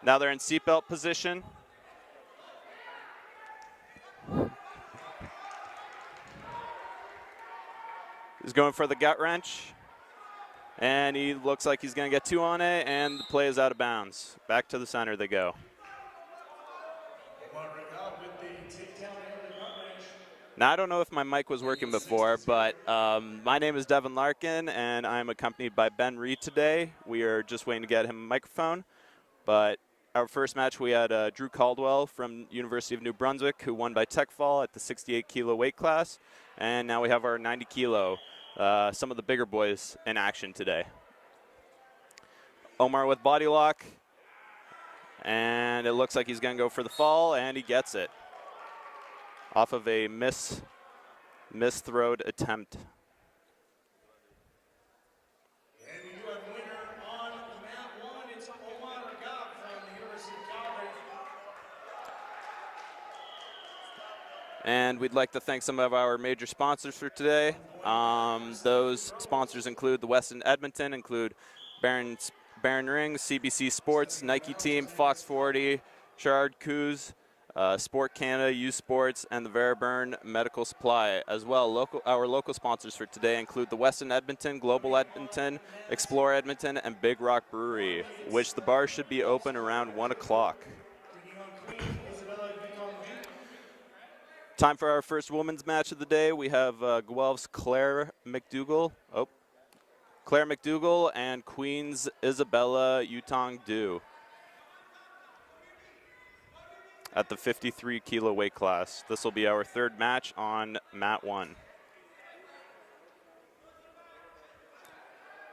Now they're in seatbelt position. He's going for the gut wrench. And he looks like he's going to get 2 on it, and the play is out of bounds. Back to the center they go. Now, I don't know if my mic was working before, but my name is Devin Larkin, and I'm accompanied by Ben Reed today. We are just waiting to get him a microphone. But our first match, we had Drew Caldwell from University of New Brunswick, who won by tech fall at the 68-kilo weight class. And now we have our 90-kilo, some of the bigger boys in action today. Omar with body lock. And it looks like he's going to go for the fall, and he gets it. Off of a misthrowed attempt. And we do have a winner on mat 1. It's Omar from the University of Calgary. And we'd like to thank some of our major sponsors for today. Those sponsors include the Westin Edmonton, include Baron Rings, CBC Sports, Nike Team, Fox 40, Sherrard Coos, Sport Canada, U Sports, and the Veriburn Medical Supply. As well, our local sponsors for today include the Westin Edmonton, Global Edmonton, Explore Edmonton, and Big Rock Brewery, which the bar should be open around 1 o'clock. Time for our first women's match of the day. We have Guelph's Claire McDougall and Queen's Isabella Yutong Du at the 53-kilo weight class. This will be our third match on mat 1.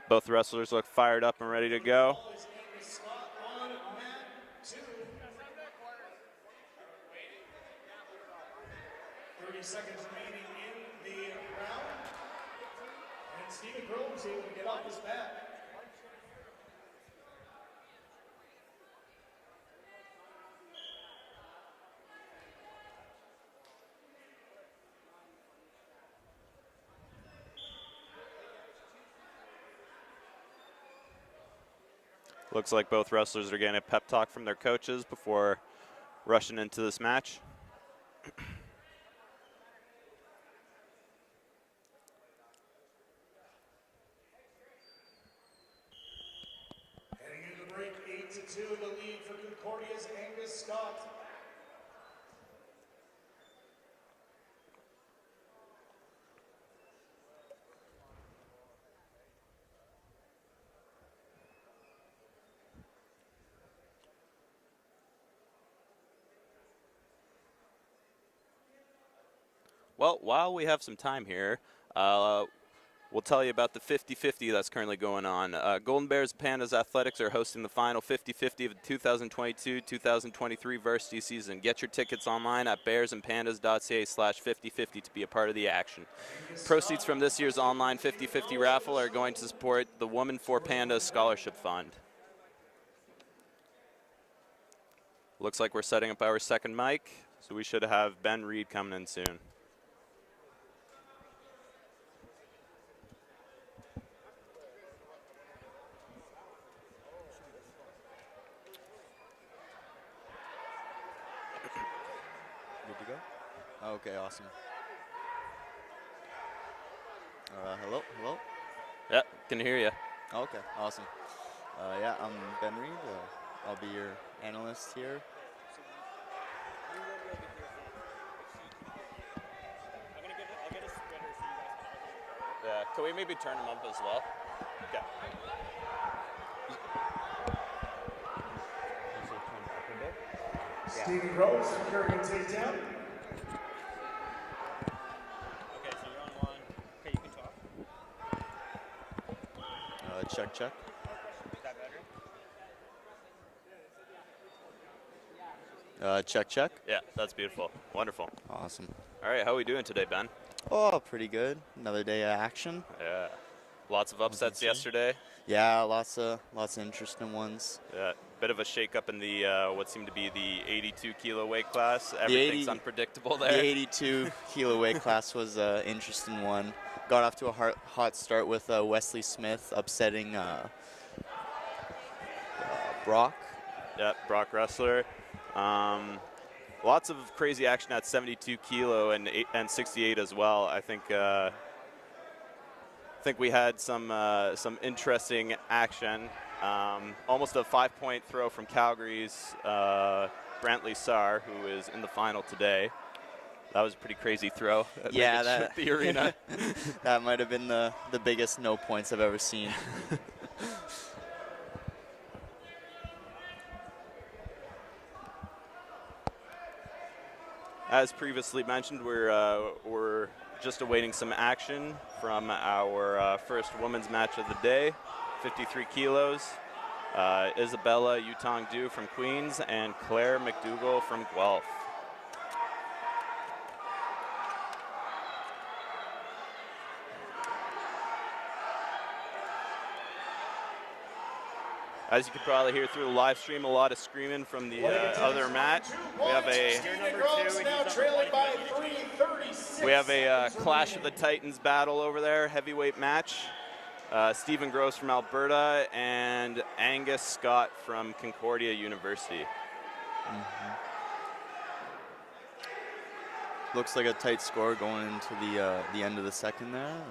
Both wrestlers look fired up and ready to go. 30 seconds remaining in the round. And Stephen Groves able to get off his mat. Looks like both wrestlers are getting a pep talk from their coaches before rushing into this match. Heading into the break, 8-2, the lead for Concordia's Angus Scott. Well, while we have some time here, we'll tell you about the 50-50 that's currently going on. Golden Bears and Pandas Athletics are hosting the final 50-50 of the 2022-2023 varsity season. Get your tickets online at bearsandpandas.ca/5050 to be a part of the action. Proceeds from this year's online 50-50 raffle are going to support the Women for Pandas Scholarship Fund. Looks like we're setting up our second mic, so we should have Ben Reed coming in soon. Okay, awesome. Hello? Yeah, can hear you. Okay, awesome. Yeah, I'm Ben Reed. I'll be your analyst here. Yeah, can we maybe turn him up as well? Okay. Stephen Groves securing a takedown. Okay, so you're on one. Okay, you can talk. Check. Is that better? Check. Yeah, that's beautiful. Wonderful. Awesome. All right, how are we doing today, Ben? Oh, pretty good. Another day of action. Yeah. Lots of upsets yesterday. Yeah, lots of interesting ones. Yeah. Bit of a shake-up in the what seemed to be the 82-kilo weight class. Everything's unpredictable there. The 82-kilo weight class was an interesting one. Got off to a hot start with Wesley Smith upsetting Brock. Yep, Brock Wrestler. Lots of crazy action at 72 kilo and 68 as well. I think we had some interesting action. Almost a 5-point throw from Calgary's Brantley Sarr, who is in the final today. That was a pretty crazy throw. Yeah, that the arena. that might have been the biggest no points I've ever seen. As previously mentioned, we're just awaiting some action from our first women's match of the day, 53 kilos. Isabella Yutong-Du from Queens and Claire McDougall from Guelph. As you can probably hear through the live stream, a lot of screaming from the other mat. We have a Clash of the Titans battle over there, heavyweight match. Stephen Gross from Alberta and Angus Scott from Concordia University. Looks like a tight score going into the end of the second there.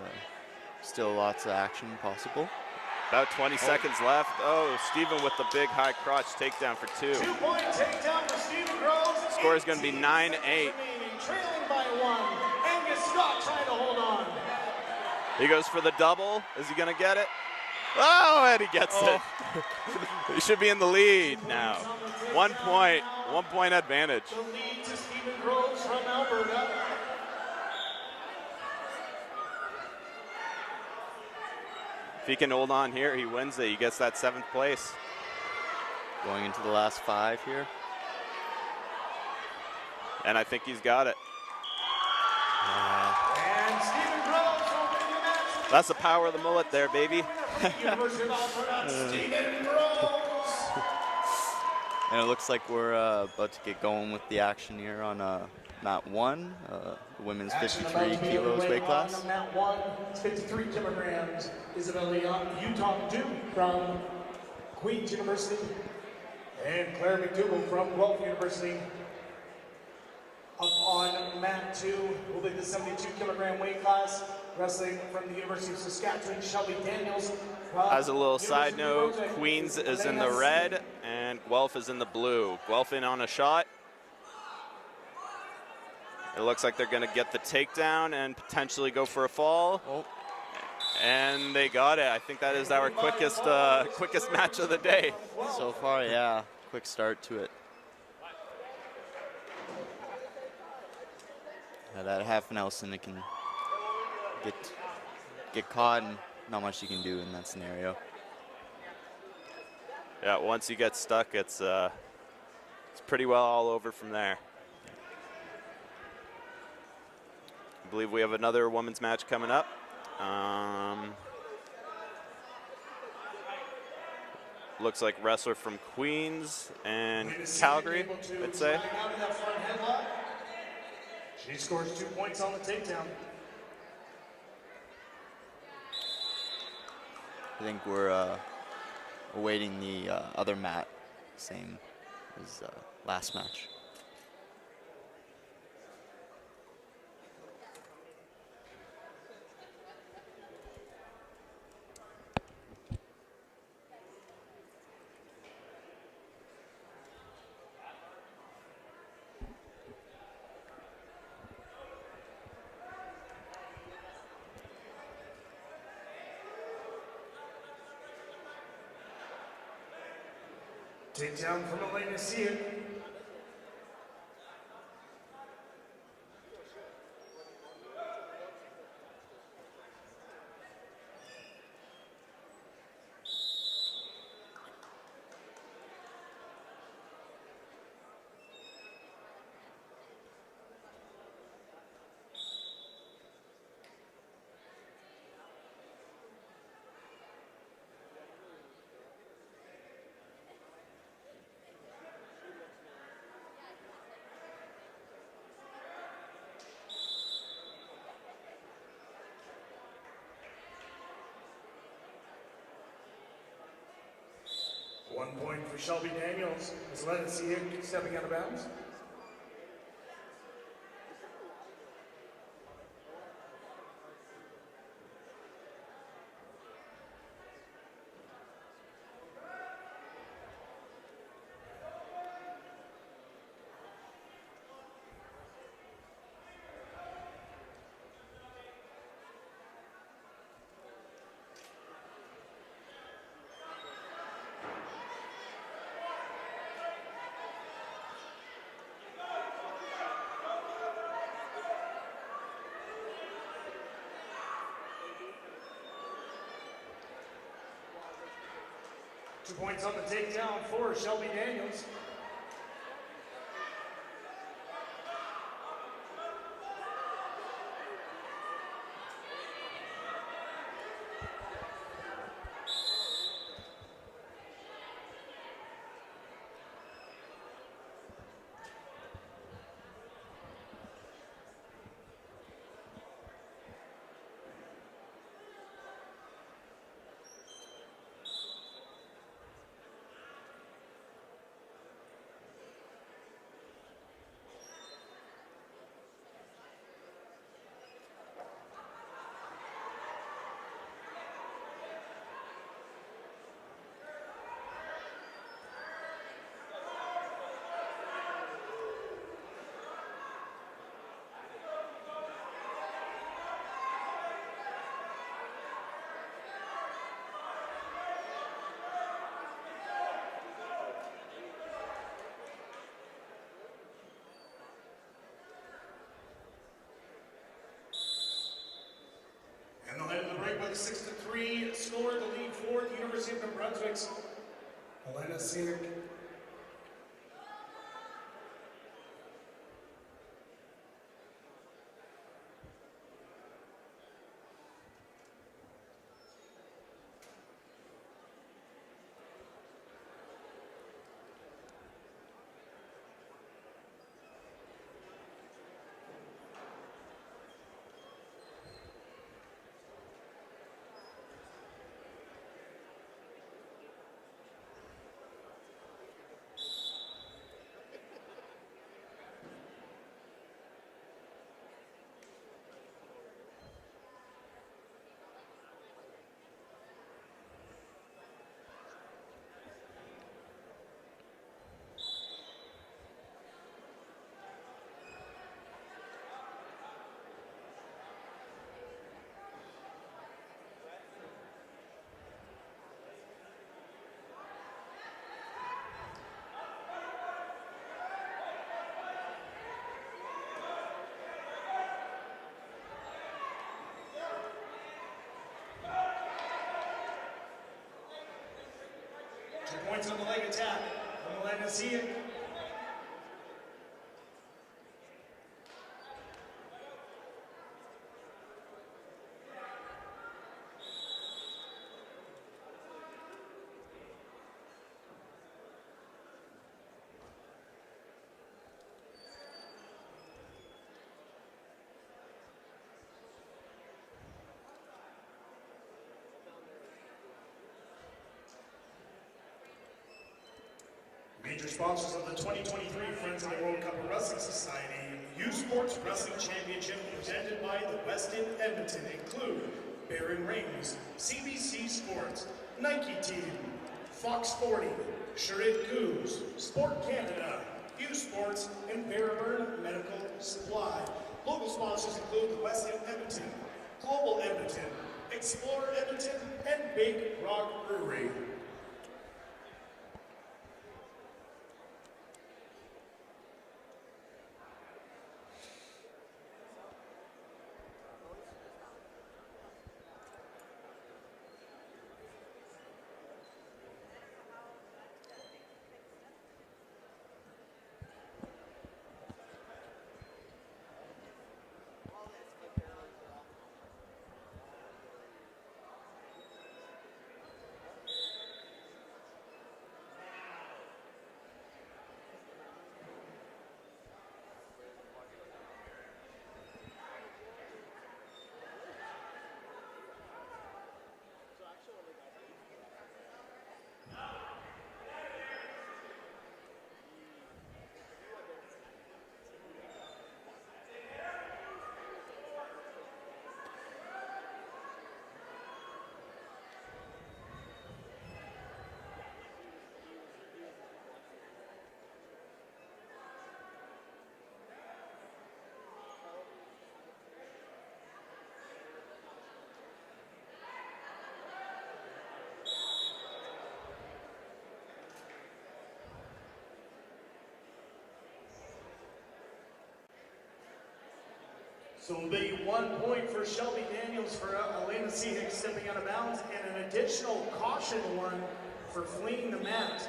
Still lots of action possible. About 20 seconds left. Oh, Stephen with the big high crotch takedown for 2. 2-point takedown for Stephen Groves. Score is going to be 9-8. Trailing by 1. Angus Scott trying to hold on. He goes for the double. Is he going to get it? Oh, and he gets it. He should be in the lead now. 1 point. 1 point advantage. The lead to Stephen Groves from Alberta. If he can hold on here, he wins it. He gets that 7th place. Going into the last 5 here. And I think he's got it. And Stephen Groves opening the match. That's the power of the mullet there, baby. University of Alberta, Stephen Groves. And it looks like we're about to get going with the action here on mat 1, the women's 53 kilos weight class. On mat 1, it's 53 kilograms. Isabella Yutong-Du from Queen's University and Claire McDougall from Guelph University. Up on mat 2 will be the 72 kilogram weight class. Wrestling from the University of Saskatchewan, Shelby Daniels. As a little side note, Queens is in the red and Guelph is in the blue. Guelph in on a shot. It looks like they're going to get the takedown and potentially go for a fall. Oh. And they got it. I think that is our quickest match of the day. So far, yeah. Quick start to it. That half Nelson, it can get caught and not much you can do in that scenario. Yeah, once you get stuck, it's pretty well all over from there. I believe we have another women's match coming up. Looks like wrestler from Queens and Calgary, I'd say. She scores 2 points on the takedown. I think we're awaiting the other mat, same as last match. Takedown from Elena Sia. 1 point for Shelby Daniels. As Lennon Sieg stepping out of bounds. 2 points on the takedown for Shelby Daniels. And they'll head to the break with a 6-3 score. The lead for the University of New Brunswick's Elena Sieg. Points on the leg attack from Elena Sieg. Major sponsors of the 2023 Friends of the World Cup of Wrestling Society U Sports Wrestling Championship presented by the Westin Edmonton include Baron Rings, CBC Sports, Nike Team, Fox 40, Charade Goose, Sport Canada, U Sports, and Barraburn Medical Supply. Local sponsors include the Westin Edmonton, Global Edmonton, Explorer Edmonton, and Big Rock Brewery. So it'll be 1 point for Shelby Daniels for Elena Sehick stepping out of bounds, and an additional caution one for fleeing the mat.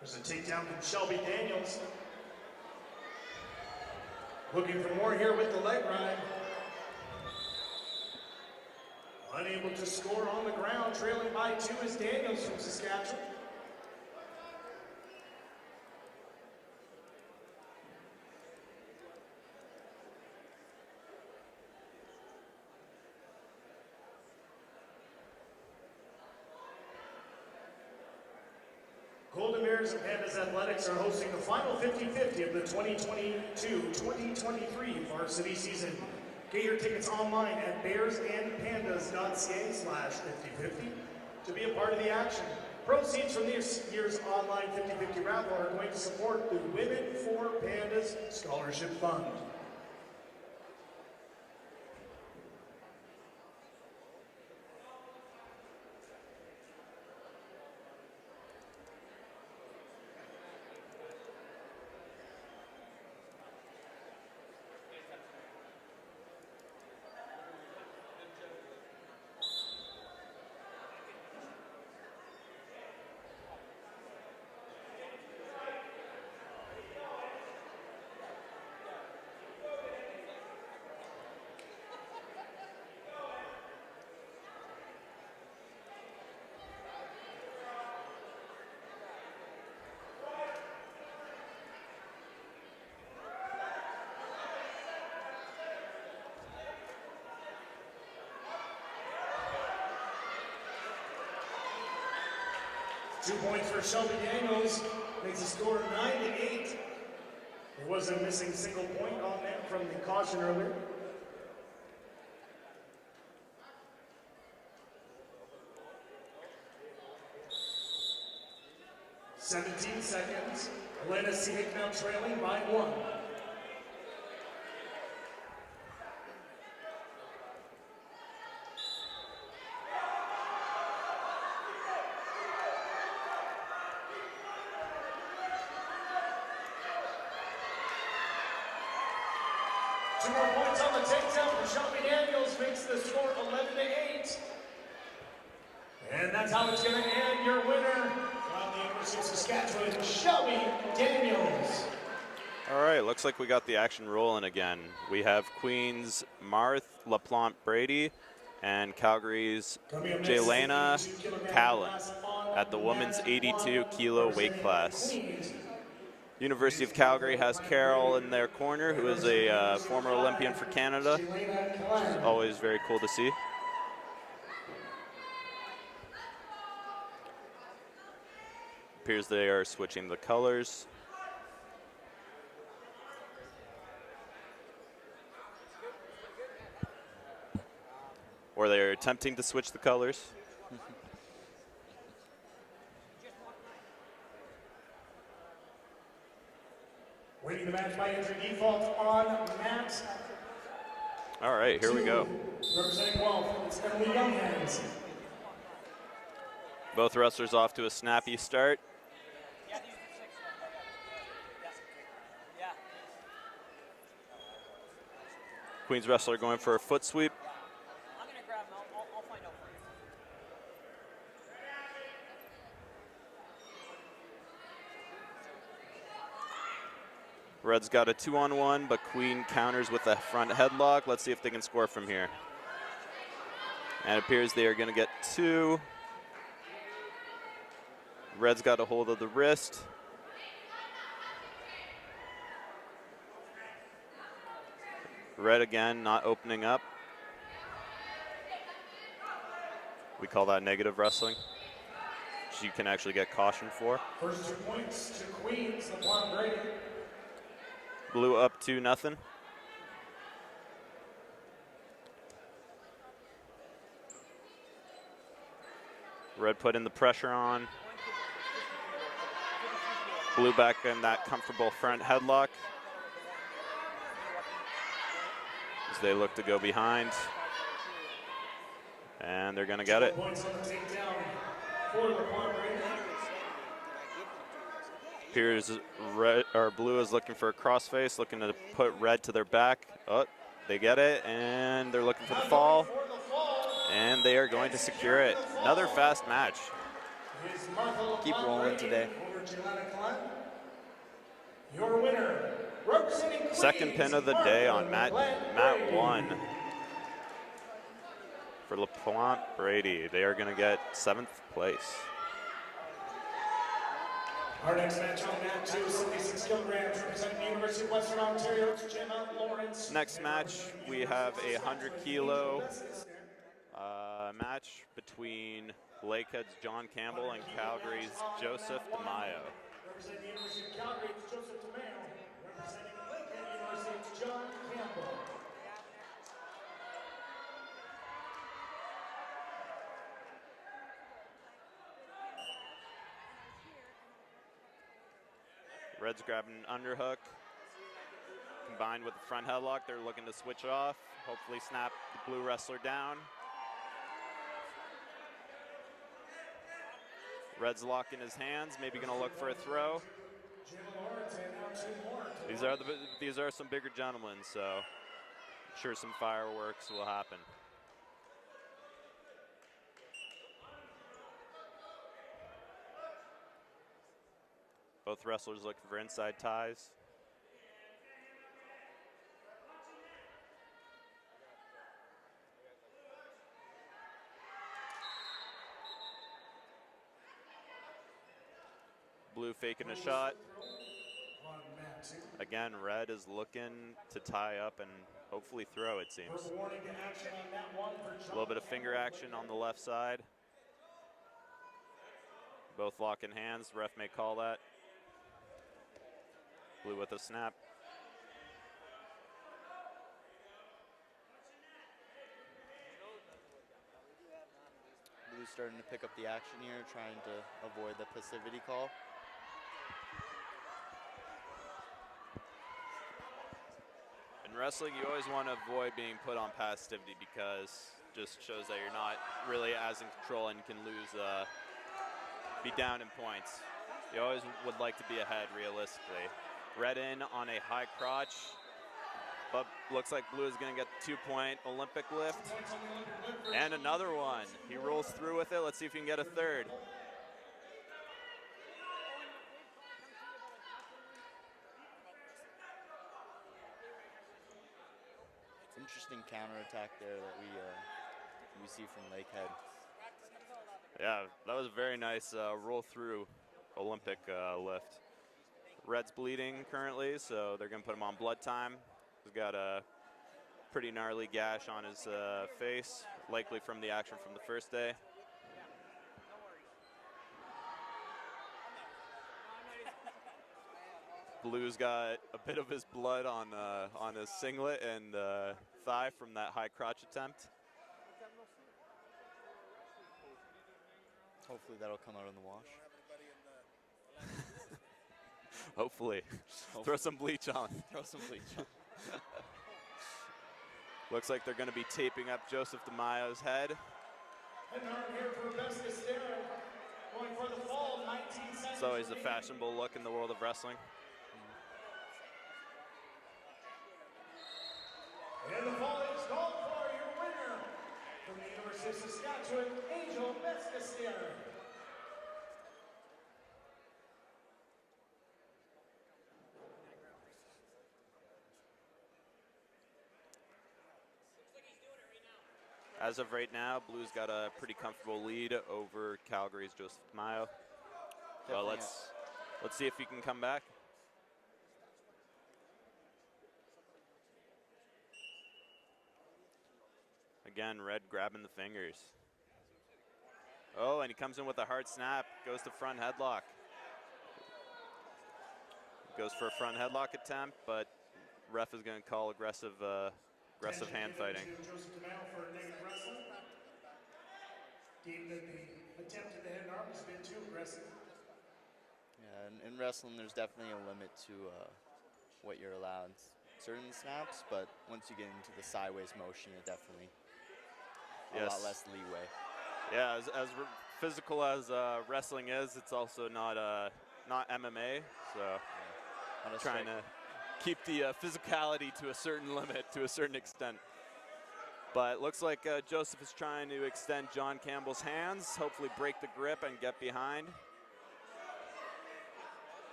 There's a takedown from Shelby Daniels. Looking for more here with the leg ride. Unable to score on the ground, trailing by 2 is Daniels from Saskatchewan. Golden Bears and Pandas Athletics are hosting the final 50-50 of the 2022-2023 varsity season. Get your tickets online at bearsandpandas.ca/5050 to be a part of the action. Proceeds from this year's online 50-50 raffle are going to support the Women for Pandas Scholarship Fund. Two points for Shelby Daniels, makes the score 9-8. There was a missing single point on that from the caution earlier. "17 seconds. Elena Sehick now trailing by 1. Two more points on the takedown for Shelby Daniels, makes the score 11-8. And that's how it's going to end. Your winner from the University of Saskatchewan, Shelby Daniels. All right, looks like we got the action rolling again. We have Queens' Marth LaPlante Brady and Calgary's Jelena Callan at the women's 82 kilo weight class. University of Calgary has Carol in their corner, who is a former Olympian for Canada, which is always very cool to see. Appears they are switching the colors. Or they're attempting to switch the colors. Winning the match by entry default on mat. All right, here we go. Representing Guelph, it's Emily Younghands. Both wrestlers off to a snappy start. Queens wrestler going for a foot sweep. I'm going to grab him. I'll find out for you. Red's got a 2-on-1, but Queen counters with a front headlock. Let's see if they can score from here. And it appears they are going to get 2. Red's got a hold of the wrist. Red again, not opening up. We call that negative wrestling, which you can actually get caution for. First 2 points to Queens, LaPlante Brady. Blue up 2-0. Red put in the pressure on. Blue back in that comfortable front headlock as they look to go behind. And they're going to get it. Points on the takedown for LaQuan Brady. Here's red, or blue is looking for a crossface, looking to put red to their back. Oh, they get it, and they're looking for the fall. And they are going to secure it. Another fast match. Keep rolling today. Your winner, representing Second pin of the day on mat 1 for LaPointe Brady. They are going to get 7th place. Our next match on mat 2, 76 kilograms, representing the University of Western Ontario, it's Gemma Lawrence. Next match, we have a 100-kilo match between Lakehead's John Campbell and Calgary's Joseph DeMaio. Representing the University of Calgary, it's Joseph DeMaio. Representing Lakehead University, it's John Campbell. Red's grabbing an underhook. Combined with the front headlock, they're looking to switch off. Hopefully snap the blue wrestler down. Red's locking his hands, maybe gonna look for a throw. These are some bigger gentlemen, so I'm sure some fireworks will happen. Both wrestlers looking for inside ties. Blue faking a shot. Again, red is looking to tie up and hopefully throw, it seems. A little bit of finger action on the left side. Both locking hands, the ref may call that. Blue with a snap. Blue's starting to pick up the action here, trying to avoid the passivity call. In wrestling, you always want to avoid being put on passivity because it just shows that you're not really as in control and can lose, be down in points. You always would like to be ahead realistically. Red in on a high crotch, but looks like blue is going to get the 2-point Olympic lift. And another one. He rolls through with it. Let's see if he can get a third. Interesting counterattack there that we see from Lakehead. Yeah, that was a very nice roll through Olympic lift. Red's bleeding currently, so they're going to put him on blood time. He's got a pretty gnarly gash on his face, likely from the action from the first day. Blue's got a bit of his blood on his singlet and thigh from that high crotch attempt. Hopefully that'll come out in the wash. Hopefully. Throw some bleach on. Throw some bleach on. Looks like they're going to be taping up Joseph DeMaio's head. And arm here for Best Estera, going for the fall, 1973. It's always a fashionable look in the world of wrestling. And the fall is called for your winner from the University of Saskatchewan, Angel Mescasier. As of right now, Blue's got a pretty comfortable lead over Calgary's Joseph DeMaio. Well, let's see if he can come back. Again, red grabbing the fingers. Oh, and he comes in with a hard snap, goes to front headlock. Goes for a front headlock attempt, but ref is going to call aggressive hand fighting. Joseph DeMaio for negative wrestling. Deemed that the attempt at the head arm has been too aggressive. Yeah, in wrestling, there's definitely a limit to what you're allowed. Certain snaps, but once you get into the sideways motion, it definitely a lot less leeway. Yeah, as physical as wrestling is, it's also not MMA. So trying to keep the physicality to a certain limit, to a certain extent. But it looks like Joseph is trying to extend John Campbell's hands, hopefully break the grip and get behind.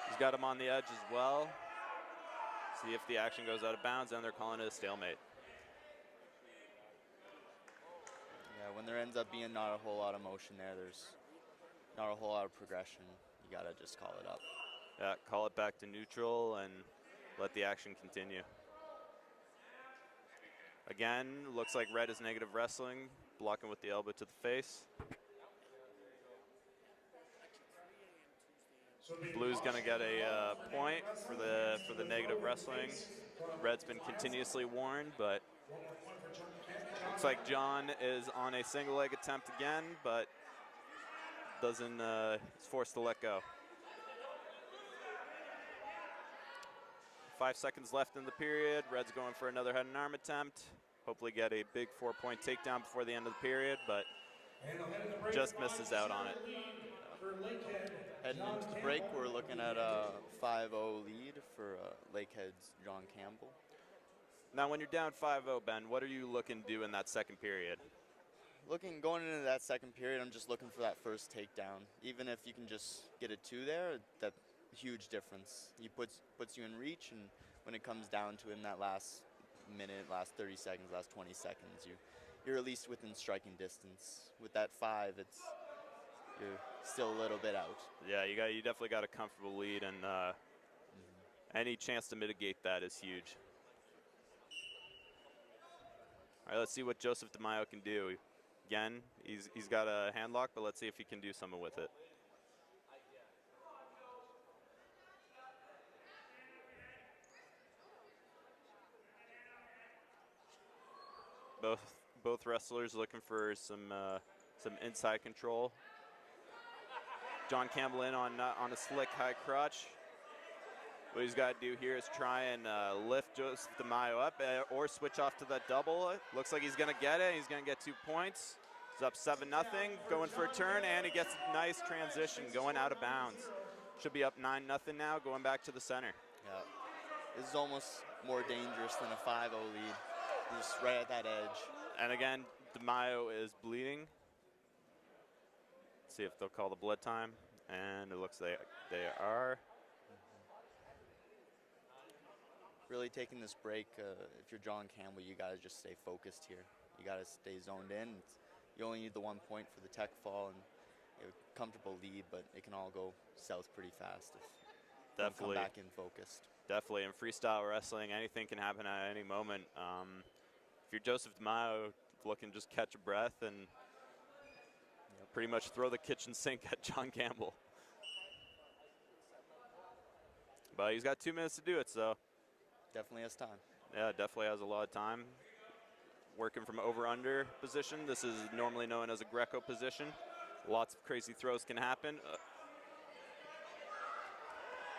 He's got him on the edge as well. See if the action goes out of bounds, and they're calling it a stalemate. Yeah, when there ends up being not a whole lot of motion there, there's not a whole lot of progression. You gotta just call it up. Yeah, call it back to neutral and let the action continue. Again, looks like red is negative wrestling, blocking with the elbow to the face. Blue's gonna get a point for the negative wrestling. Red's been continuously warned, but looks like John is on a single leg attempt again, but doesn't, is forced to let go. 5 seconds left in the period. Red's going for another head and arm attempt. Hopefully get a big 4-point takedown before the end of the period, but just misses out on it. Heading into the break, we're looking at a 5-0 lead for Lakehead's John Campbell. Now, when you're down 5-0, Ben, what are you looking to do in that second period? Going into that second period, I'm just looking for that first takedown. Even if you can just get a 2 there, that huge difference. He puts you in reach, and when it comes down to it in that last minute, last 30 seconds, last 20 seconds, you're at least within striking distance. With that 5, you're still a little bit out. Yeah, you definitely got a comfortable lead, and any chance to mitigate that is huge. All right, let's see what Joseph DeMaio can do. Again, he's got a hand lock, but let's see if he can do something with it. Both wrestlers looking for some inside control. John Campbell in on a slick high crotch. What he's got to do here is try and lift Joseph DeMaio up or switch off to that double. Looks like he's going to get it. He's going to get 2 points. He's up 7-0, going for a turn, and he gets a nice transition going out of bounds. Should be up 9-0 now, going back to the center. Yeah, this is almost more dangerous than a 5-0 lead. Just right at that edge. And again, DeMaio is bleeding. Let's see if they'll call the blood time. And it looks like they are. Really taking this break, if you're John Campbell, you got to just stay focused here. You got to stay zoned in. You only need the 1 point for the tech fall and a comfortable lead, but it can all go south pretty fast if you don't come back in focused. Definitely. In freestyle wrestling, anything can happen at any moment. If you're Joseph DeMaio, looking just catch a breath and pretty much throw the kitchen sink at John Campbell. But he's got 2 minutes to do it, so. Definitely has time. Yeah, definitely has a lot of time. Working from over-under position. This is normally known as a Greco position. Lots of crazy throws can happen.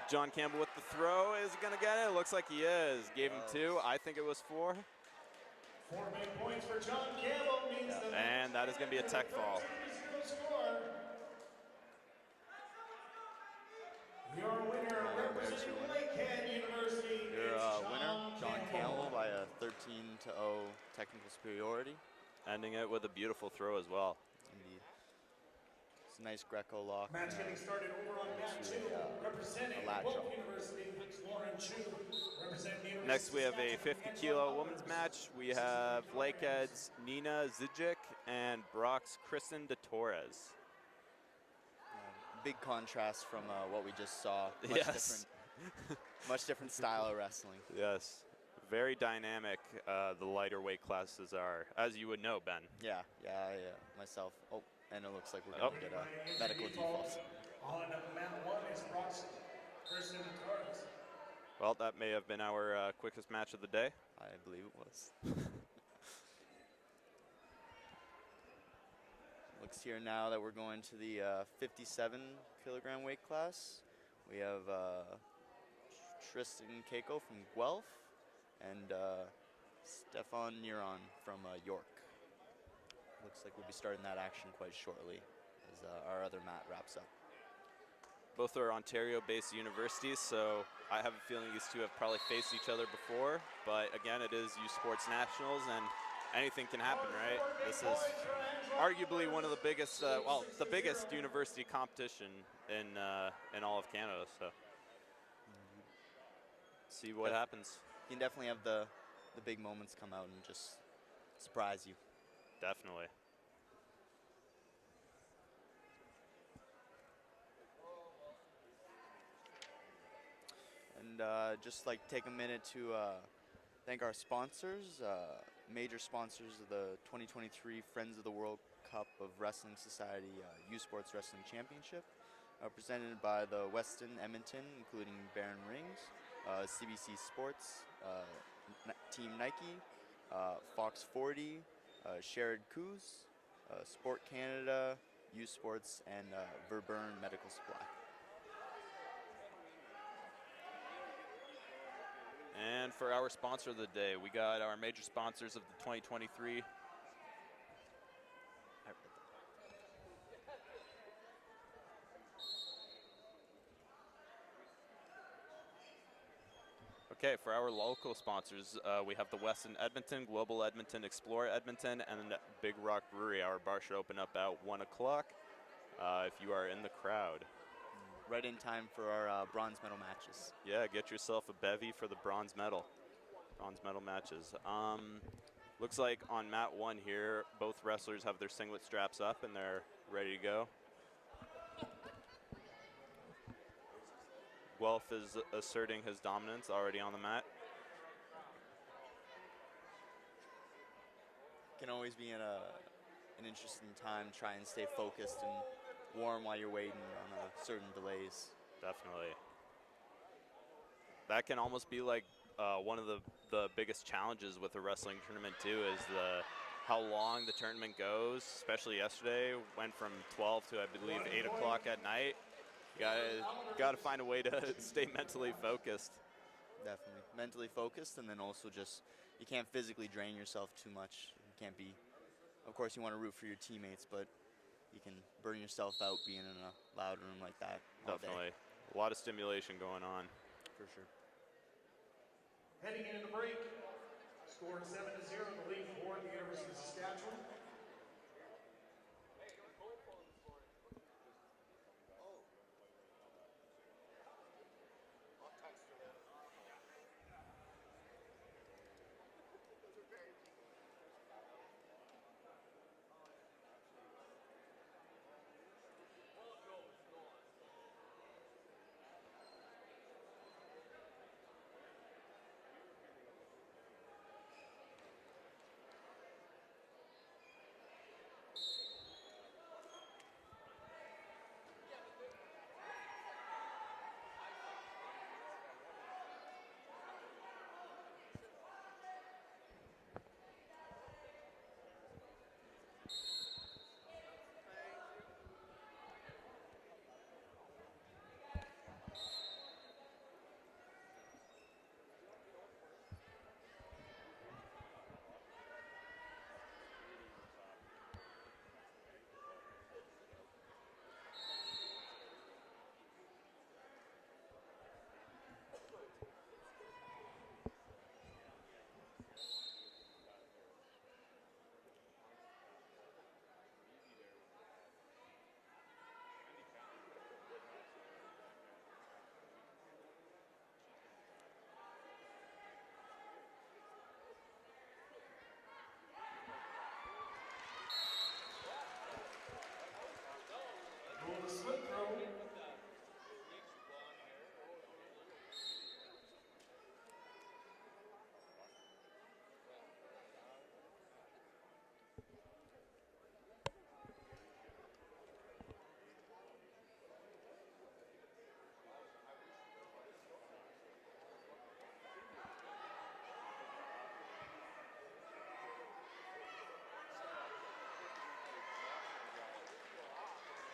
John Campbell with the throw. Is he going to get it? Looks like he is. Gave him 2. I think it was 4. 4 big points for John Campbell means and that is going to be a tech fall. Your winner representing Lakehead University. Your winner, John Campbell, by a 13-0 technical superiority. Ending it with a beautiful throw as well. Indeed. It's a nice Greco lock. Match getting started over on mat 2, representing Wolf University, Lauren Chu. Representing Next we have a 50-kilo women's match. We have Lakehead's Nina Zijic and Brock's Kristen de Torres. Big contrast from what we just saw. Much different style of wrestling. Yes, very dynamic. The lighter weight classes are, as you would know, Ben. Yeah, myself. Oh, and it looks like we're going to get a medical default. On mat 1 is Brock's Kristen de Torres. Well, that may have been our quickest match of the day. I believe it was. Looks here now that we're going to the 57 kilogram weight class. We have Tristan Keiko from Guelph and Stefan Neuron from York. Looks like we'll be starting that action quite shortly as our other mat wraps up. Both are Ontario-based universities, so I have a feeling these two have probably faced each other before. But again, it is U Sports Nationals, and anything can happen, right? This is arguably one of the biggest, well, the biggest university competition in all of Canada. So, see what happens. You can definitely have the big moments come out and just surprise you. Definitely. And just like take a minute to thank our sponsors, major sponsors of the 2023 Friends of the World Cup of Wrestling Society U Sports Wrestling Championship, presented by the Westin Edmonton, including Baron Rings, CBC Sports, Team Nike, Fox 40, Sherrod Coos, Sport Canada, U Sports, and Verburn Medical Supply. And for our sponsor of the day, we got our major sponsors of the 2023. Okay, for our local sponsors, we have the Westin Edmonton, Global Edmonton, Explore Edmonton, and Big Rock Brewery. Our bar should open up at 1 o'clock if you are in the crowd. Right in time for our bronze medal matches. Yeah, get yourself a bevy for the bronze medal matches. Looks like on mat 1 here, both wrestlers have their singlet straps up and they're ready to go. Guelph is asserting his dominance already on the mat. Can always be an interesting time. Try and stay focused and warm while you're waiting on certain delays. Definitely. That can almost be like one of the biggest challenges with a wrestling tournament too, is how long the tournament goes. Especially yesterday, went from 12 to I believe 8 o'clock at night. You gotta find a way to stay mentally focused. Definitely mentally focused, and then also just you can't physically drain yourself too much. You can't be. Of course, you want to root for your teammates, but you can burn yourself out being in a loud room like that all Definitely. day. A lot of stimulation going on. For sure. Heading into the break, scored 7-0 the lead for the University of Saskatchewan.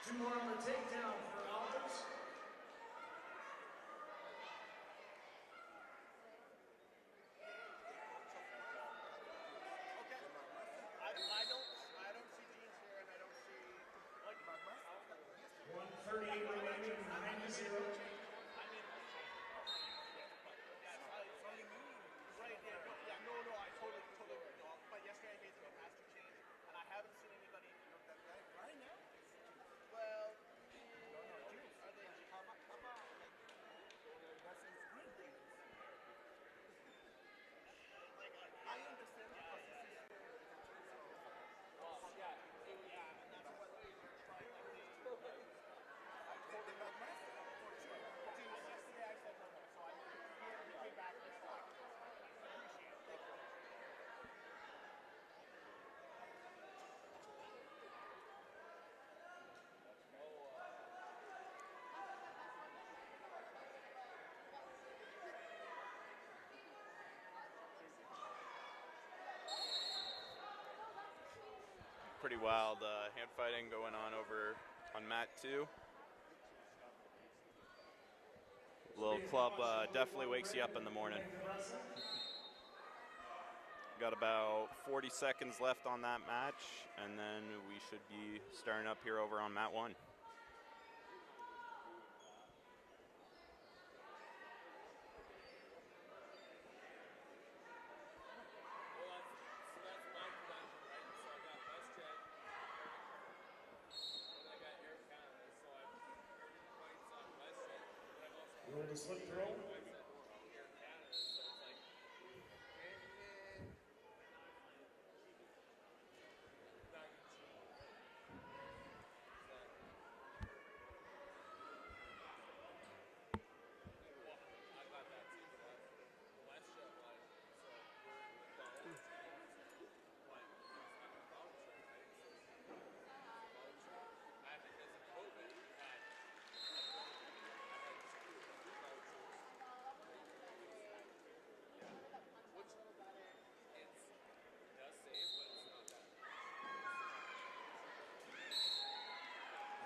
Two more on the takedown for Albers. I don't see Dean's here, and I don't see like 138 remaining, 9-0. right there. No, I totally no. But yesterday I gave them a master change, and I haven't seen anybody that right now. Well, are they? How about that's green things? Like I understand the process. Yeah, and that's what they're trying to do. I told them about master for sure. Dude, yesterday I said no, so I he came back and said, appreciate it. Thank you. Pretty wild hand fighting going on over on mat 2. Little club definitely wakes you up in the morning. Got about 40 seconds left on that match, and then we should be starting up here over on mat 1. Roll the slip throw.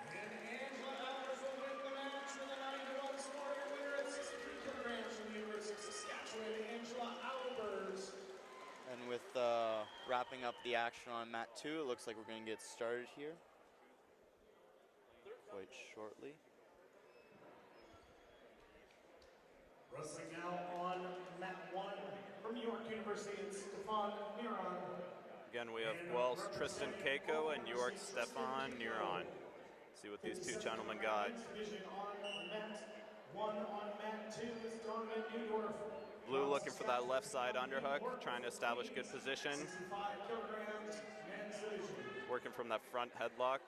And Angela Albers will win the match with a 9-0 score. Your winner at 63 kilograms from the University of Saskatchewan, Angela Albers. And with wrapping up the action on mat 2, it looks like we're going to get started here quite shortly. Wrestling now on mat 1 from York University, it's Stefan Miron. Again, we have Guelph's Tristan Keiko and York's Stefan Neron. See what these two gentlemen got. Division on mat 1 on mat 2 is Donovan Newdorf. Blue looking for that left side underhook, trying to establish good position. 65 kilograms, men's division. Working from that front headlock.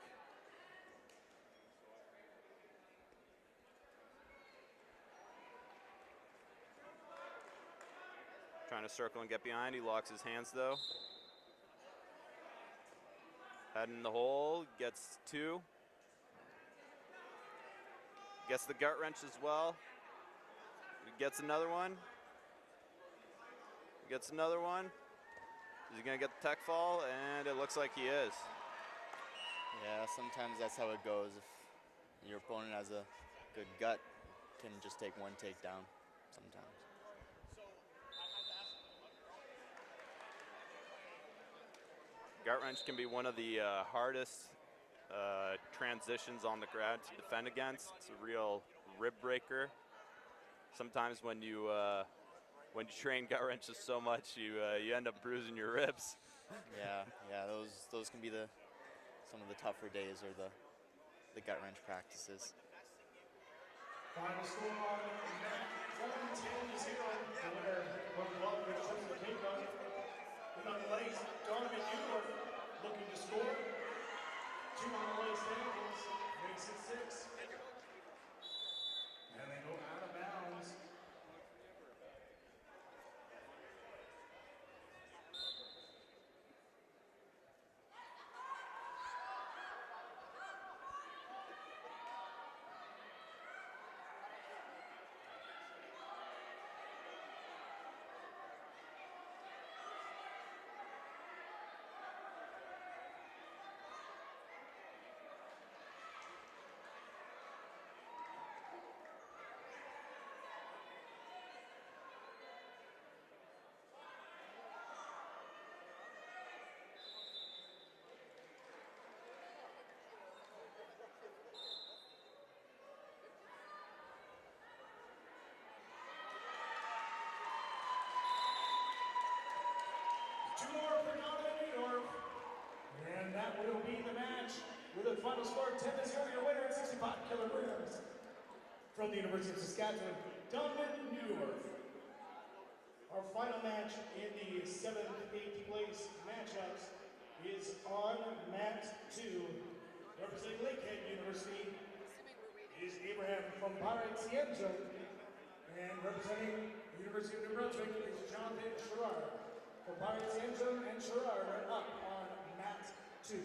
Trying to circle and get behind. He locks his hands though. Head in the hole, gets 2. Gets the gut wrench as well. Gets another one. Gets another one. Is he gonna get the tech fall? And it looks like he is. Yeah, sometimes that's how it goes. If your opponent has a good gut, can just take one takedown sometimes. Gut wrench can be one of the hardest transitions on the ground to defend against. It's a real rib breaker. Sometimes when you train gut wrenches so much, you end up bruising your ribs. Yeah, those can be some of the tougher days, or the gut wrench practices. Final score on mat 1, 10-0. The winner from Guelph with Tristan Keiko. And on the legs, Donovan Newdorf looking to score. 2 on the leg standings, makes it 6. And they go out of bounds. your final score, 10-0, your winner at 65 kilograms. From the University of Saskatchewan, Donovan Newworth. Our final match in the 7th, 8th place matchups is on mat 2. Representing Lakehead University is Abraham from Paraitsienzo. And representing University of New Brunswick is Jonathan Sherrard. For Paraitsienzo and Sherrard are up on mat 2.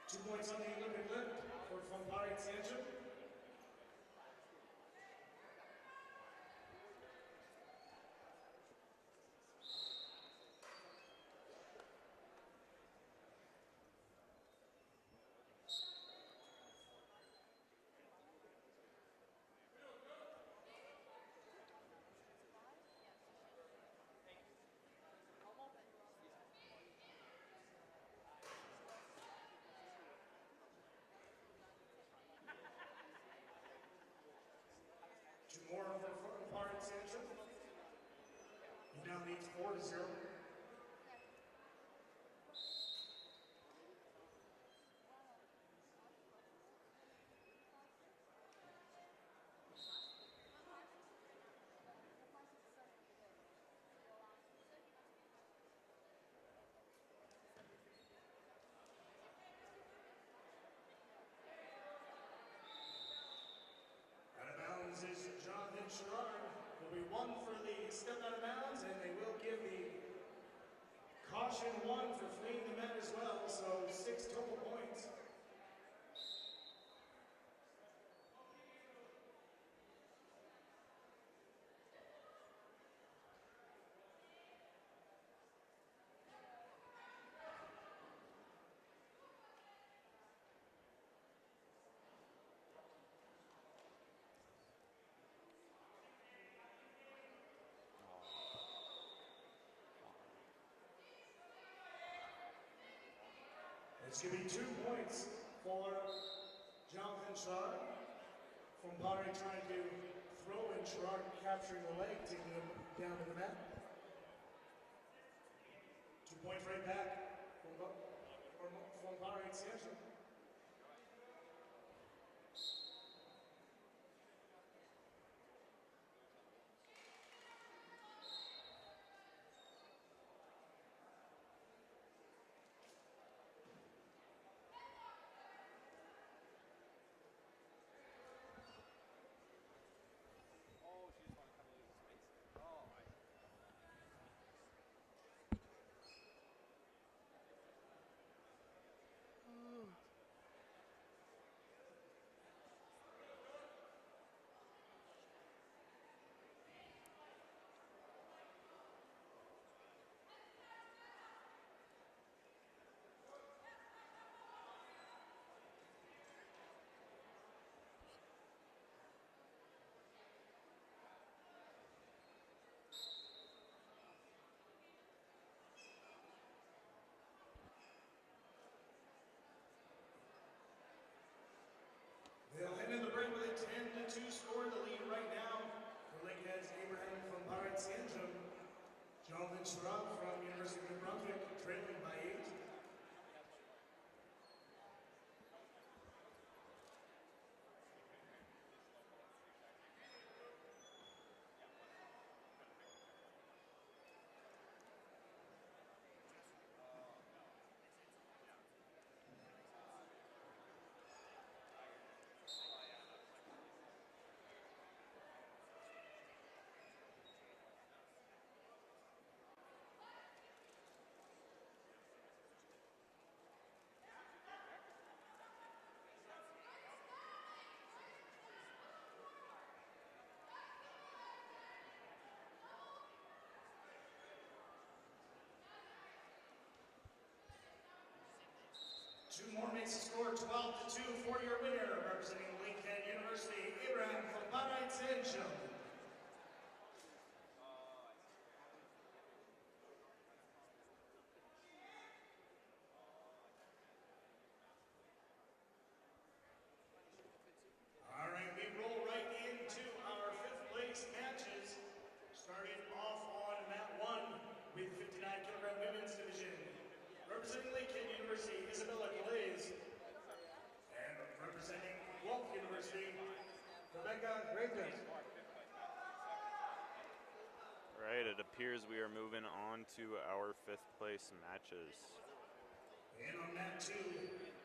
2 points on the Olympic lift for from Paraitsienzo. More over Paraitsienzo. He now leads 4-0. Is Jonathan Sherrard. Will be 1 for the step out of bounds, and they will give the caution 1 for fleeing the mat as well, so 6 total points. It's going to be 2 points for Jonathan Sherrard. From Pari trying to throw and Sherrard capturing the leg, taking him down to the mat. 2 points right back from Paraitsienzo. Schraub from University of New Brunswick, trailing by 8. Two more makes the score 12-2 for your winner, representing Lakehead University, Abraham Fabarai Tencho. All right, we roll right into our 5th place matches. Starting off on mat 1 with 59-kilogram women's division. Representing Lakehead University, Isabella Calais. And representing Guelph University, Rebecca Reiters. Right, it appears we are moving on to our 5th place matches. And on mat 2,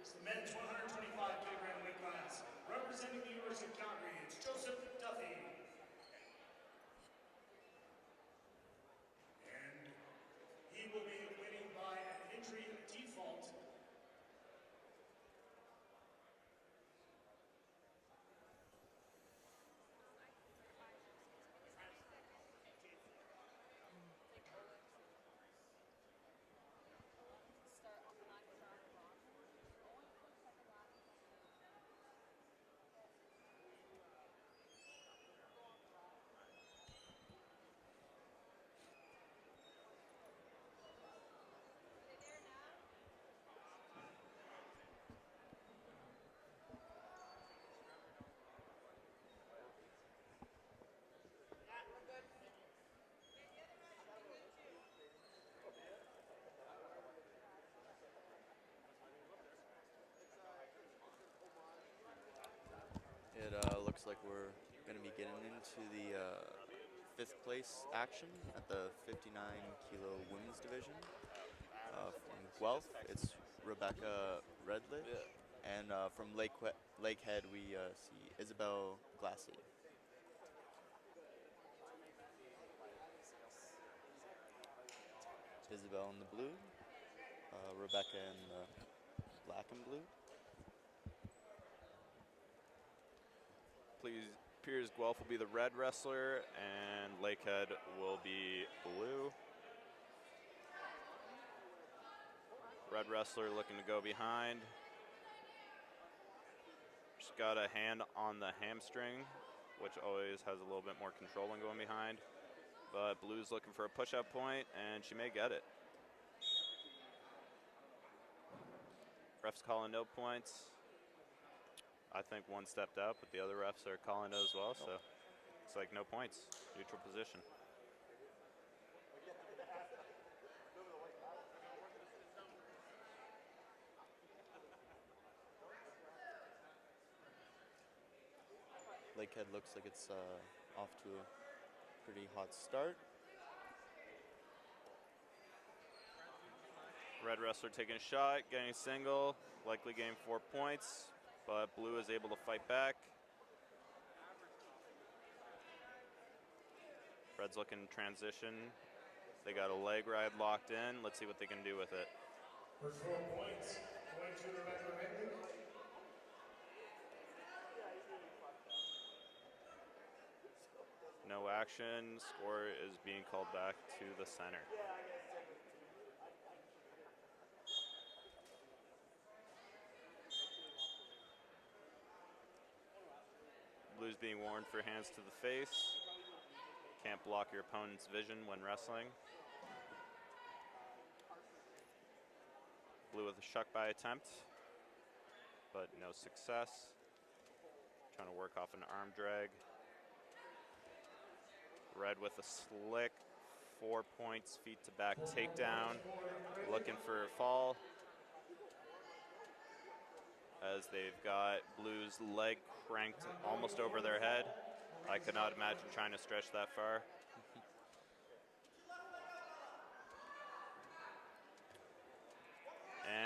it's the men's 125-kilogram weight class. Representing the University of Calgary, it's Joseph Duffy. And he will be winning by an entry default. It looks like we're going to be getting into the 5th place action at the 59-kilo women's division. From Guelph, it's Rebecca Redlich. And from Lakehead, we see Isabel Glassy. Isabel in the blue, Rebecca in the black and blue. Please, Piers Guelph will be the red wrestler, and Lakehead will be blue. Red wrestler looking to go behind. Just got a hand on the hamstring, which always has a little bit more control when going behind. But blue's looking for a push-up point, and she may get it. Refs calling no points. I think one stepped out, but the other refs are calling it as well, so it's like no points, neutral position. Lakehead looks like it's off to a pretty hot start. Red wrestler taking a shot, getting a single, likely getting 4 points, but blue is able to fight back. Red's looking to transition. They got a leg ride locked in. Let's see what they can do with it. For 4 points, going to Rebecca Reitlich. No action. Score is being called back to the center. Blue's being warned for hands to the face. Can't block your opponent's vision when wrestling. Blue with a shuck by attempt, but no success. Trying to work off an arm drag. Red with a slick 4 points, feet to back takedown, looking for a fall. As they've got Blue's leg cranked almost over their head. I could not imagine trying to stretch that far.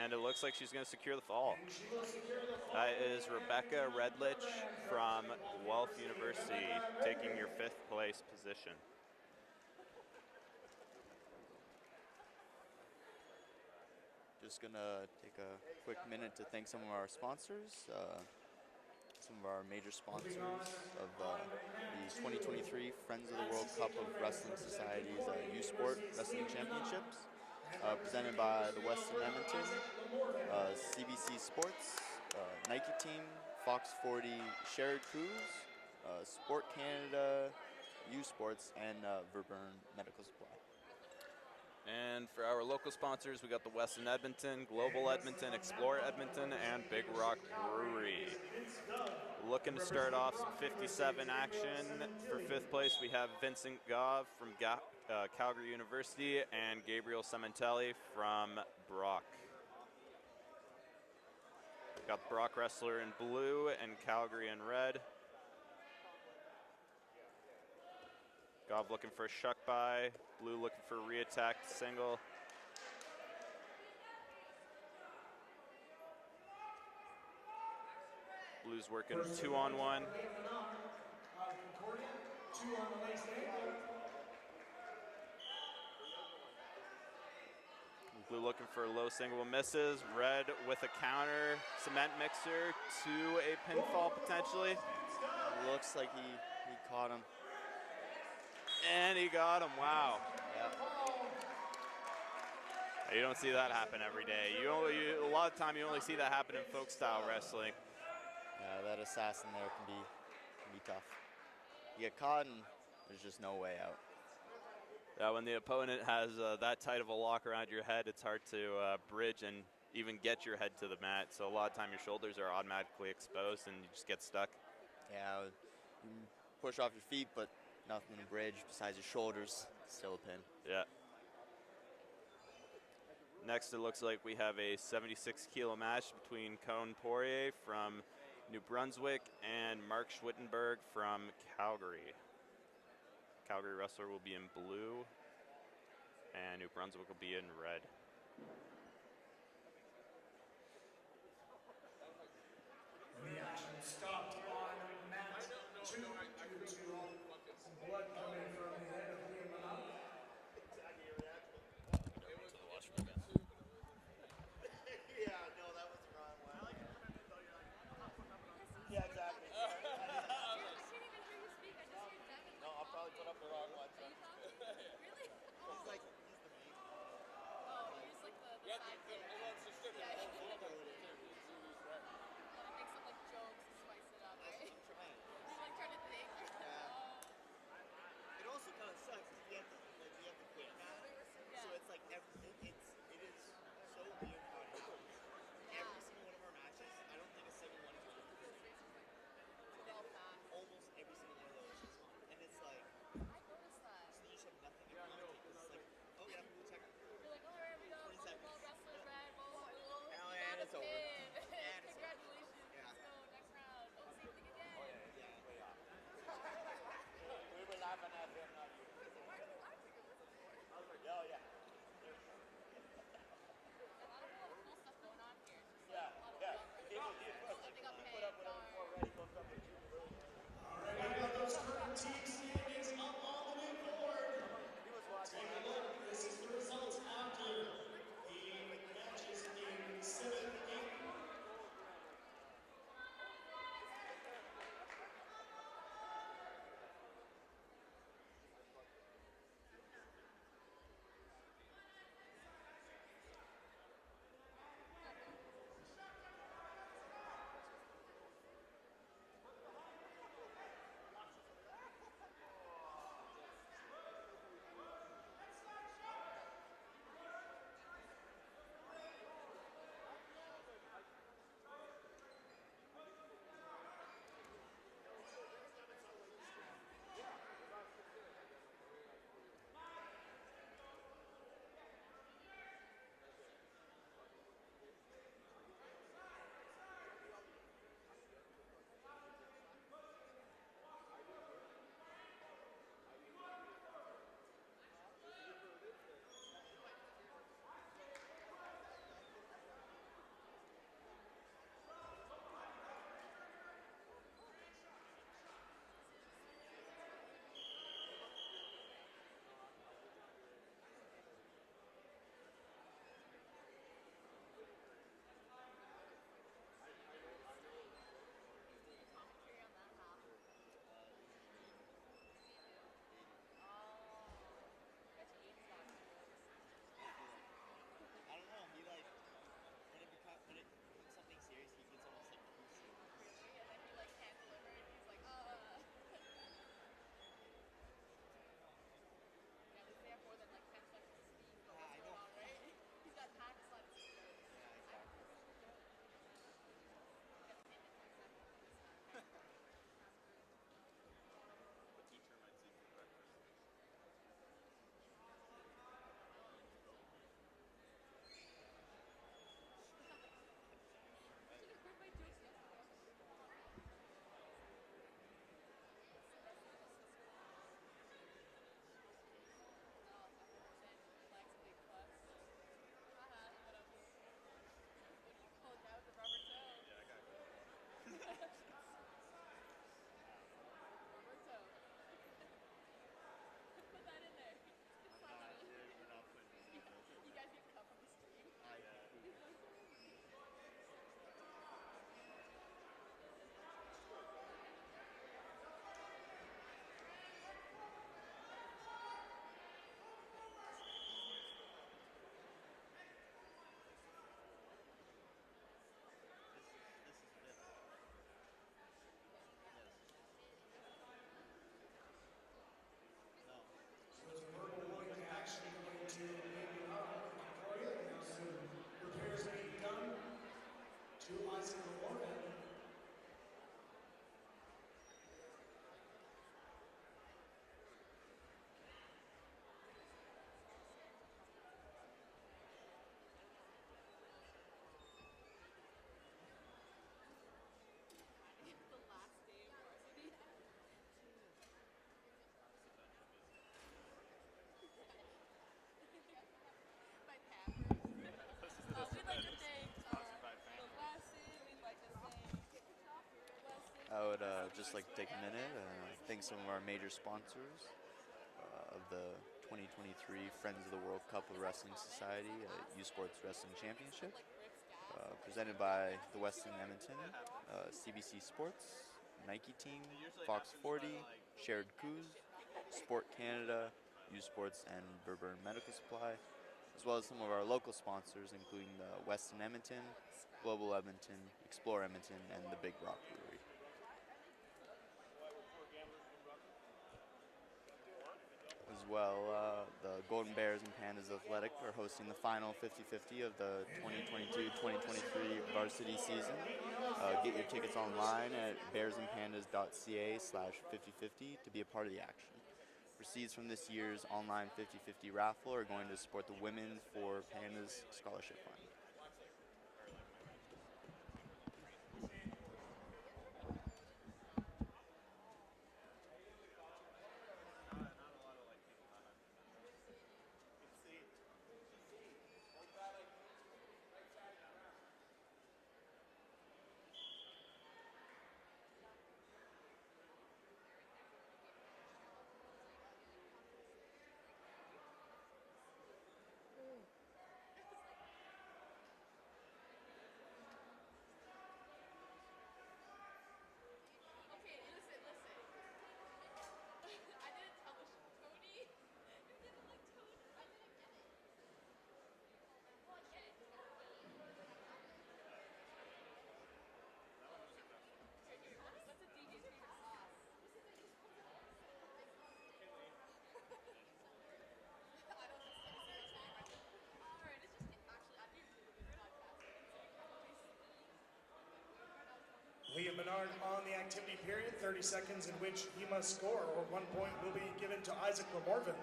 And it looks like she's going to secure the fall. That is Rebecca Redlich from Guelph University taking your 5th place position. Just gonna take a quick minute to thank some of our sponsors, some of our major sponsors of the 2023 Friends of the World Cup of Wrestling Society's U-Sport Wrestling Championships, presented by the Western Edmonton, CBC Sports, Nike Team, Fox 40 Shared Cruise, Sport Canada, U-Sports, and Verburn Medical Supply. And for our local sponsors, we got the Western Edmonton, Global Edmonton, Explore Edmonton, and Big Rock Brewery. Looking to start off some 57 action. For 5th place, we have Vincent Gov from Calgary University and Gabriel Cementelli from Brock. Got the Brock wrestler in blue and Calgary in red. Gov looking for a shuck by. Blue looking for a re-attack single. Blue's working 2-on-1. Blue looking for a low single, misses. Red with a counter, cement mixer to a pinfall potentially. Looks like he caught him. And he got him, wow. Yep. You don't see that happen every day. A lot of time you only see that happen in folk style wrestling. Yeah, that assassin there can be tough. You get caught and there's just no way out. Yeah, when the opponent has that tight of a lock around your head, it's hard to bridge and even get your head to the mat. So a lot of time your shoulders are automatically exposed and you just get stuck. Yeah, you can push off your feet, but nothing to bridge besides your shoulders. Still a pin. Yeah. Next, it looks like we have a 76-kilo match between Cone Poirier from New Brunswick and Mark Schwittenberg from Calgary. Calgary wrestler will be in blue, and New Brunswick will be in red. The action stopped on mat 2 due to some blood coming from the head of Liam Manal. Yeah, no, that was the wrong one. Yeah, exactly. I can't even hear you speak. I just hear Devin. No, I'll probably put up the wrong one. Are you talking? Really? He's like, he's the main. Oh, he's like the side player. Yeah. Then it makes some like jokes to spice it up, right? I'm trying. You're like trying to think. It also kind of sucks because you have to quit now. Yeah. So it's like it is so weird how it happens. Every single one of our matches, I don't think a single one is good. They're all fast. Almost every single one of those is fun. And it's like, I noticed that. so you just have nothing. Yeah, I know. It's like, oh yeah, we'll check. You're like, all right, we got 20 seconds. volleyball wrestler red. I would just like to take a minute and thank some of our major sponsors of the 2023 Friends of the World Cup of Wrestling Society U Sports Wrestling Championship, presented by the Westin Edmonton, CBC Sports, Nike Team, Fox 40, Shared Coos, Sport Canada, U Sports, and Burburn Medical Supply, as well as some of our local sponsors, including the Westin Edmonton, Global Edmonton, Explore Edmonton, and the Big Rock Brewery. As well, the Golden Bears and Pandas Athletic are hosting the final 50-50 of the 2022-2023 varsity season. Get your tickets online at bearsandpandas.ca/5050 to be a part of the action. Proceeds from this year's online 50-50 raffle are going to support the Women for Pandas Scholarship Fund. Okay, listen. I didn't tell Tony. You didn't like Tony. I didn't get it. Well, I get it. What's a DJ's favorite sauce? I don't know. Alright, it's just actually I didn't do the podcast. Liam Menard on the activity period, 30 seconds in which he must score, or 1 point will be given to Isaac Lamorvin.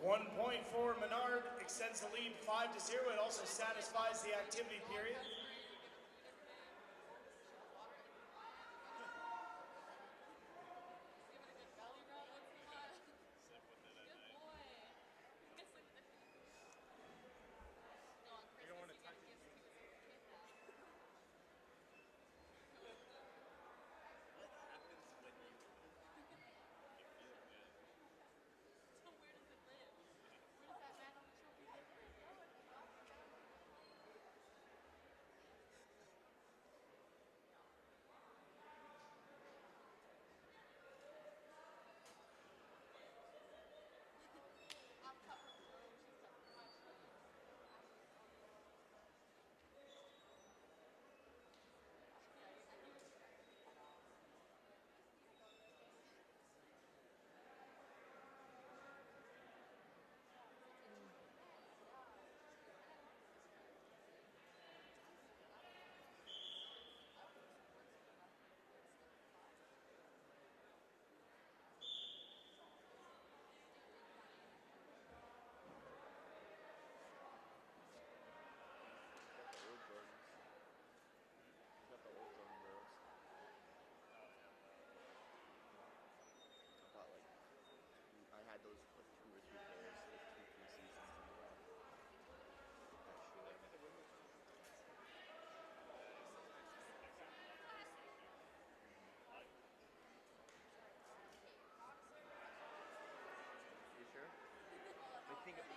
One point for Menard, extends the lead 5-0. It also satisfies the activity period.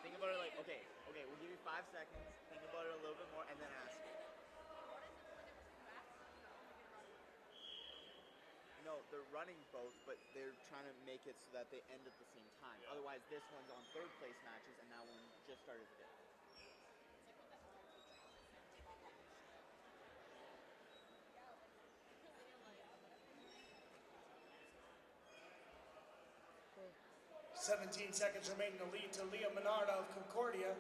Think about it like, okay, we'll give you 5 seconds. Think about it a little bit more, and then ask. No, they're running both, but they're trying to make it so that they end at the same time. Yeah. Otherwise, this one's on third place matches, and that one just started fifth. – 17 seconds remain to lead to Liam Menard of Concordia.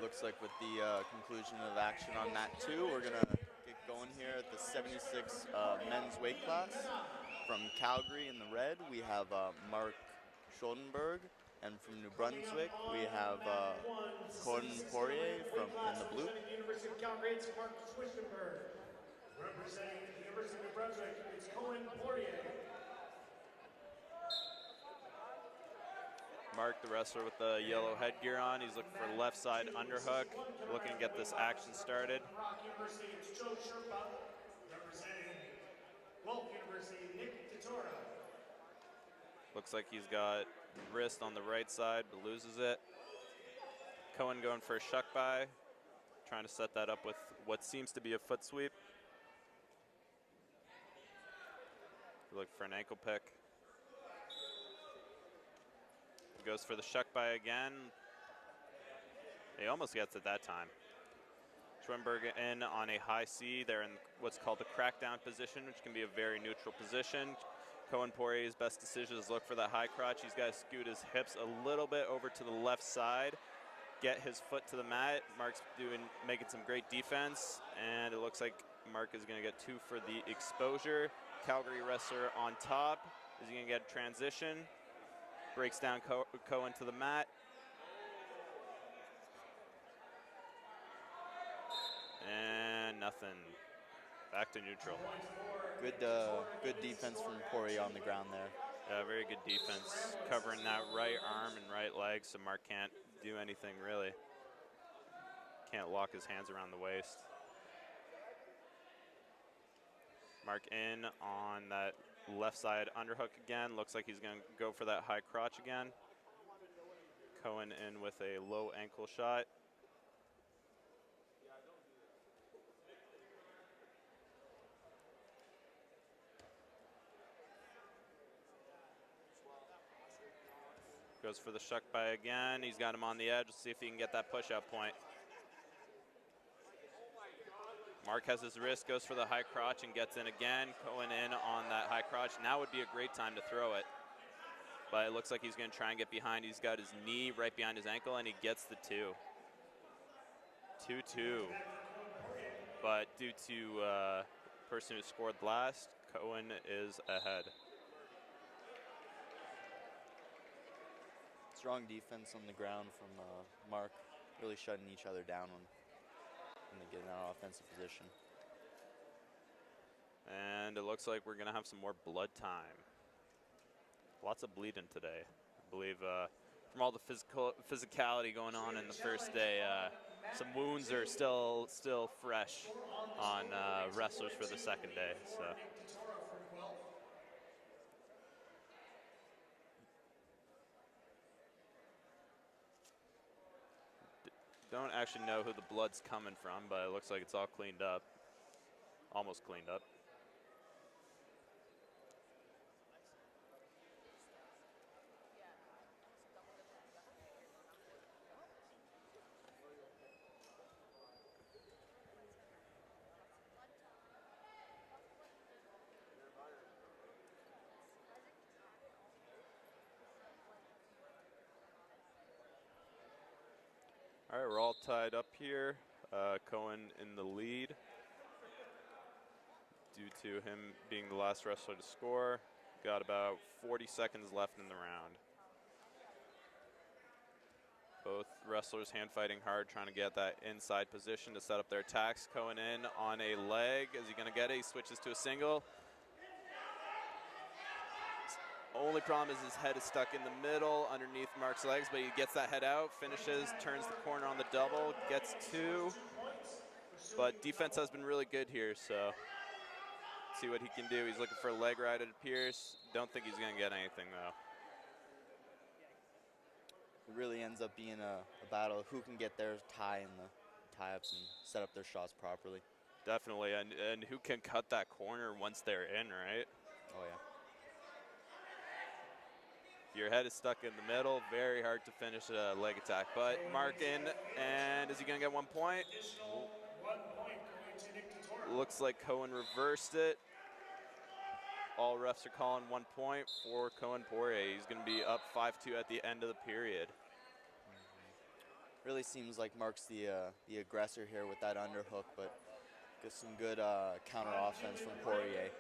looks like with the conclusion of action on mat 2, we're gonna get going here at the 76 men's weight class. From Calgary in the red, we have Mark Schuldenberg, and from New Brunswick, we have Cohen Poirier in the blue. Representing the University of Calgary, it's Mark Schwichtenberg. Representing the University of New Brunswick, it's Cohen Poirier. Mark, the wrestler with the yellow headgear on, he's looking for left side underhook, looking to get this action started. Rock University, it's Joe Sherpa. Representing Guelph University, Nick Titora. Looks like he's got wrist on the right side, but loses it. Cohen going for a shuck by, trying to set that up with what seems to be a foot sweep. Look for an ankle pick. Goes for the shuck by again. He almost gets it that time. Schwimberg in on a high C. They're in what's called the crackdown position, which can be a very neutral position. Cohen Poirier's best decision is look for that high crotch. He's got to scoot his hips a little bit over to the left side, get his foot to the mat. Mark's making some great defense, and it looks like Mark is going to get 2 for the exposure. Calgary wrestler on top. Is he going to get a transition? Breaks down Cohen to the mat. And nothing. Back to neutral. Good defense from Poirier on the ground there. Yeah, very good defense. Covering that right arm and right leg, so Mark can't do anything really. Can't lock his hands around the waist. Mark in on that left side underhook again. Looks like he's going to go for that high crotch again. Cohen in with a low ankle shot. Goes for the shuck by again. He's got him on the edge. Let's see if he can get that push-out point. Mark has his wrist, goes for the high crotch and gets in again. Cohen in on that high crotch. Now would be a great time to throw it. But it looks like he's going to try and get behind. He's got his knee right behind his ankle, and he gets the 2. 2-2. But due to the person who scored last, Cohen is ahead. Strong defense on the ground from Mark, really shutting each other down when they get in that offensive position. And it looks like we're going to have some more blood time. Lots of bleeding today. I believe from all the physicality going on in the first day, some wounds are still fresh on wrestlers for the second day. So. Don't actually know who the blood's coming from, but it looks like it's all cleaned up. Almost cleaned up. All right, we're all tied up here. Cohen in the lead due to him being the last wrestler to score. Got about 40 seconds left in the round. Both wrestlers hand fighting hard, trying to get that inside position to set up their attacks. Cohen in on a leg. Is he going to get it? He switches to a single. Only problem is his head is stuck in the middle underneath Mark's legs, but he gets that head out, finishes, turns the corner on the double, gets 2. But defense has been really good here, so see what he can do. He's looking for a leg ride, it appears. Don't think he's going to get anything, though. It really ends up being a battle of who can get their tie in the tie-ups and set up their shots properly. Definitely, and who can cut that corner once they're in, right? Oh, yeah. Your head is stuck in the middle, very hard to finish a leg attack. But Mark in, and is he going to get 1 point? Looks like Cohen reversed it. All refs are calling 1 point for Cohen Poirier. He's going to be up 5-2 at the end of the period. Really seems like Mark's the aggressor here with that underhook, but gets some good counter offense from Poirier.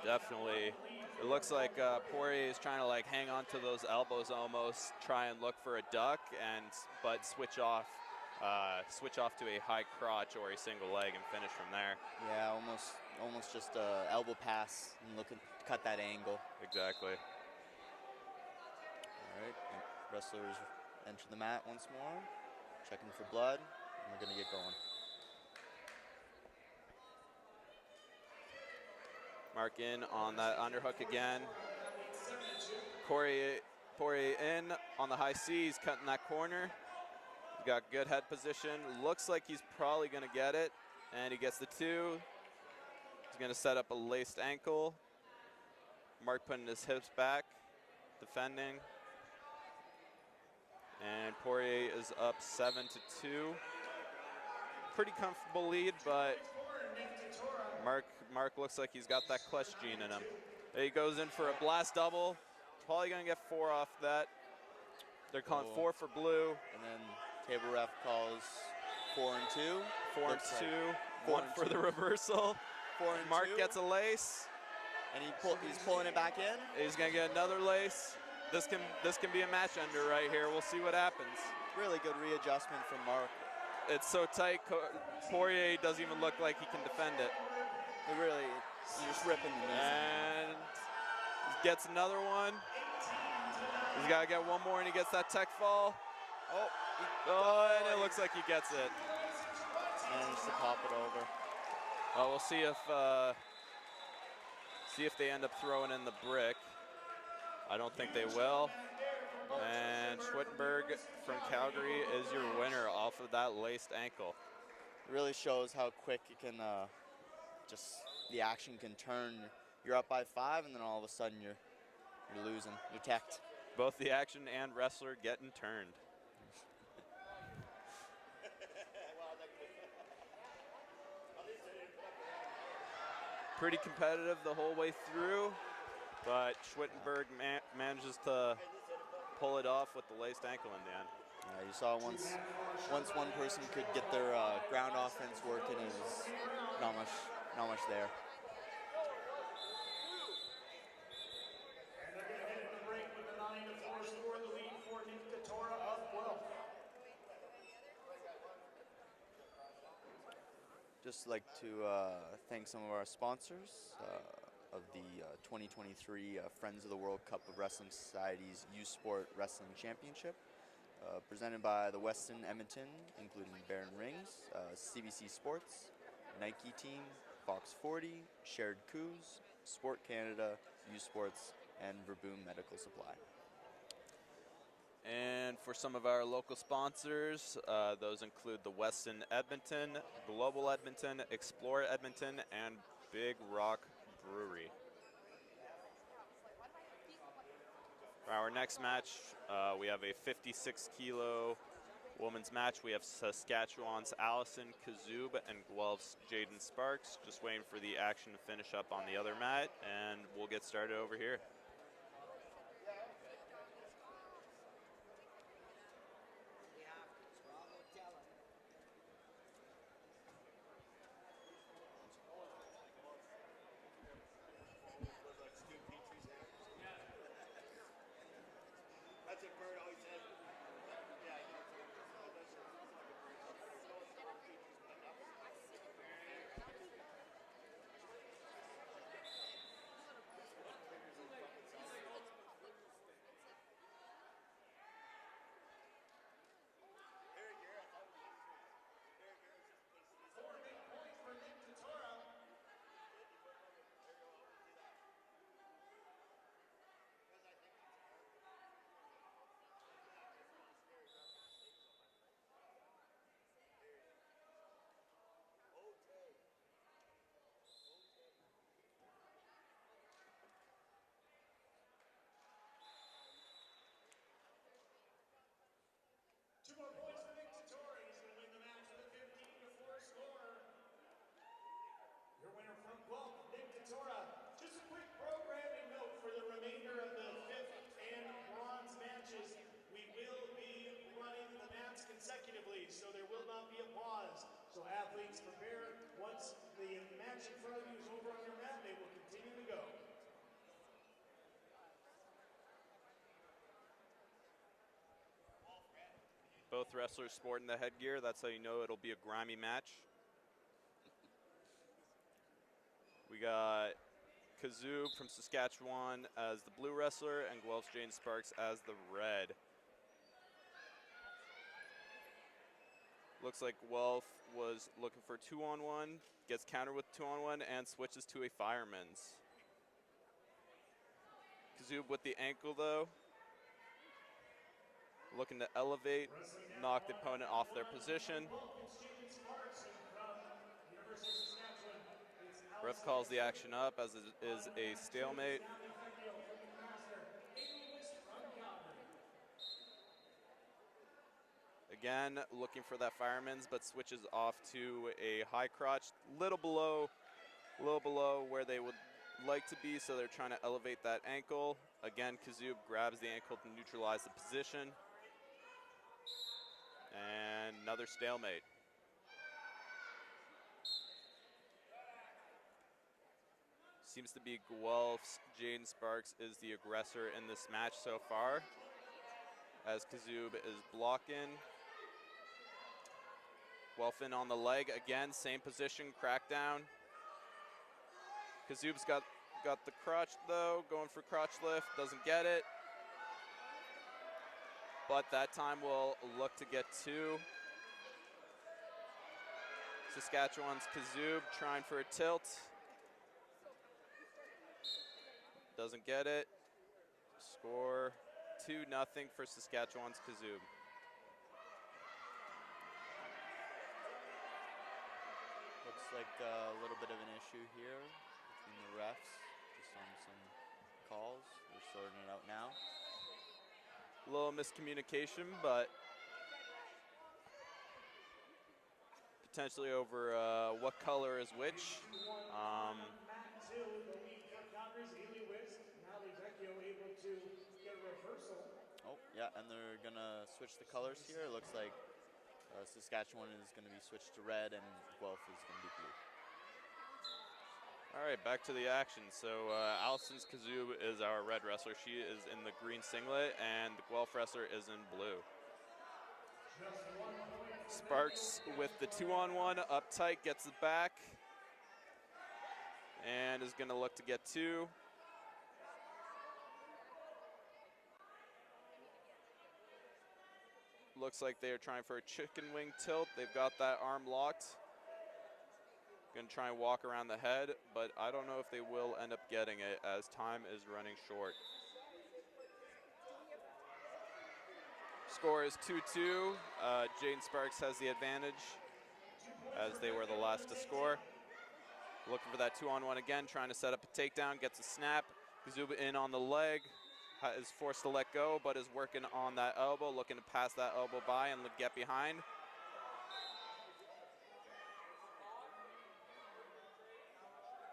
Definitely. It looks like Poirier is trying to like hang on to those elbows almost, try and look for a duck, but switch off to a high crotch or a single leg and finish from there. Yeah, almost just a elbow pass and look to cut that angle. Exactly. All right, wrestlers enter the mat once more, checking for blood, and we're gonna get going. Mark in on that underhook again. Poirier in on the high C. He's cutting that corner. He's got good head position. Looks like he's probably going to get it. And he gets the 2. He's going to set up a laced ankle. Mark putting his hips back, defending. And Poirier is up 7-2. Pretty comfortable lead, but Mark looks like he's got that clutch gene in him. He goes in for a blast double. Probably gonna get 4 off that. They're calling 4 for blue. And then table ref calls 4 and 2. 4 and 2. 1 for the reversal. 4 and Mark 2. gets a lace. And he's pulling it back in. He's gonna get another lace. This can be a match ender right here. We'll see what happens. Really good readjustment from Mark. It's so tight. Poirier doesn't even look like he can defend it. It really, you're just ripping the knees. And he gets another one. He's got to get one more, and he gets that tech fall. And it looks like he gets it. Managed to pop it over. We'll see if they end up throwing in the brick. I don't think they will. And Schwittenberg from Calgary is your winner off of that laced ankle. It really shows how quick it can, the action can turn. You're up by 5, and then all of a sudden you're losing. You're teched. Both the action and wrestler getting turned. Pretty competitive the whole way through, but Schwittenberg manages to pull it off with the laced ankle in the end. Yeah, you saw once one person could get their ground offense working, it was not much there. And they're going to head into break with a 9-4 score, the lead for Nick Katora of Guelph. Just like to thank some of our sponsors of the 2023 Friends of the World Cup of Wrestling Society's U Sport Wrestling Championship, presented by the Westin Edmonton, including Baron Rings, CBC Sports, Nike Team, Fox 40, Shared Coups, Sport Canada, U Sports, and Verboom Medical Supply. And for some of our local sponsors, those include the Westin Edmonton, Global Edmonton, Explore Edmonton, and Big Rock Brewery. For our next match, we have a 56-kilo women's match. We have Saskatchewan's Allison Kazub and Guelph's Jaden Sparks. Just waiting for the action to finish up on the other mat, and we'll get started over here. both wrestlers sporting the headgear. That's how you know it'll be a grimy match. We got Kazoob from Saskatchewan as the blue wrestler and Guelph's Jane Sparks as the red. Looks like Guelph was looking for 2-on-1, gets countered with 2-on-1 and switches to a fireman's. Kazoob with the ankle though. Looking to elevate, knock the opponent off their position. Ref calls the action up as it is a stalemate. Again, looking for that fireman's, but switches off to a high crotch, little below where they would like to be, so they're trying to elevate that ankle. Again, Kazoob grabs the ankle to neutralize the position. And another stalemate. Seems to be Guelph's Jane Sparks is the aggressor in this match so far, as Kazoob is blocking. Guelph in on the leg again, same position, crackdown. Kazoob's got the crotch though, going for crotch lift, doesn't get it. But that time we'll look to get two. Saskatchewan's Kazoob trying for a tilt. Doesn't get it. Score 2-0 for Saskatchewan's Kazoob. Looks like a little bit of an issue here between the refs, just on some calls. They're sorting it out now. A little miscommunication, but potentially over what color is which. Oh, yeah, and they're gonna switch the colors here. It looks like Saskatchewan is gonna be switched to red and Guelph is gonna be blue. All right, back to the action. So Allison's Kazoob is our red wrestler. She is in the green singlet, and the Guelph wrestler is in blue. Sparks with the 2-on-1 up tight, gets it back, and is gonna look to get two. Looks like they are trying for a chicken wing tilt. They've got that arm locked. Gonna try and walk around the head, but I don't know if they will end up getting it as time is running short. Score is 2-2. Jaden Sparks has the advantage as they were the last to score. Looking for that 2-on-1 again, trying to set up a takedown, gets a snap. Kazoob in on the leg, is forced to let go, but is working on that elbow, looking to pass that elbow by and get behind.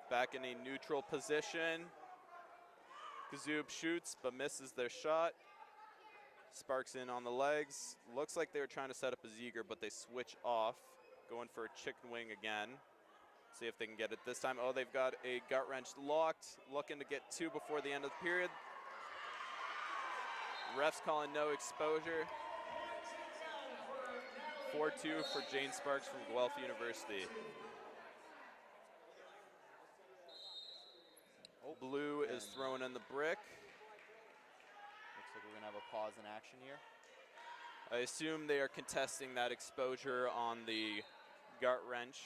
Back in a neutral position. Kazoob shoots, but misses their shot. Sparks in on the legs. Looks like they were trying to set up a Ziegler, but they switch off, going for a chicken wing again. See if they can get it this time. Oh, they've got a gut wrench locked, looking to get two before the end of the period. Refs calling no exposure. 4-2 for Jane Sparks from Guelph University. Oh, Blue is throwing in the brick. Looks like we're gonna have a pause in action here. I assume they are contesting that exposure on the gut wrench.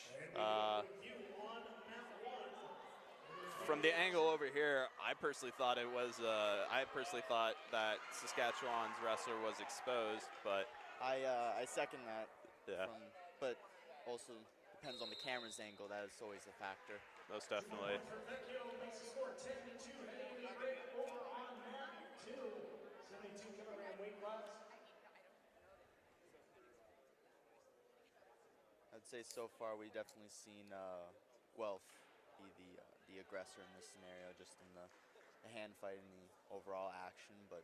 From the angle over here, I personally thought it was. I personally thought that Saskatchewan's wrestler was exposed, but I second that. Yeah. But also depends on the camera's angle. That is always a factor. Most definitely. I'd say so far we've definitely seen Guelph be the aggressor in this scenario, just in the hand fight and the overall action, but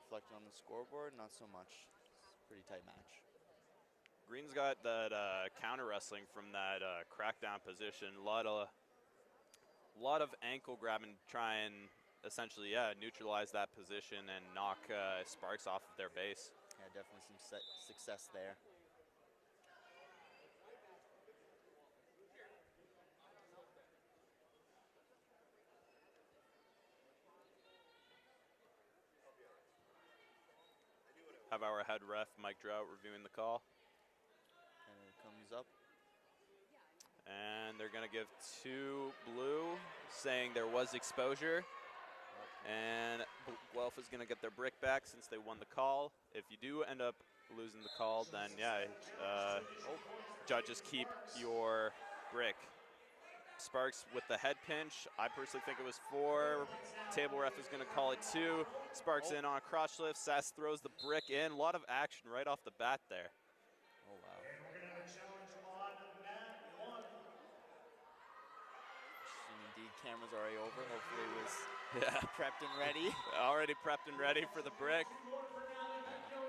reflecting on the scoreboard, not so much. It's a pretty tight match. Green's got that counter wrestling from that crackdown position. A lot of ankle grabbing, try and essentially, neutralize that position and knock Sparks off of their base. Yeah, definitely some success there. Have our head ref, Mike Drought, reviewing the call. And it comes up. And they're going to give 2 blue, saying there was exposure. And Guelph is going to get their brick back since they won the call. If you do end up losing the call, then yeah, judges keep your brick. Sparks with the head pinch. I personally think it was 4. Table ref is going to call it 2. Sparks in on a crotch lift. Sass throws the brick in. A lot of action right off the bat there. Oh, wow. And we're going to have a challenge on mat 1. Indeed, camera's already over. Hopefully it was prepped and ready. Already prepped and ready for the brick.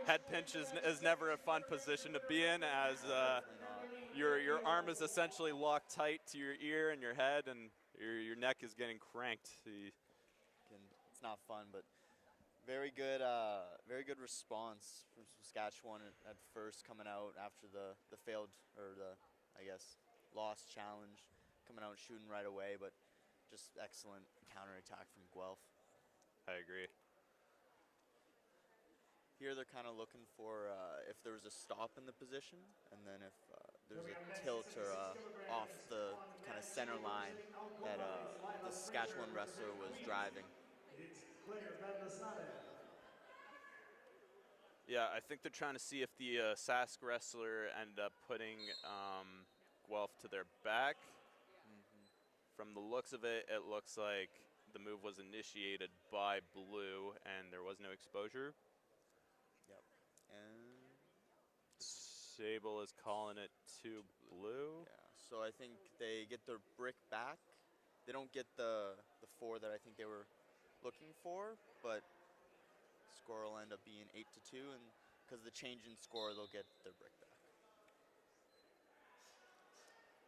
Head pinch is never a fun position to be in, as your arm is essentially locked tight to your ear and your head, and your neck is getting cranked. It's not fun, but very good response from Saskatchewan at first, coming out after the failed, or the, I guess, lost challenge, coming out shooting right away, but just excellent counterattack from Guelph. I agree. Here they're kind of looking for if there was a stop in the position, and then if there's a tilt or off the kind of center line that the Saskatchewan wrestler was driving. Yeah, I think they're trying to see if the Sask wrestler ended up putting Guelph to their back. From the looks of it, it looks like the move was initiated by blue and there was no exposure. Yep. And Sable is calling it to blue. yeah, so I think they get their brick back. They don't get the 4 that I think they were looking for, but score will end up being 8-2, and because of the change in score, they'll get their brick back.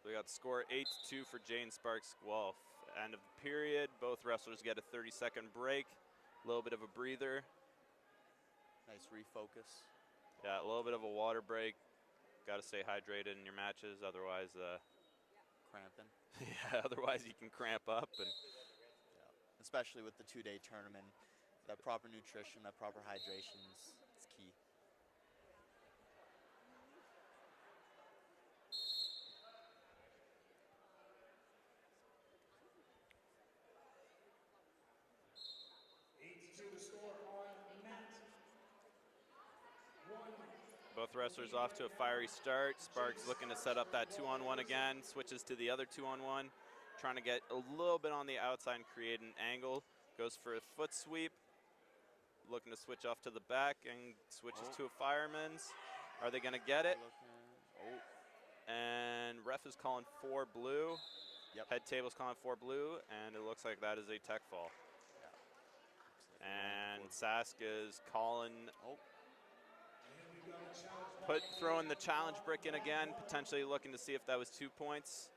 We got the score 8-2 for Jane Sparks Guelph. End of the period. Both wrestlers get a 30-second break. A little bit of a breather. Nice refocus. Yeah, a little bit of a water break. Got to stay hydrated in your matches, otherwise, Cramping. yeah, otherwise you can cramp up. And Yeah. Especially with the 2-day tournament, that proper nutrition, that proper hydration is key. both wrestlers off to a fiery start. Sparks looking to set up that 2-on-1 again. Switches to the other 2-on-1. Trying to get a little bit on the outside and create an angle. Goes for a foot sweep. Looking to switch off to the back and switches to a fireman's. Are they going to get it? And ref is calling for blue. Yep. Head table's calling for blue, and it looks like that is a tech fall. Yeah. And Sask is calling, throwing the challenge brick in again, potentially looking to see if that was 2 points.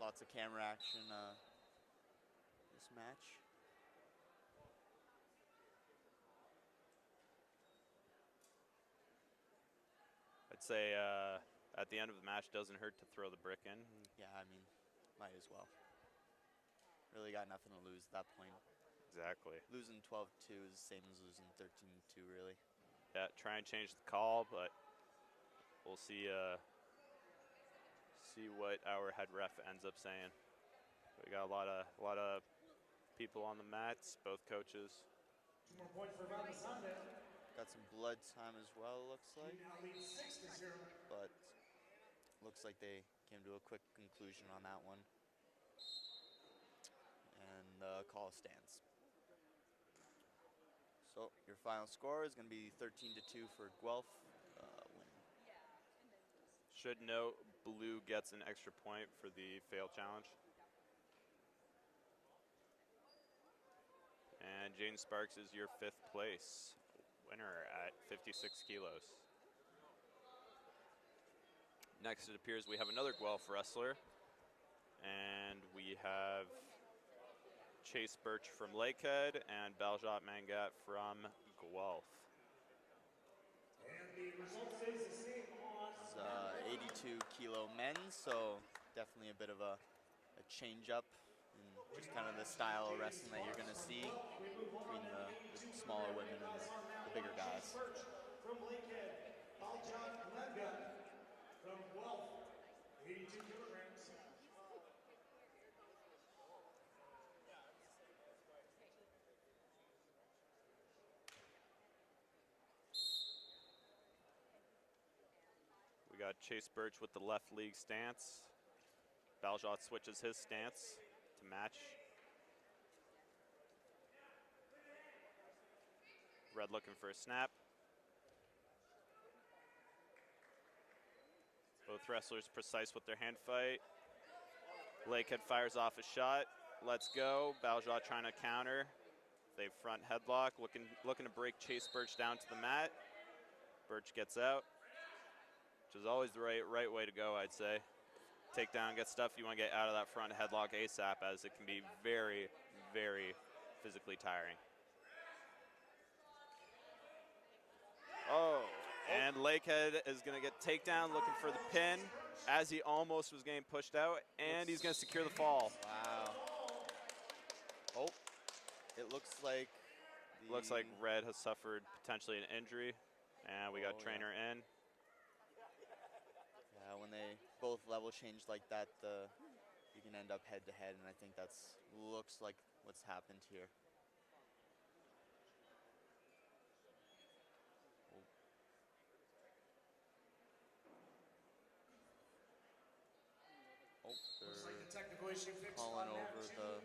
Lots of camera action this match. I'd say at the end of the match, doesn't hurt to throw the brick in. Yeah, I mean, might as well. Really got nothing to lose at that point. Exactly. Losing 12-2 is the same as losing 13-2, really. Yeah, try and change the call, but we'll see. See what our head ref ends up saying. We got a lot of people on the mats, both coaches. 2 more points for Valdesanne. Got some blood time as well, looks like. Now lead 6-0. But looks like they came to a quick conclusion on that one. And the call stands. So your final score is going to be 13-2 for Guelph winning. Should note, blue gets an extra point for the fail challenge. And Jane Sparks is your 5th place winner at 56 kilos. Next, it appears we have another Guelph wrestler. And we have Chase Birch from Lakehead and Baljot Mangat from Guelph. And the result stays the same on It's 82 kilo men, so definitely a bit of a change up in just kind of the style of wrestling that you're going to see between the smaller women and the bigger guys. from Lakehead, Aljon Lenga from Guelph, 82 kilograms. We got Chase Birch with the left league stance. Baljot switches his stance to match. Red looking for a snap. Both wrestlers precise with their hand fight. Lakehead fires off a shot. Let's go. Baljot trying to counter. They front headlock, looking to break Chase Birch down to the mat. Birch gets out, which is always the right way to go, I'd say. Take down, get stuff. You want to get out of that front headlock ASAP, as it can be very, very physically tiring. Oh, and Lakehead is going to get takedown, looking for the pin, as he almost was getting pushed out, and he's going to secure the fall. Wow. Oh, it looks like Looks like Red has suffered potentially an injury, and we got trainer in. Yeah, when they both level change like that, you can end up head to head, and I think that's looks like what's happened here. Oh, Looks like the they're technical issue fixed calling on that over team.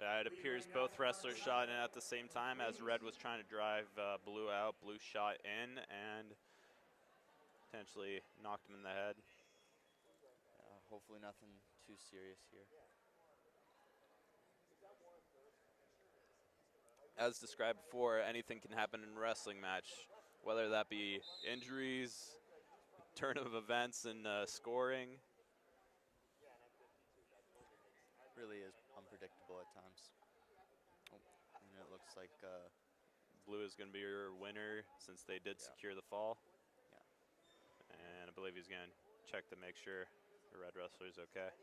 It appears both wrestlers shot in at the same time, as Red was trying to drive Blue out. Blue shot in and potentially knocked him in the head. hopefully nothing too serious here. As described before, anything can happen in a wrestling match, whether that be injuries, turn of events, and scoring. Really is unpredictable at times. Oh, and it looks like Blue is going to be your winner, since they did secure the fall. Yeah. And I believe he's going to check to make sure the Red wrestler is okay.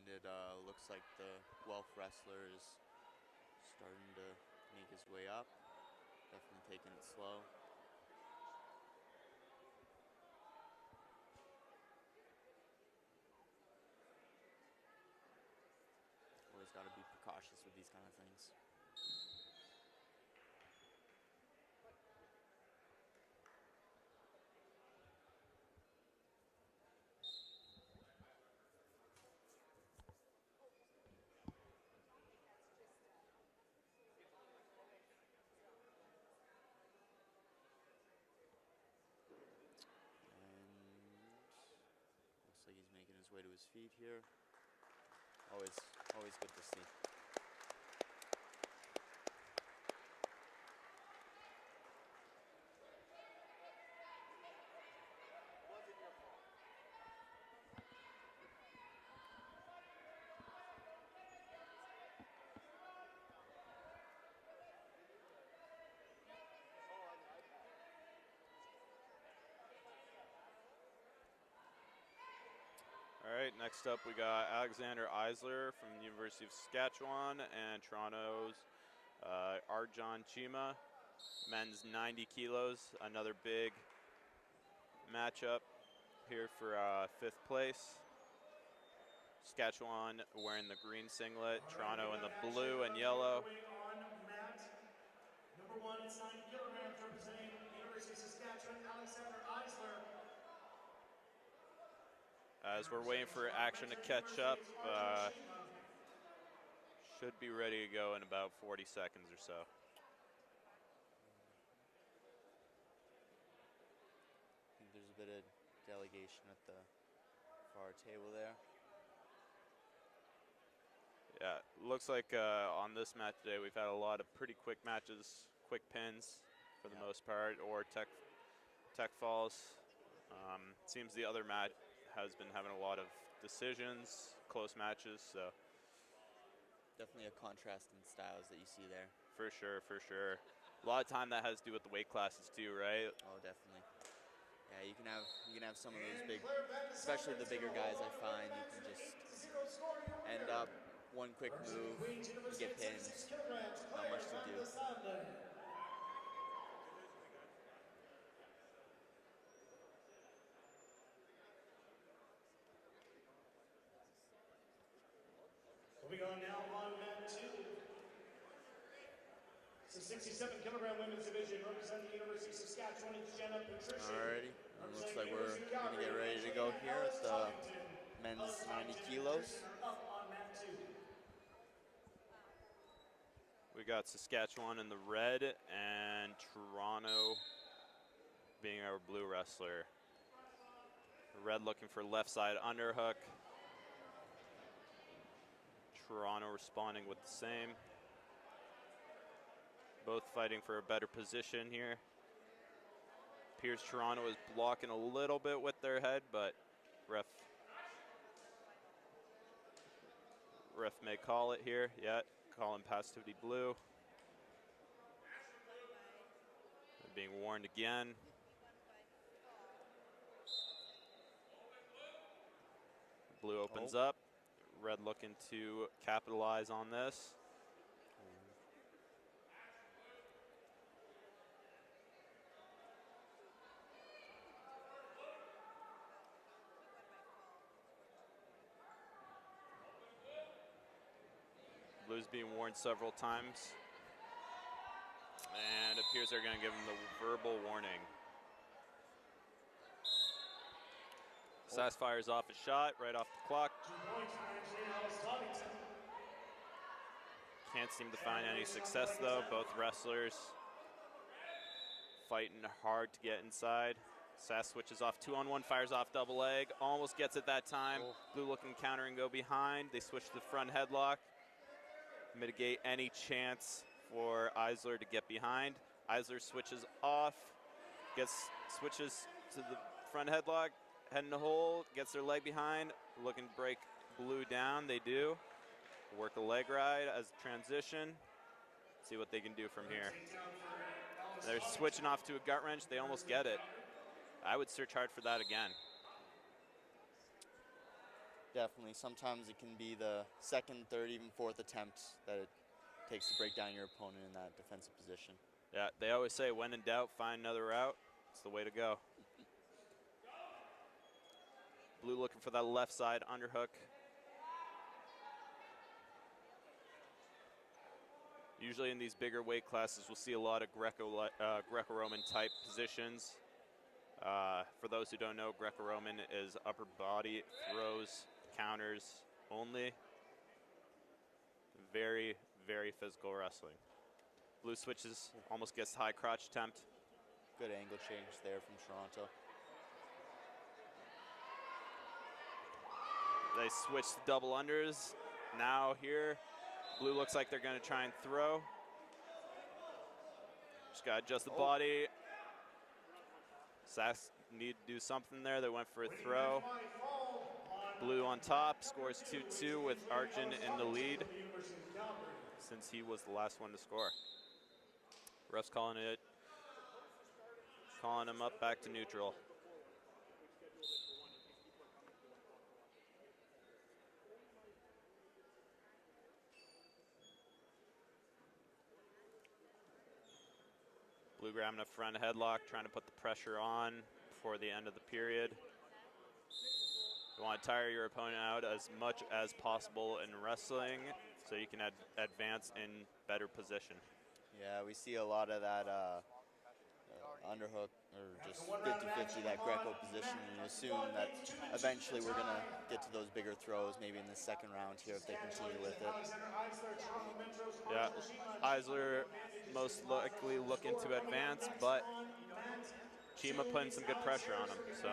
and it looks like the Guelph wrestler is starting to make his way up. Definitely taking it slow. Always got to be precautious with these kind of things. Looks like he's making his way to his feet here. Always good to see. right, next up we got Alexander Eisler from the University of Saskatchewan and Toronto's Arjan Chima, men's 90 kilos, another big matchup here for 5th place. Saskatchewan wearing the green singlet, Toronto in the blue and yellow. Number 1, it's 90 kilograms, representing University of Saskatchewan, Alexander Eisler. As we're waiting for action to catch up, should be ready to go in about 40 seconds or so. I think there's a bit of delegation at the far table there. Yeah, looks like on this match today we've had a lot of pretty quick matches, quick pins for the most part, or tech falls. Seems the other match has been having a lot of decisions, close matches, so. Definitely a contrast in styles that you see there. For sure, for sure. A lot of time that has to do with the weight classes too, right? Oh, definitely. Yeah, you can have some of those big, especially the bigger guys. I find you can just end up one quick move, you get pinned. Not much to do. Moving on now on mat 2. It's the 67 kilogram women's division, representing the University of Saskatchewan, it's Jenna Patricia. Alrighty, it looks like we're gonna get ready to go here at the men's 90 kilos. We got Saskatchewan in the red and Toronto being our blue wrestler. Red looking for left side underhook. Toronto responding with the same. Both fighting for a better position here. Appears Toronto is blocking a little bit with their head, but ref may call it here. Yeah, calling passivity blue. They're being warned again. Blue opens up. Red looking to capitalize on this. Blue's being warned several times. And it appears they're going to give him the verbal warning. Sass fires off a shot right off the clock. Can't seem to find any success though. Both wrestlers fighting hard to get inside. Sass switches off 2-on-1, fires off double leg. Almost gets it that time. Blue looking counter and go behind. They switch to the front headlock. Mitigate any chance for Eisler to get behind. Eisler switches off, switches to the front headlock, head in the hole, gets their leg behind, looking to break Blue down. They do. Work a leg ride as a transition. See what they can do from here. They're switching off to a gut wrench. They almost get it. I would search hard for that again. Definitely. Sometimes it can be the second, third, even fourth attempt that it takes to break down your opponent in that defensive position. Yeah, they always say when in doubt, find another route. It's the way to go. Blue looking for that left side underhook. Usually in these bigger weight classes, we'll see a lot of Greco-Roman type positions. For those who don't know, Greco-Roman is upper body throws, counters only. Very, very physical wrestling. Blue switches, almost gets high crotch attempt. Good angle change there from Toronto. They switch to double unders. Now here, Blue looks like they're going to try and throw. Just got to adjust the body. Sass need to do something there. They went for a throw. Blue on top, scores 2-2 with Arjun in the lead since he was the last one to score. Ref's calling him up back to neutral. Blue grabbing a front headlock, trying to put the pressure on before the end of the period. You want to tire your opponent out as much as possible in wrestling so you can advance in better position. Yeah, we see a lot of that underhook or just 50-50, that Greco position. And you assume that eventually we're going to get to those bigger throws, maybe in the second round here if they continue with it. Yeah, Eisler most likely looking to advance, but Chima putting some good pressure on him. So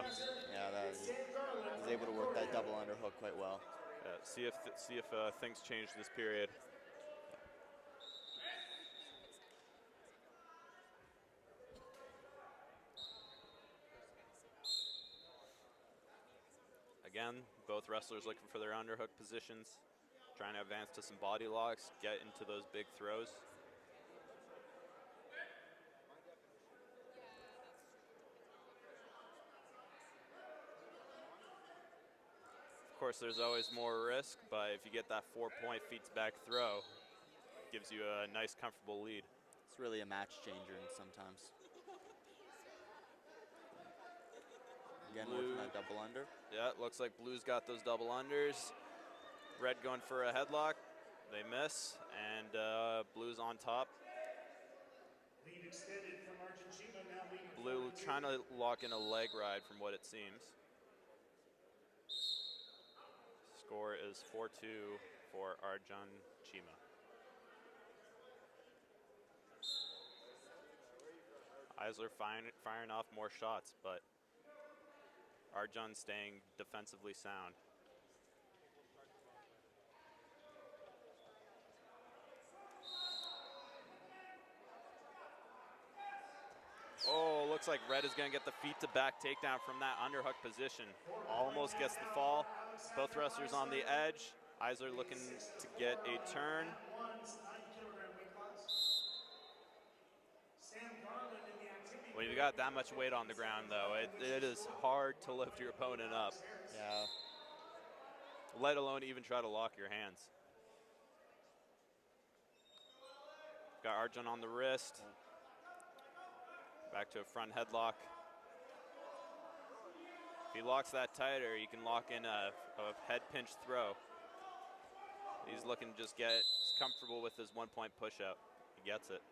yeah, he's able to work that double underhook quite well. yeah, see if things change this period. Again, both wrestlers looking for their underhook positions, trying to advance to some body locks, get into those big throws. Of course, there's always more risk, but if you get that 4-point feet to back throw, it gives you a nice, comfortable lead. It's really a match changer sometimes. Again, working that double under. Yeah, it looks like Blue's got those double unders. Red going for a headlock. They miss, and Blue's on top. Lead extended from Argentina, now leading Blue trying to lock in a leg ride from what it seems. Score is 4-2 for Arjun Chima. Eisler firing off more shots, but Arjun staying defensively sound. Oh, looks like Red is going to get the feet to back takedown from that underhook position. Almost gets the fall. Both wrestlers on the edge. Eisler looking to get a turn. When you've got that much weight on the ground, though, it is hard to lift your opponent up. Yeah. Let alone even try to lock your hands. Got Arjun on the wrist. Back to a front headlock. If he locks that tighter, you can lock in a head pinch throw. He's looking to just get comfortable with his 1-point push out. He gets it.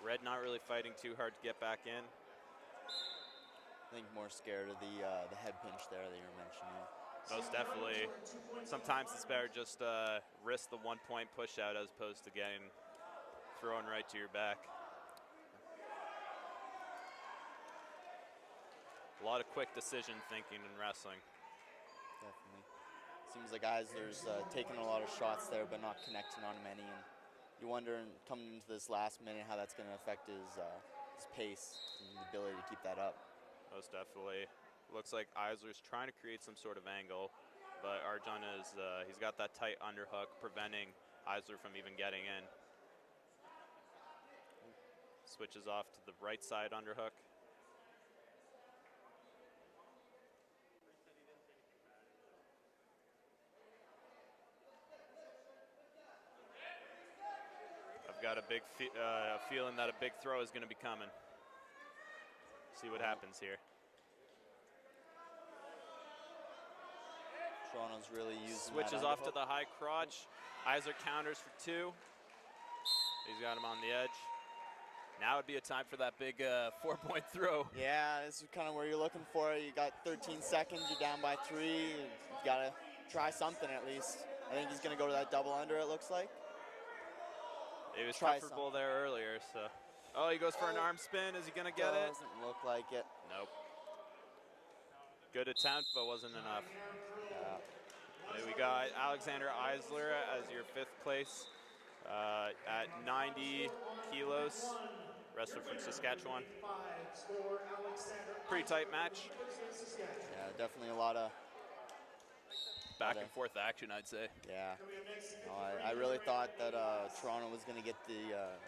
Red not really fighting too hard to get back in. I think more scared of the head pinch there that you're mentioning. Most definitely. Sometimes it's better just risk the 1-point push out as opposed to getting thrown right to your back. A lot of quick decision thinking in wrestling. Definitely. Seems like Eisler's taking a lot of shots there, but not connecting on many. And you wonder, coming into this last minute, how that's going to affect his pace and the ability to keep that up. Most definitely. Looks like Eisler's trying to create some sort of angle, but Arjun is, he's got that tight underhook preventing Eisler from even getting in. Switches off to the right side underhook. I've got a big feeling that a big throw is going to be coming. See what happens here. Toronto's really using Switches off to the high crotch. Eisler counters for 2. He's got him on the edge. Now would be a time for that big 4-point throw. Yeah, this is kind of where you're looking for it. You got 13 seconds, you're down by 3. You got to try something at least. I think he's going to go to that double under, it looks like. He was comfortable there earlier, so. Oh, he goes for an arm spin. Is he going to get it? Doesn't look like it. Nope. Good attempt, but wasn't enough. Yeah. We got Alexander Eisler as your 5th place at 90 kilos. Wrestler from Saskatchewan. Pretty tight match. Yeah, definitely a lot of back and forth action, I'd say. Yeah. No, I really thought that Toronto was going to get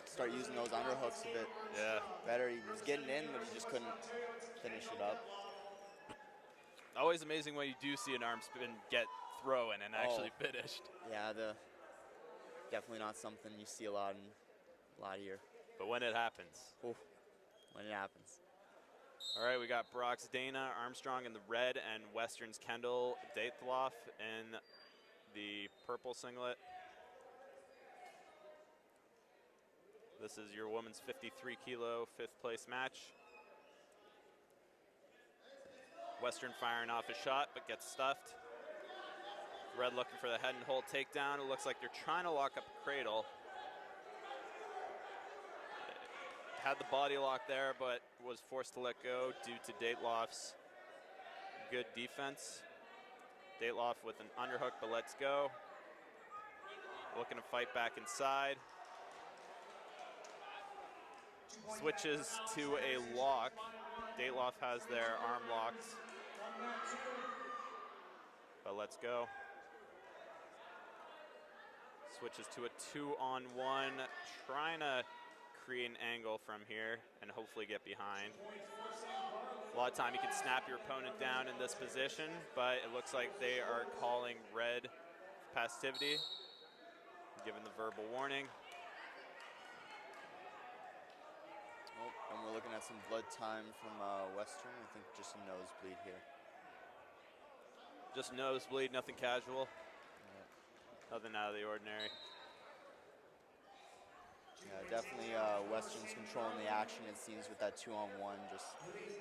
start using those underhooks a bit better. He was getting in, but he just couldn't finish it up. Always amazing when you do see an arm spin get thrown and actually finished. Yeah, definitely not something you see a lot in a lot here. But when it happens. Oof, when it happens. All right, we got Brock's Dana Armstrong in the red and Western's Kendall Datloff in the purple singlet. This is your women's 53 kilo 5th place match. Western firing off a shot, but gets stuffed. Red looking for the head and hold takedown. It looks like they're trying to lock up a cradle. Had the body lock there, but was forced to let go due to Datloff's good defense. Datloff with an underhook, but lets go. Looking to fight back inside. Switches to a lock. Datloff has their arm locked, but lets go. Switches to a 2-on-1, trying to create an angle from here and hopefully get behind. A lot of time you can snap your opponent down in this position, but it looks like they are calling red passivity, given the verbal warning. Oh, and we're looking at some blood time from Western. I think just a nosebleed here. Just nosebleed, nothing casual. Nothing out of the ordinary. Yeah, definitely Western's controlling the action, it seems, with that 2-on-1, just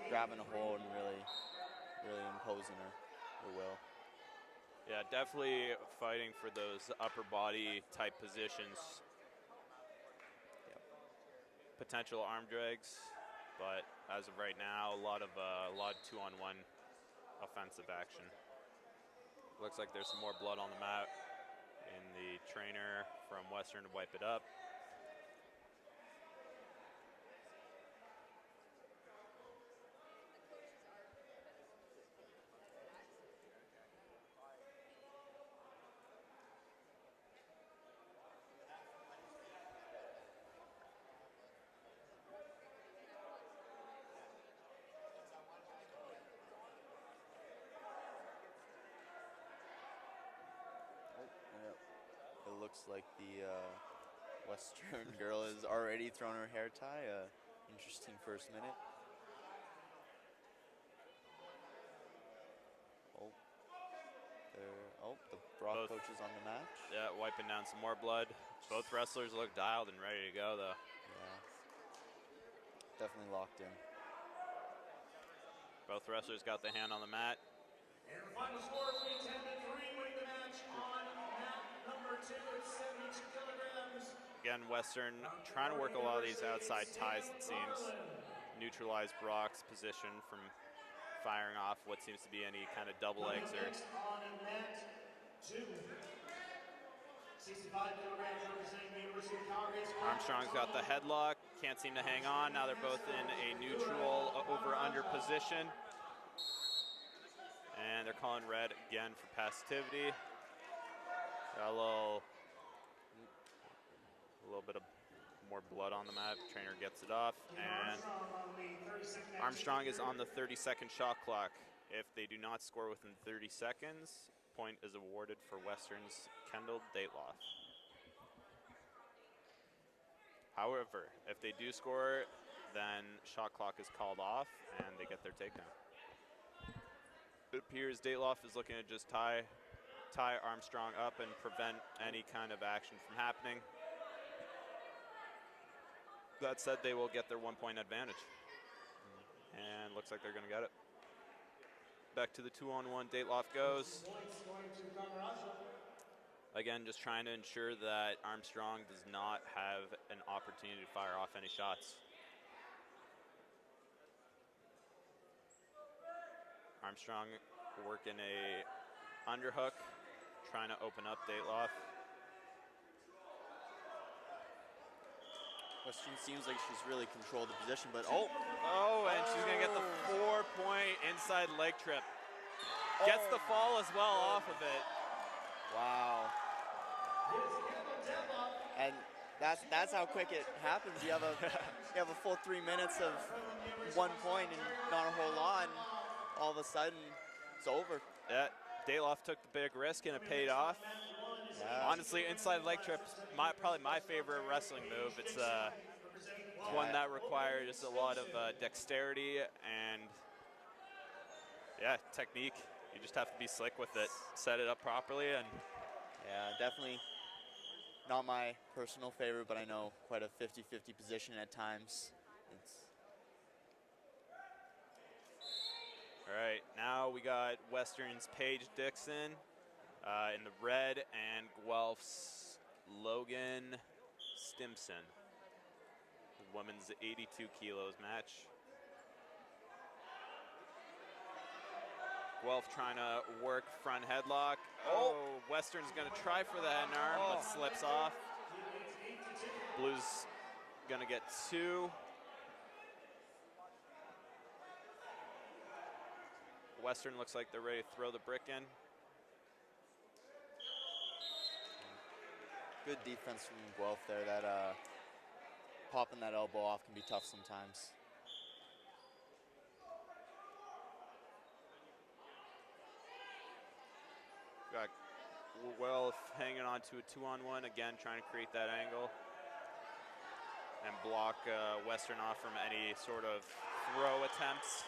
grabbing a hold and really imposing her will. Yeah, definitely fighting for those upper body type positions. Yep. Potential arm drags, but as of right now, a lot of 2-on-1 offensive action. Looks like there's some more blood on the mat in the trainer from Western to wipe it up. It looks like the Western girl has already thrown her hair tie. Interesting first minute. The Brock coach is on the match. Yeah, wiping down some more blood. Both wrestlers look dialed and ready to go, though. Yeah, definitely locked in. Both wrestlers got the hand on the mat. And the final score, 3-10-3, winning the match on mat number 2 at 72 kilograms. Again, Western trying to work a lot of these outside ties, it seems. Neutralize Brock's position from firing off what seems to be any kind of double legs or. On mat 2, 65 kilograms representing the University of Calgary. Armstrong's got the headlock, can't seem to hang on. Now they're both in a neutral over-under position. And they're calling red again for passivity. Got a little bit of more blood on the mat. Trainer gets it off, and Armstrong is on the 30-second shot clock. If they do not score within 30 seconds, point is awarded for Western's Kendall Datloff. However, if they do score, then shot clock is called off, and they get their takedown. It appears Datloff is looking to just tie Armstrong up and prevent any kind of action from happening. That said, they will get their 1-point advantage. And looks like they're going to get it. Back to the 2-on-1, Datloff goes. Again, just trying to ensure that Armstrong does not have an opportunity to fire off any shots. Armstrong working a underhook, trying to open up Datloff. Western seems like she's really controlled the position, but and she's gonna get the 4-point inside leg trip. Gets the fall as well off of it. Wow. And that's how quick it happens. You have a full 3 minutes of 1 point and not a whole lot, and all of a sudden it's over. Yeah, Datloff took the big risk and it paid off. Yeah. Honestly, inside leg trip's probably my favorite wrestling move. It's one that requires a lot of dexterity and technique. You just have to be slick with it, set it up properly, and Yeah, definitely not my personal favorite, but I know quite a 50-50 position at times. It's all right. Now we got Western's Paige Dixon in the red and Guelph's Logan Stimson. The women's 82 kilos match. Guelph trying to work front headlock. Oh, Western's gonna try for the head and arm, but slips off. Blue's gonna get 2. Western looks like they're ready to throw the brick in. good defense from Guelph there. That popping that elbow off can be tough sometimes. Got Guelph hanging on to a 2-on-1 again, trying to create that angle and block Western off from any sort of throw attempts.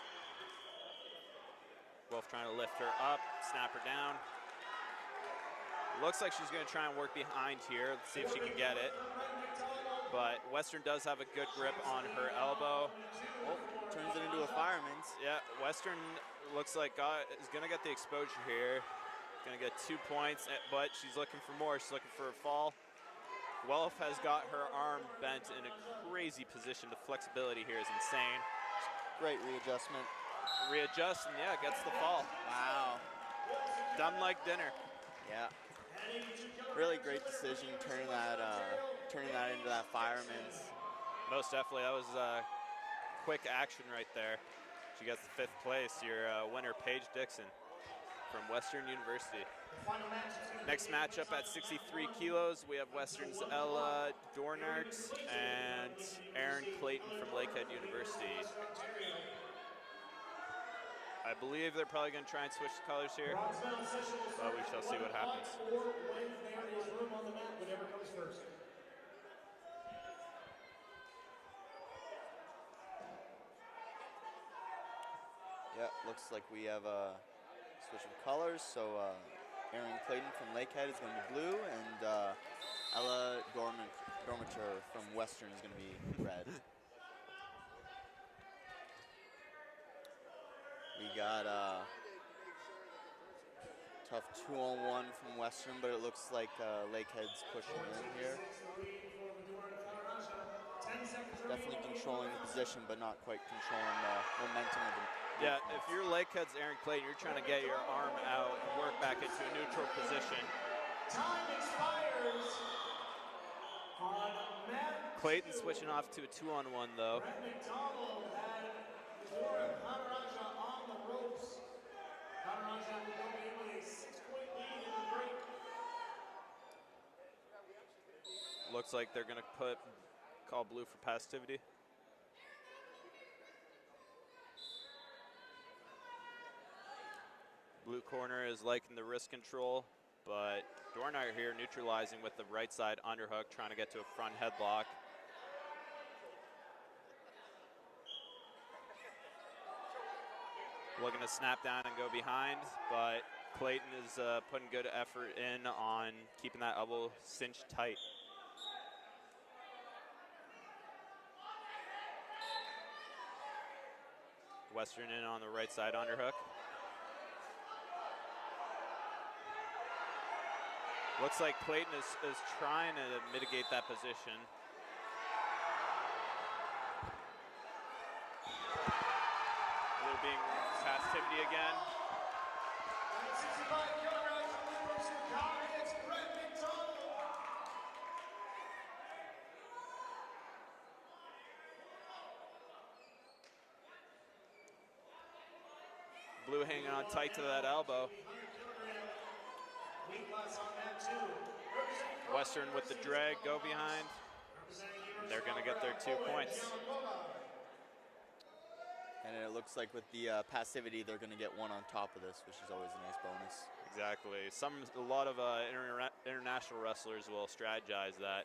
Guelph trying to lift her up, snap her down. Looks like she's going to try and work behind here. Let's see if she can get it. But Western does have a good grip on her elbow. Oh, turns it into a fireman's. Yeah, Western looks like is going to get the exposure here. Going to get 2 points, but she's looking for more. She's looking for a fall. Guelph has got her arm bent in a crazy position. The flexibility here is insane. Great readjustment. Readjusts and yeah, gets the fall. Wow. Done like dinner. Yeah. Really great decision turning that into that fireman's. Most definitely, that was quick action right there. She gets the 5th place. Your winner, Paige Dixon from Western University. Next matchup at 63 kilos, we have Western's Ella Dornart and Aaron Clayton from Lakehead University. I believe they're probably going to try and switch the colors here, but we shall see what happens. Yeah, looks like we have a switch of colors. So Aaron Clayton from Lakehead is going to be blue, and Ella Dormature from Western is going to be red. We got a tough 2-on-1 from Western, but it looks like Lakehead's pushing in here. Definitely controlling the position, but not quite controlling the momentum of the. Yeah, if you're Lakehead's Aaron Clayton, you're trying to get your arm out and work back into a neutral position. Time expires on Matt. Clayton switching off to a 2-on-1 though. Brett McDonald had Dora Hanaraja on the ropes. Hanaraja will go in with a 6-point lead in the break. Looks like they're going to call blue for passivity. Blue corner is liking the wrist control, but Dornart here neutralizing with the right side underhook, trying to get to a front headlock. Looking to snap down and go behind, but Clayton is putting good effort in on keeping that elbow cinched tight. Western in on the right side underhook. Looks like Clayton is trying to mitigate that position. Blue being passivity again. 65 kilograms from the University of Calgary, it's Brett McDonald. Blue hanging on tight to that elbow. Western with the drag, go behind. They're going to get their 2 points. And it looks like with the passivity, they're going to get one on top of this, which is always a nice bonus. Exactly. A lot of international wrestlers will strategize that,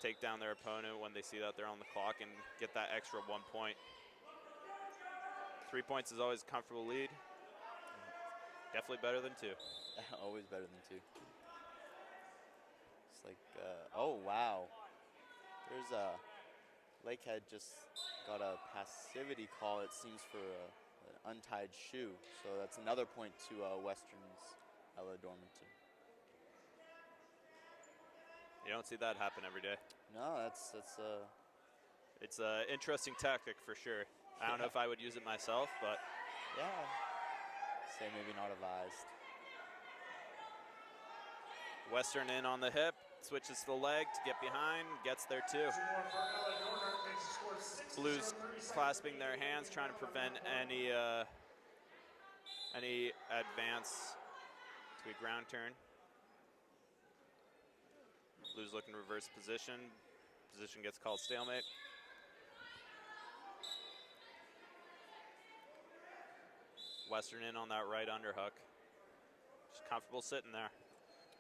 take down their opponent when they see that they're on the clock and get that extra 1 point. 3 points is always a comfortable lead. Definitely better than 2. Always better than 2. It's like, oh wow. There's a Lakehead just got a passivity call, it seems, for an untied shoe. So that's another point to Western's Ella Dormanton. You don't see that happen every day. No, that's It's an interesting tactic for sure. I don't know if I would use it myself, but yeah. Say maybe not advised. Western in on the hip, switches to the leg to get behind, gets there too. Blues clasping their hands, trying to prevent any advance to a ground turn. Blues looking to reverse position. Position gets called stalemate. Western in on that right underhook. Just comfortable sitting there.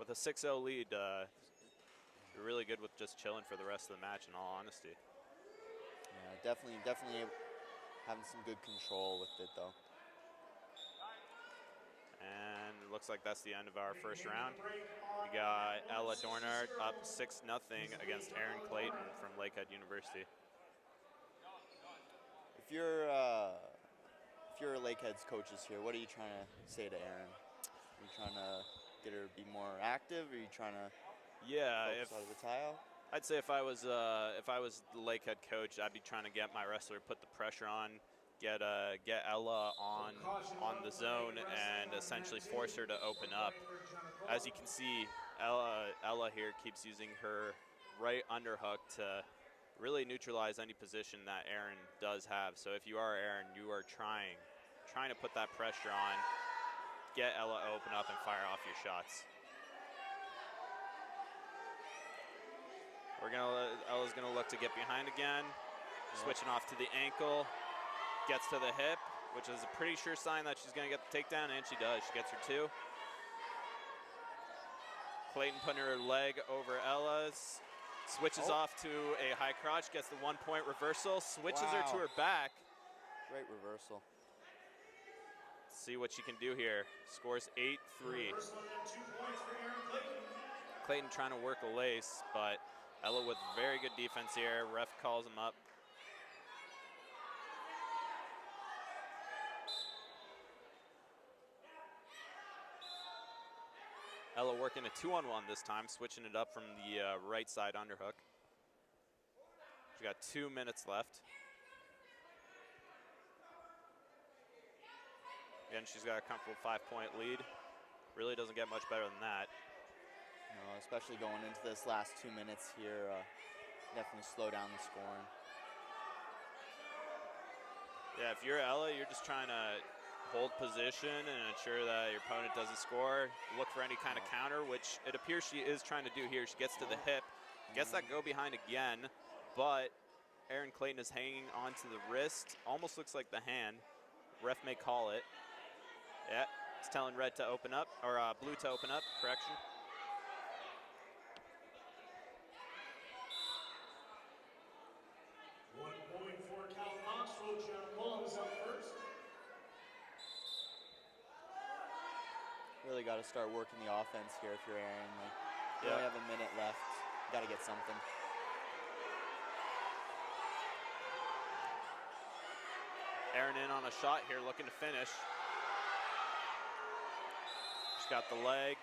With a 6-0 lead, you're really good with just chilling for the rest of the match, in all honesty. Yeah, definitely having some good control with it, though. And it looks like that's the end of our first round. We got Ella Dornart up 6-0 against Aaron Clayton from Lakehead University. If you're Lakehead's coaches here, what are you trying to say to Aaron? Are you trying to get her to be more active? Are you trying to focus out of the tile? I'd say if I was the Lakehead coach, I'd be trying to get my wrestler to put the pressure on, get Ella on the zone, and essentially force her to open up. As you can see, Ella here keeps using her right underhook to really neutralize any position that Aaron does have. So if you are Aaron, you are trying to put that pressure on, get Ella to open up and fire off your shots. Ella's gonna look to get behind again, switching off to the ankle, gets to the hip, which is a pretty sure sign that she's gonna get the takedown, and she does. She gets her 2. Clayton putting her leg over Ella's, switches off to a high crotch, gets the 1 point reversal, switches her to her back. Great reversal. See what she can do here. Scores 8-3. Clayton trying to work a lace, but Ella with very good defense here. Ref calls him up. Ella working a 2-on-1 this time, switching it up from the right side underhook. She's got 2 minutes left. Again, she's got a comfortable 5-point lead. Really doesn't get much better than that. No, especially going into this last 2 minutes here, definitely slow down the scoring. Yeah, if you're Ella, you're just trying to hold position and ensure that your opponent doesn't score. Look for any kind of counter, which it appears she is trying to do here. She gets to the hip, gets that go behind again, but Aaron Clayton is hanging onto the wrist. Almost looks like the hand. Ref may call it. Yeah, it's telling red to open up, or blue to open up, correction. One point for Cal Knoxville. Giannicola was up first. Really got to start working the offense here if you're Aaron. You only have a minute left. Got to get something. Aaron in on a shot here, looking to finish. She's got the leg,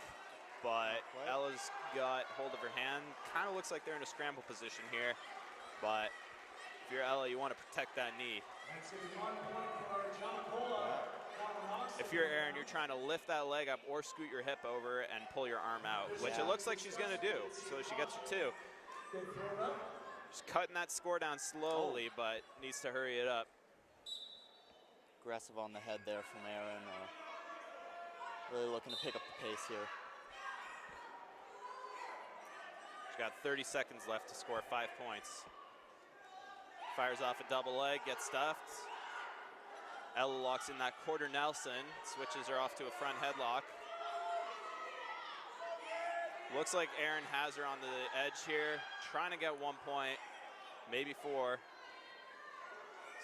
but Ella's got hold of her hand. Kind of looks like they're in a scramble position here, but if you're Ella, you want to protect that knee. If you're Aaron, you're trying to lift that leg up or scoot your hip over and pull your arm out, which it looks like she's going to do. So she gets her 2. She's cutting that score down slowly, but needs to hurry it up. Aggressive on the head there from Aaron. Really looking to pick up the pace here. She's got 30 seconds left to score 5 points. Fires off a double leg, gets stuffed. Ella locks in that quarter Nelson, switches her off to a front headlock. Looks like Aaron has her on the edge here, trying to get 1 point, maybe 4.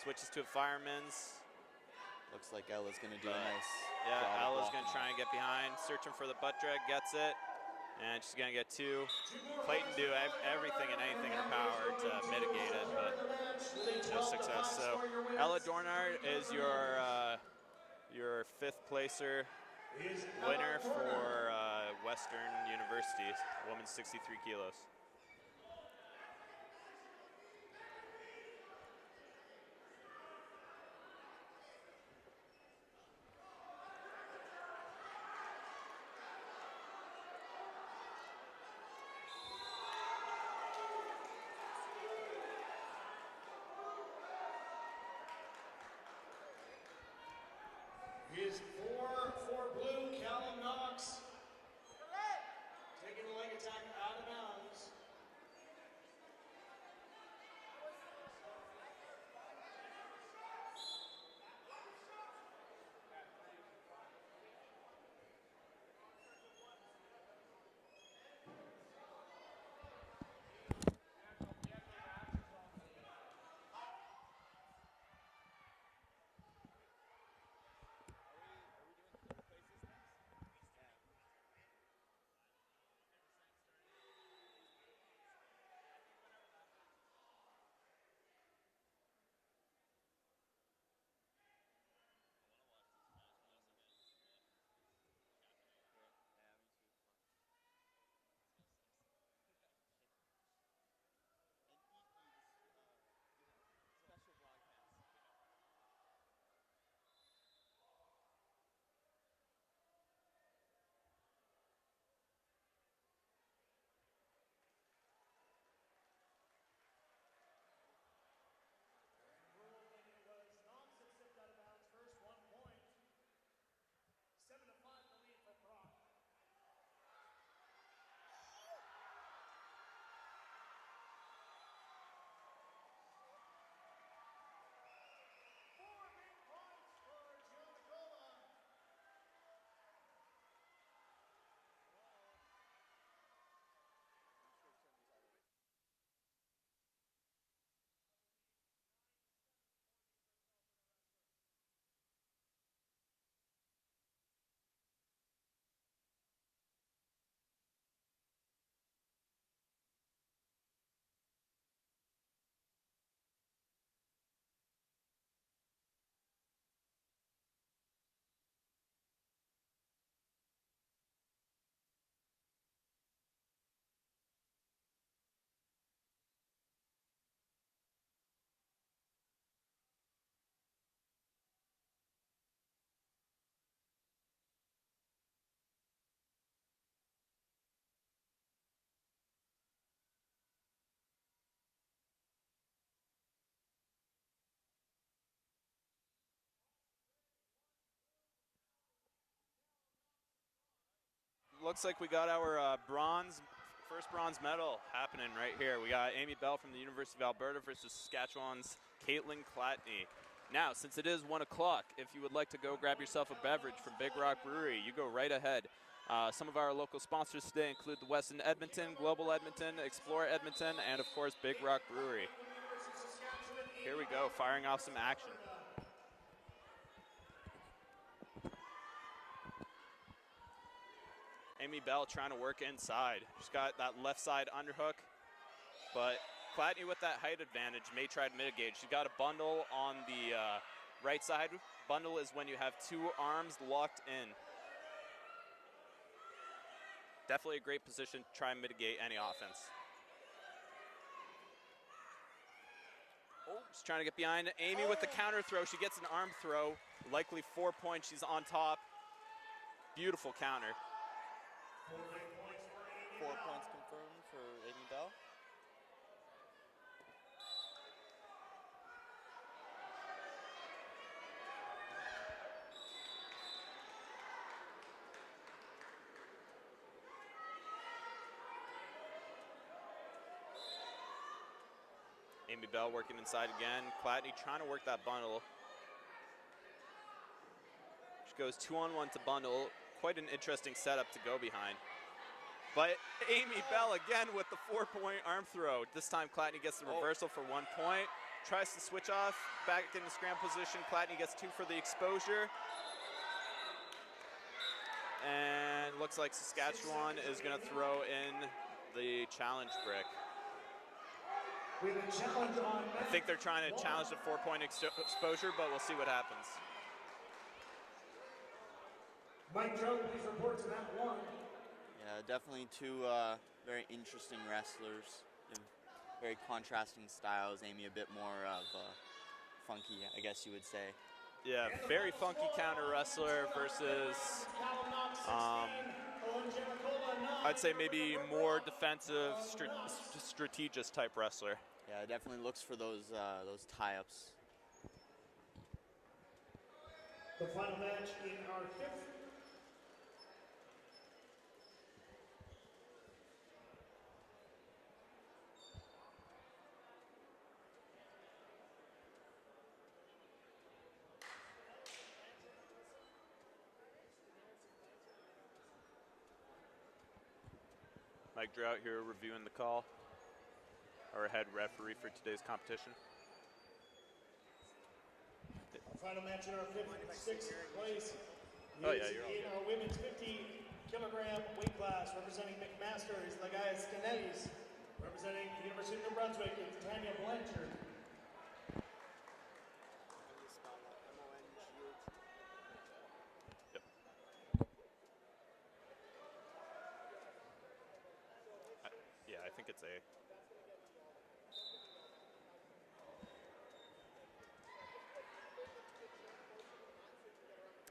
Switches to a fireman's. Looks like Ella's going to do a nice Yeah, job of Ella's going blocking to try and get behind, searching for the butt drag, gets it. And she's going to get 2. Clayton do everything and anything in her power to mitigate it, but no success. So Ella Dornard is your 5th placer winner for Western University, women's 63 kilos. Is 4 for blue, Callum Knox. Taking the leg attack out of bounds. First 1 point. 7-5 the lead for Brock. Looks like we got our first bronze medal happening right here. We got Amy Bell from the University of Alberta versus Saskatchewan's Caitlin Clatney. Now, since it is 1 o'clock, if you would like to go grab yourself a beverage from Big Rock Brewery, you go right ahead. Some of our local sponsors today include the Westin Edmonton, Global Edmonton, Explore Edmonton, and of course Big Rock Brewery. Here we go, firing off some action. Amy Bell trying to work inside. She's got that left side underhook, but Clatney with that height advantage may try to mitigate. She's got a bundle on the right side. Bundle is when you have 2 arms locked in. Definitely a great position to try and mitigate any offense. Oh, she's trying to get behind Amy with the counter throw. She gets an arm throw, likely 4 points. She's on top. Beautiful counter. 4 points confirmed for Amy Bell. Amy Bell working inside again. Clatney trying to work that bundle. match goes 2-on-1 to bundle. Quite an interesting setup to go behind. But Amy Bell again with the 4-point arm throw. This time Clatney gets the reversal for 1 point. Tries to switch off, back in the scram position. Clatney gets 2 for the exposure. And looks like Saskatchewan is going to throw in the challenge brick. With a challenge on I think they're trying to challenge the 4-point exposure, but we'll see what happens. Mike Trout, please report to that one. Yeah, definitely two very interesting wrestlers. Very contrasting styles. Amy a bit more of funky, I guess you would say. Yeah, very funky counter wrestler versus, I'd say maybe more defensive, strategist type wrestler. Yeah, it definitely looks for those tie-ups. The final match in our 5th. Mike Drought here reviewing the call. Our head referee for today's competition. Our final match in our 6th place. Oh yeah, you're all in good. our women's 50-kilogram weight class, representing McMaster is Lagaya Scanelis. Representing the University of New Brunswick, it's Tanya Blanchard. Yep. Yeah, I think it's A.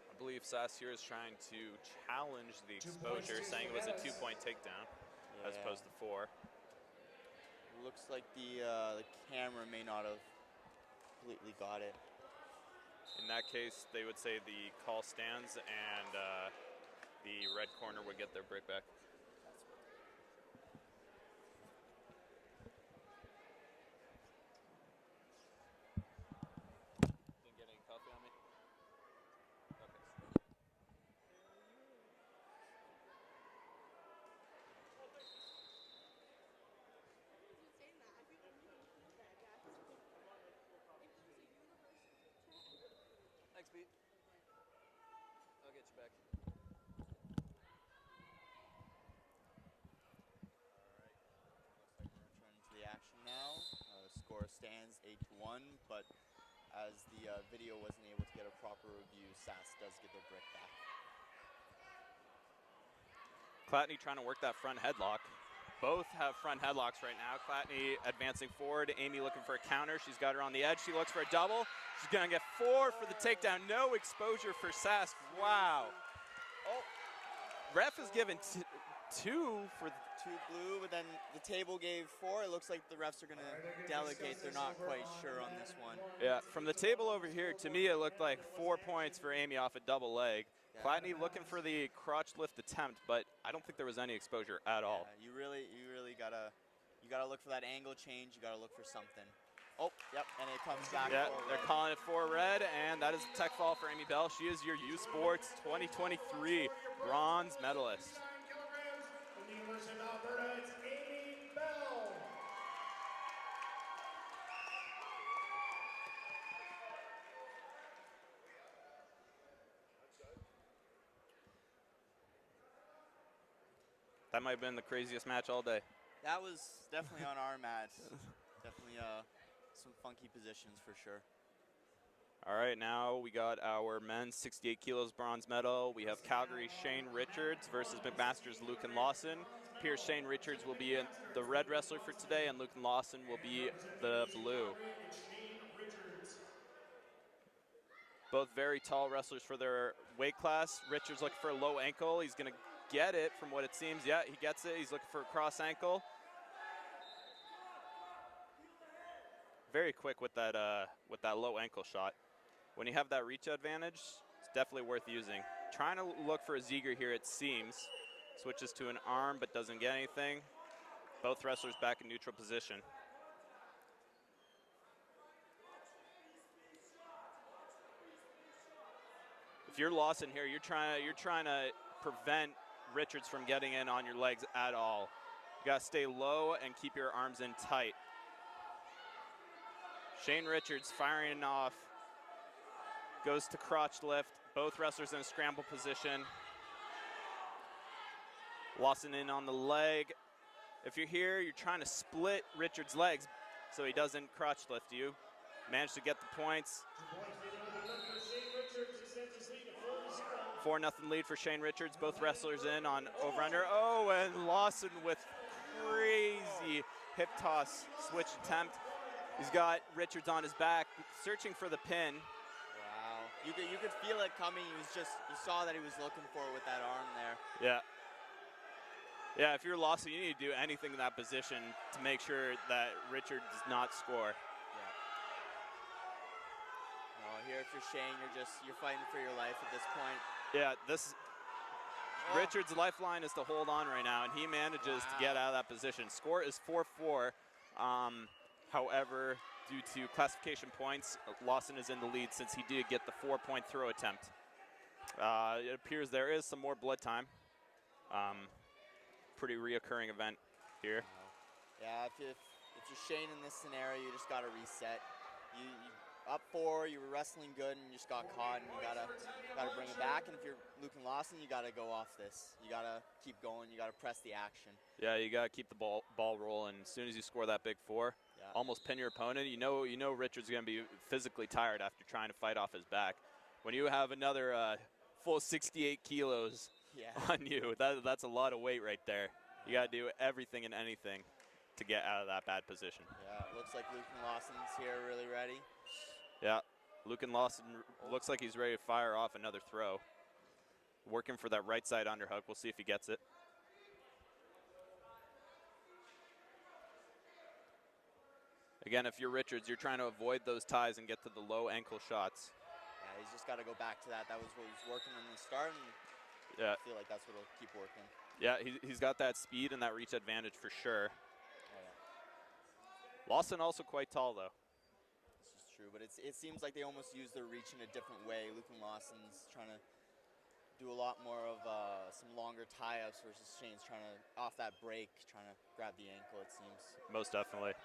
I believe Sass here is trying to challenge the exposure, saying it was a 2-point takedown as opposed to 4. Looks like the camera may not have completely got it. In that case, they would say the call stands and the red corner would get their brick back. Didn't get any coffee on me? Okay. saying that. I think I'm looking for that. It was a universal chat. Thanks, Pete. I'll get you back. Looks like we're returning to the action now. Score stands 8-1, but as the video wasn't able to get a proper review, Sass does get their brick back. Clatney trying to work that front headlock. Both have front headlocks right now. Clatney advancing forward. Amy looking for a counter. She's got her on the edge. She looks for a double. She's going to get 4 for the takedown. No exposure for Sask. Wow. Oh, ref is given 2 for the 2 blue, but then the table gave 4. It looks like the refs are going to delegate. They're not quite sure on this one. Yeah, from the table over here, to me it looked like 4 points for Amy off a double leg. Yeah. Clatney looking for the crotch lift attempt, but I don't think there was any exposure at all. You really gotta look for that angle change. You gotta look for something. Oh, yep, and it comes back. Yeah, forward. they're calling it 4 red, and that is a tech fall for Amy Bell. She is your U Sports 2023 bronze medalist. From the University of Alberta, it's Amy Bell. That might have been the craziest match all day. That was definitely on our mat. Definitely some funky positions for sure. All right, now we got our men's 68 kilos bronze medal. We have Calgary Shane Richards versus McMaster's Lucan Lawson. Pierce Shane Richards will be the red wrestler for today, and Lucan Lawson will be the blue. Both very tall wrestlers for their weight class. Richards looking for a low ankle. He's going to get it from what it seems. Yeah, he gets it. He's looking for a cross ankle. Very quick with that low ankle shot. When you have that reach advantage, it's definitely worth using. Trying to look for a Ziegler here, it seems. Switches to an arm but doesn't get anything. Both wrestlers back in neutral position. If you're Lawson here, you're trying to prevent Richards from getting in on your legs at all. You gotta stay low and keep your arms in tight. Shane Richards firing off, goes to crotch lift. Both wrestlers in a scramble position. Lawson in on the leg. If you're here, you're trying to split Richards' legs so he doesn't crotch lift you. Managed to get the points. 4-0 lead for Shane Richards. Both wrestlers in on over-under. Oh, and Lawson with crazy hip toss switch attempt. He's got Richards on his back, searching for the pin. Wow. You could feel it coming. You saw that he was looking for it with that arm there. Yeah. Yeah, if you're Lawson, you need to do anything in that position to make sure that Richard does not score. Yeah. No, here if you're Shane, you're fighting for your life at this point. Yeah, Richard's lifeline is to hold on right now, and he manages to get out of that position. Score is 4-4. However, due to classification points, Lawson is in the lead since he did get the 4-point throw attempt. It appears there is some more blood time. Pretty reoccurring event here. Yeah, if you're Shane in this scenario, you just got to reset. You up 4, you were wrestling good, and you just got caught, and you gotta bring it back. And if you're Luke and Lawson, you gotta go off this. You gotta keep going. You gotta press the action. Yeah, you gotta keep the ball rolling. As soon as you score that big 4, almost pin your opponent. You know Richard's gonna be physically tired after trying to fight off his back. When you have another full 68 kilos on you, that's a lot of weight right there. You gotta do everything and anything to get out of that bad position. Yeah, it looks like Luke and Lawson's here really ready. Yeah, Luke and Lawson looks like he's ready to fire off another throw. Working for that right side underhook. We'll see if he gets it. Again, if you're Richards, you're trying to avoid those ties and get to the low ankle shots. Yeah, he's just got to go back to that. That was what was working in the start, and I feel like that's what will keep working. Yeah, he's got that speed and that reach advantage for sure. Oh, yeah. Lawson also quite tall, though. This is true, but it seems like they almost use their reach in a different way. Luke and Lawson's trying to do a lot more of some longer tie-ups versus Shane's trying to, off that break, trying to grab the ankle, it seems. Most definitely.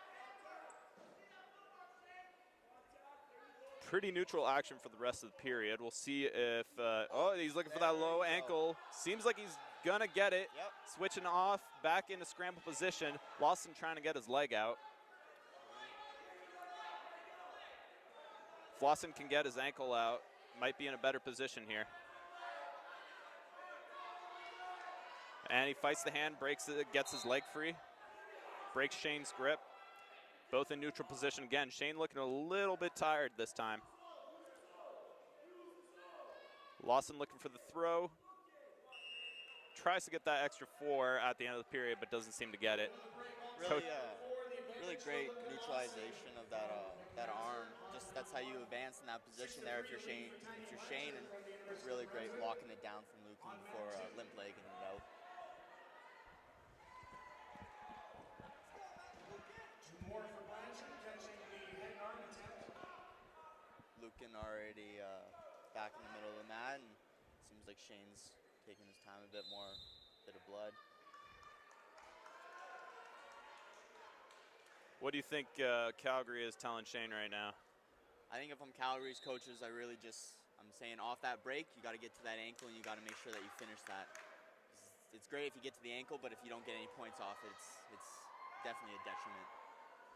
Pretty neutral action for the rest of the period. We'll see if, he's looking for that low ankle. Seems like he's gonna get it. Yep. Switching off, back into scramble position. Lawson trying to get his leg out. If Lawson can get his ankle out, might be in a better position here. And he fights the hand, breaks it, gets his leg free. Breaks Shane's grip. Both in neutral position again. Shane looking a little bit tired this time. Lawson looking for the throw. Tries to get that extra 4 at the end of the period, but doesn't seem to get it. Really great neutralization of that arm. Just that's how you advance in that position there. If you're Shane, and really great locking it down from Luke for limp leg and out. Lucan already back in the middle of the mat, and seems like Shane's taking his time a bit more, bit of blood. What do you think Calgary is telling Shane right now? I think if I'm Calgary's coaches, I'm saying off that break, you got to get to that ankle and you got to make sure that you finish that. It's great if you get to the ankle, but if you don't get any points off it, it's definitely a detriment.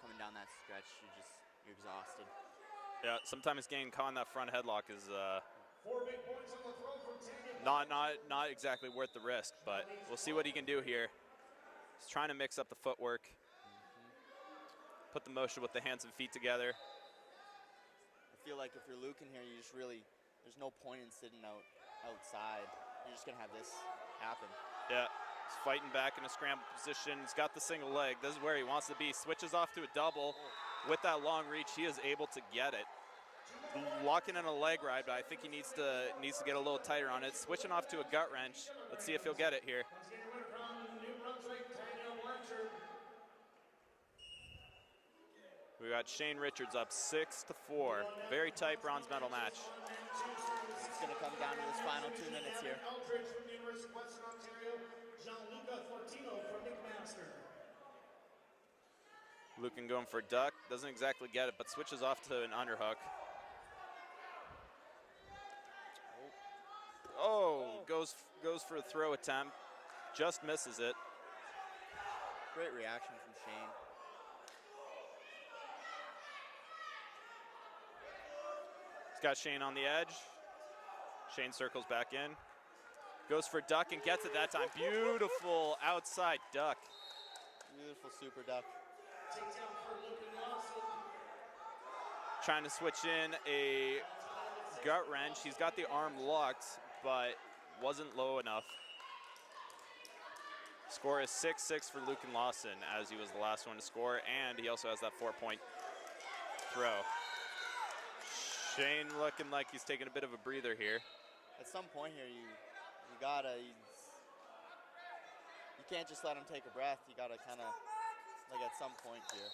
Coming down that stretch, you're exhausted. Yeah, sometimes getting caught in that front headlock is not exactly worth the risk, but we'll see what he can do here. He's trying to mix up the footwork, put the motion with the hands and feet together. I feel like if you're Lucan here, you just really, there's no point in sitting outside. You're just gonna have this happen. Yeah, he's fighting back in a scramble position. He's got the single leg. This is where he wants to be. Switches off to a double. With that long reach, he is able to get it. Locking in a leg ride, but I think he needs to get a little tighter on it. Switching off to a gut wrench. Let's see if he'll get it here. We got Shane Richards up 6-4. Very tight bronze medal match. going to come down to this final 2 minutes here. Eldridge from the University of Western Ontario, Gianluca Fortino from McMaster. Lucan going for a duck, doesn't exactly get it, but switches off to an underhook. Oh, goes for a throw attempt, just misses it. Great reaction from Shane. He's got Shane on the edge. Shane circles back in. Goes for duck and gets it that time. Beautiful outside duck. Beautiful super duck. Trying to switch in a gut wrench. He's got the arm locked, but wasn't low enough. Score is 6-6 for Lucan Lawson, as he was the last one to score, and he also has that 4-point throw. Shane looking like he's taking a bit of a breather here. At some point here, you gotta, you can't just let him take a breath. You gotta kind of, like at some point here.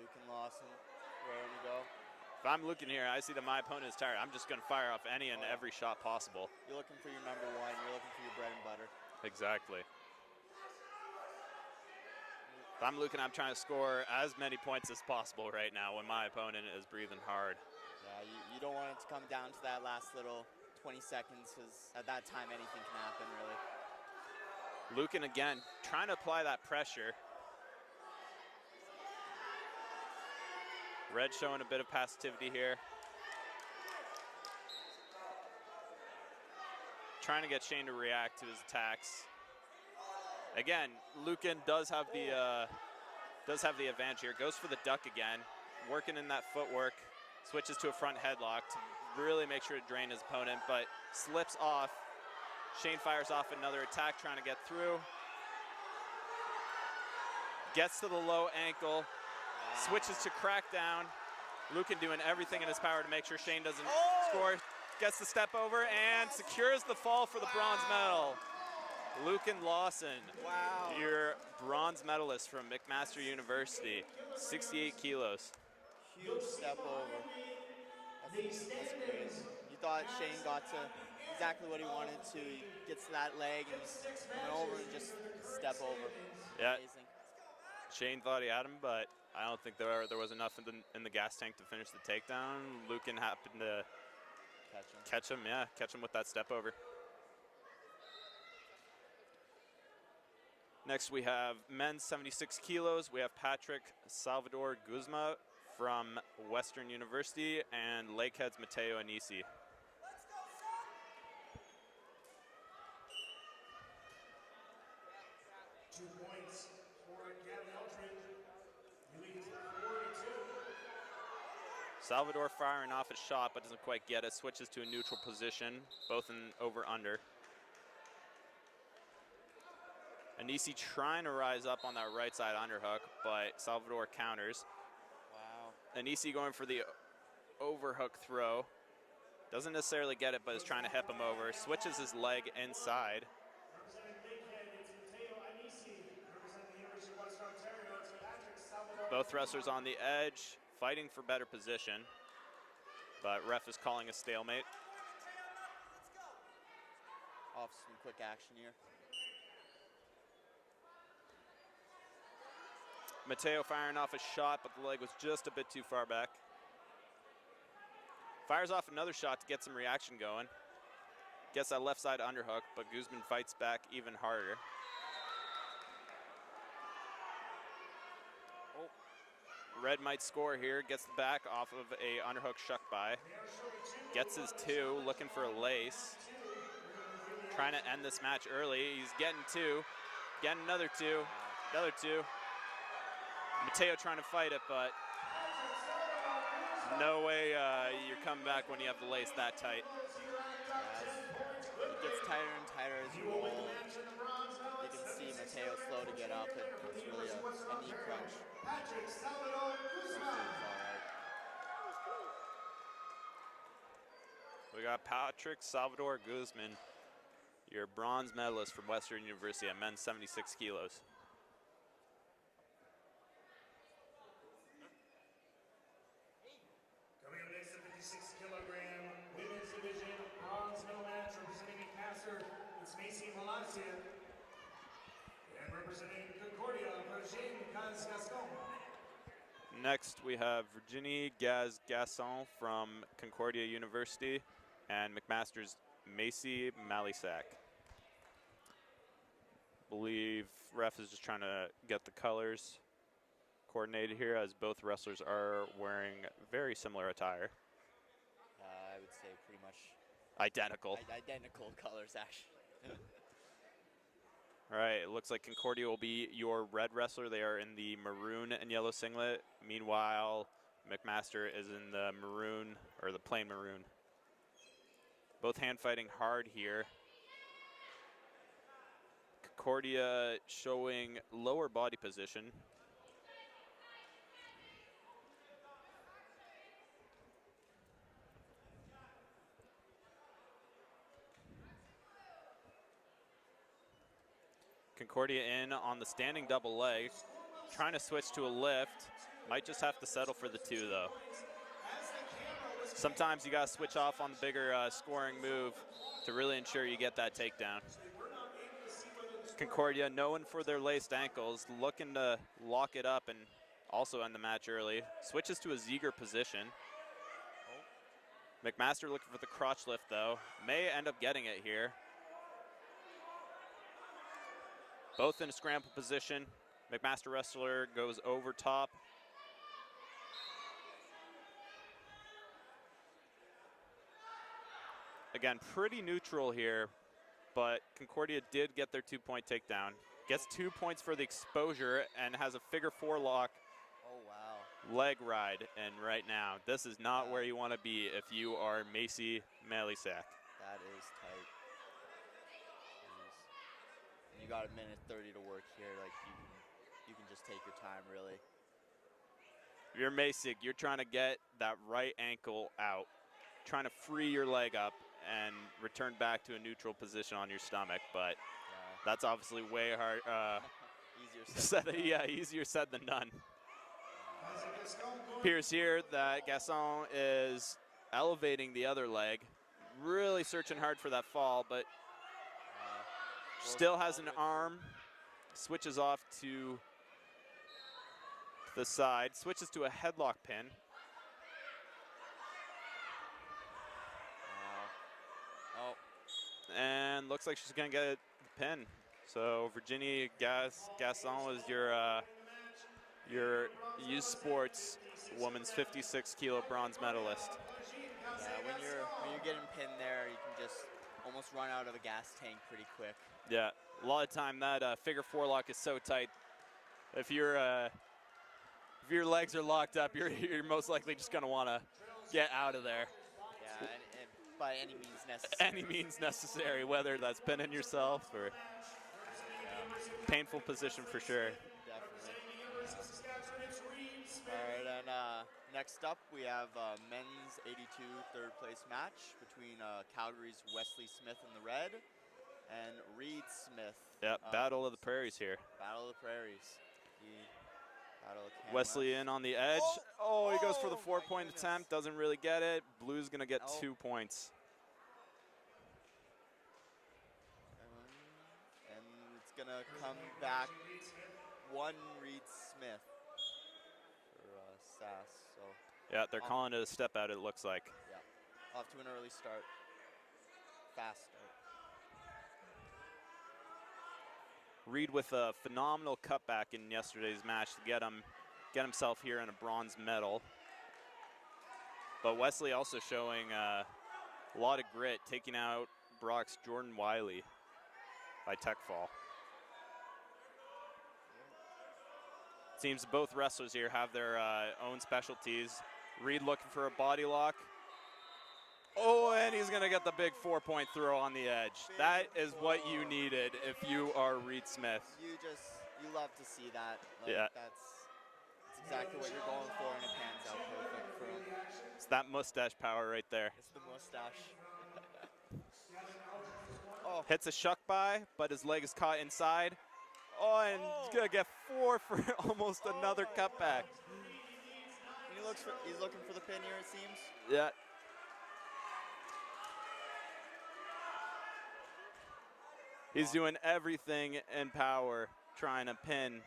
Lucan Lawson, raring to go. If I'm looking here, I see that my opponent is tired. I'm just going to fire off any and every shot possible. You're looking for your number one. You're looking for your bread and butter. Exactly. If I'm looking, I'm trying to score as many points as possible right now when my opponent is breathing hard. Yeah, you don't want it to come down to that last little 20 seconds, because at that time anything can happen, really. Lucan again, trying to apply that pressure. Red showing a bit of passivity here. Trying to get Shane to react to his attacks. Again, Lucan does have the advantage here. Goes for the duck again, working in that footwork. Switches to a front headlock to really make sure to drain his opponent, but slips off. Shane fires off another attack, trying to get through. Gets to the low ankle. Switches to crackdown. Lucan doing everything in his power to make sure Shane doesn't score. Gets the step over and secures the fall for the bronze medal. Lucan Lawson, Wow. your bronze medalist from McMaster University, 68 kilos. Huge step over. That's crazy. You thought Shane got to exactly what he wanted to. He gets to that leg and went over and just step over. Yeah. Amazing. Shane thought he had him, but I don't think there was enough in the gas tank to finish the takedown. Lucan happened to catch him with that step over. Next we have men's 76 kilos. We have Patrick Salvador Guzma from Western University and Lakehead's Mateo Anisi. Two points for Gavin Eldridge. He leads 42. Salvador firing off a shot but doesn't quite get it. Switches to a neutral position, both in over-under. Anisi trying to rise up on that right side underhook, but Salvador counters. Wow. Anisi going for the overhook throw. Doesn't necessarily get it, but is trying to hip him over. Switches his leg inside. Representing Lakehead, it's Mateo Anisi. Representing the University of Western Ontario, it's Patrick Salvador. Both wrestlers on the edge, fighting for better position. But ref is calling a stalemate. Off some quick action here. Mateo firing off a shot, but the leg was just a bit too far back. Fires off another shot to get some reaction going. Gets that left side underhook, but Guzman fights back even harder. Oh. Red might score here, gets the back off of a underhook shuck by. Gets his two, looking for a lace. Trying to end this match early. He's getting two, getting another two. Mateo trying to fight it, but no way you're coming back when you have the lace that tight. It gets tighter and tighter as you roll. You can see Mateo slow to get up. It's really a knee crunch. Patrick Salvador Guzman. We got Patrick Salvador Guzman, your bronze medalist from Western University at men's 76 kilos. Coming Next, we have Virginie Gasson from Concordia University and McMaster's Macy Malisak. Believe ref is just trying to get the colors coordinated here, as both wrestlers are wearing very similar attire. I would say pretty much Identical. identical colors, actually. All right, it looks like Concordia will be your red wrestler. They are in the maroon and yellow singlet. Meanwhile, McMaster is in the maroon, or the plain maroon. Both hand fighting hard here. Concordia showing lower body position. Concordia in on the standing double leg, trying to switch to a lift. Might just have to settle for the 2 though. Sometimes you gotta switch off on the bigger scoring move to really ensure you get that takedown. Concordia, known for their laced ankles, looking to lock it up and also end the match early. Switches to a Ziegler position. McMaster looking for the crotch lift though. May end up getting it here. Both in a scramble position. McMaster wrestler goes over top. Again, pretty neutral here, but Concordia did get their 2-point takedown. Gets 2 points for the exposure and has a figure 4 lock. Oh, wow. Leg ride in right now. This is not where you want to be if you are Macy Malisak. That is tight. And you got a minute 30 to work here. Like you can just take your time, really. If you're Masick, you're trying to get that right ankle out, trying to free your leg up and return back to a neutral position on your stomach, but that's obviously way hard. Easier said than done. Appears here that Gasson is elevating the other leg, really searching hard for that fall, but still has an arm, switches off to the side, switches to a headlock pin. And looks like she's gonna get a pin. So Virginie Gasson is your youth sports women's 56 kilo bronze medalist. Yeah, when you're getting pinned there, you can just almost run out of a gas tank pretty quick. Yeah, a lot of time that figure 4 lock is so tight. If your legs are locked up, you're most likely just gonna want to get out of there. Yeah, and by any means necessary. Any means necessary, whether that's pinning yourself or painful position for sure. Definitely. All right, and next up we have men's 82 third place match between Calgary's Wesley Smith in the red and Reed Smith. Yep, Battle of the Prairies here. Battle of the Prairies. Wesley in on the edge. Oh, he goes for the 4-point attempt, doesn't really get it. Blue's gonna get 2 points. And it's gonna come back 1 Reed Smith for Sass. So yeah, they're calling it a step out, it looks like. Yeah, off to an early start. Fast start. Reed with a phenomenal cutback in yesterday's match to get himself here in a bronze medal. But Wesley also showing a lot of grit, taking out Brock's Jordan Wiley by tech fall. Seems both wrestlers here have their own specialties. Reed looking for a body lock. Oh, and he's gonna get the big 4-point throw on the edge. That is what you needed if you are Reed Smith. You love to see that. Like, yeah. That's exactly what you're going for, and it pans out perfect for him. It's that mustache power right there. It's the mustache. Hits a shuck by, but his leg is caught inside. Oh, and he's gonna get 4 for almost another cutback. He's looking for the pin here, it seems. Yeah. He's doing everything in power, trying to pin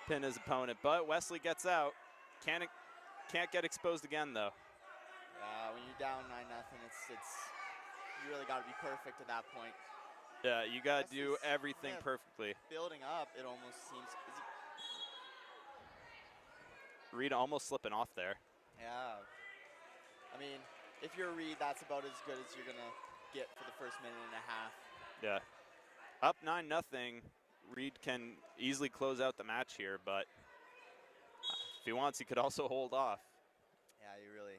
pin his opponent, but Wesley gets out. Can't get exposed again though. When you're down 9-0, it's you really got to be perfect at that point. Yeah, you got to do Wesley's- everything yeah, perfectly. Building up, it almost seems. Reed almost slipping off there. Yeah. I mean, if you're Reed, that's about as good as you're going to get for the first minute and a half. Yeah. Up 9-0. Reed can easily close out the match here, but if he wants, he could also hold off. Yeah, you really.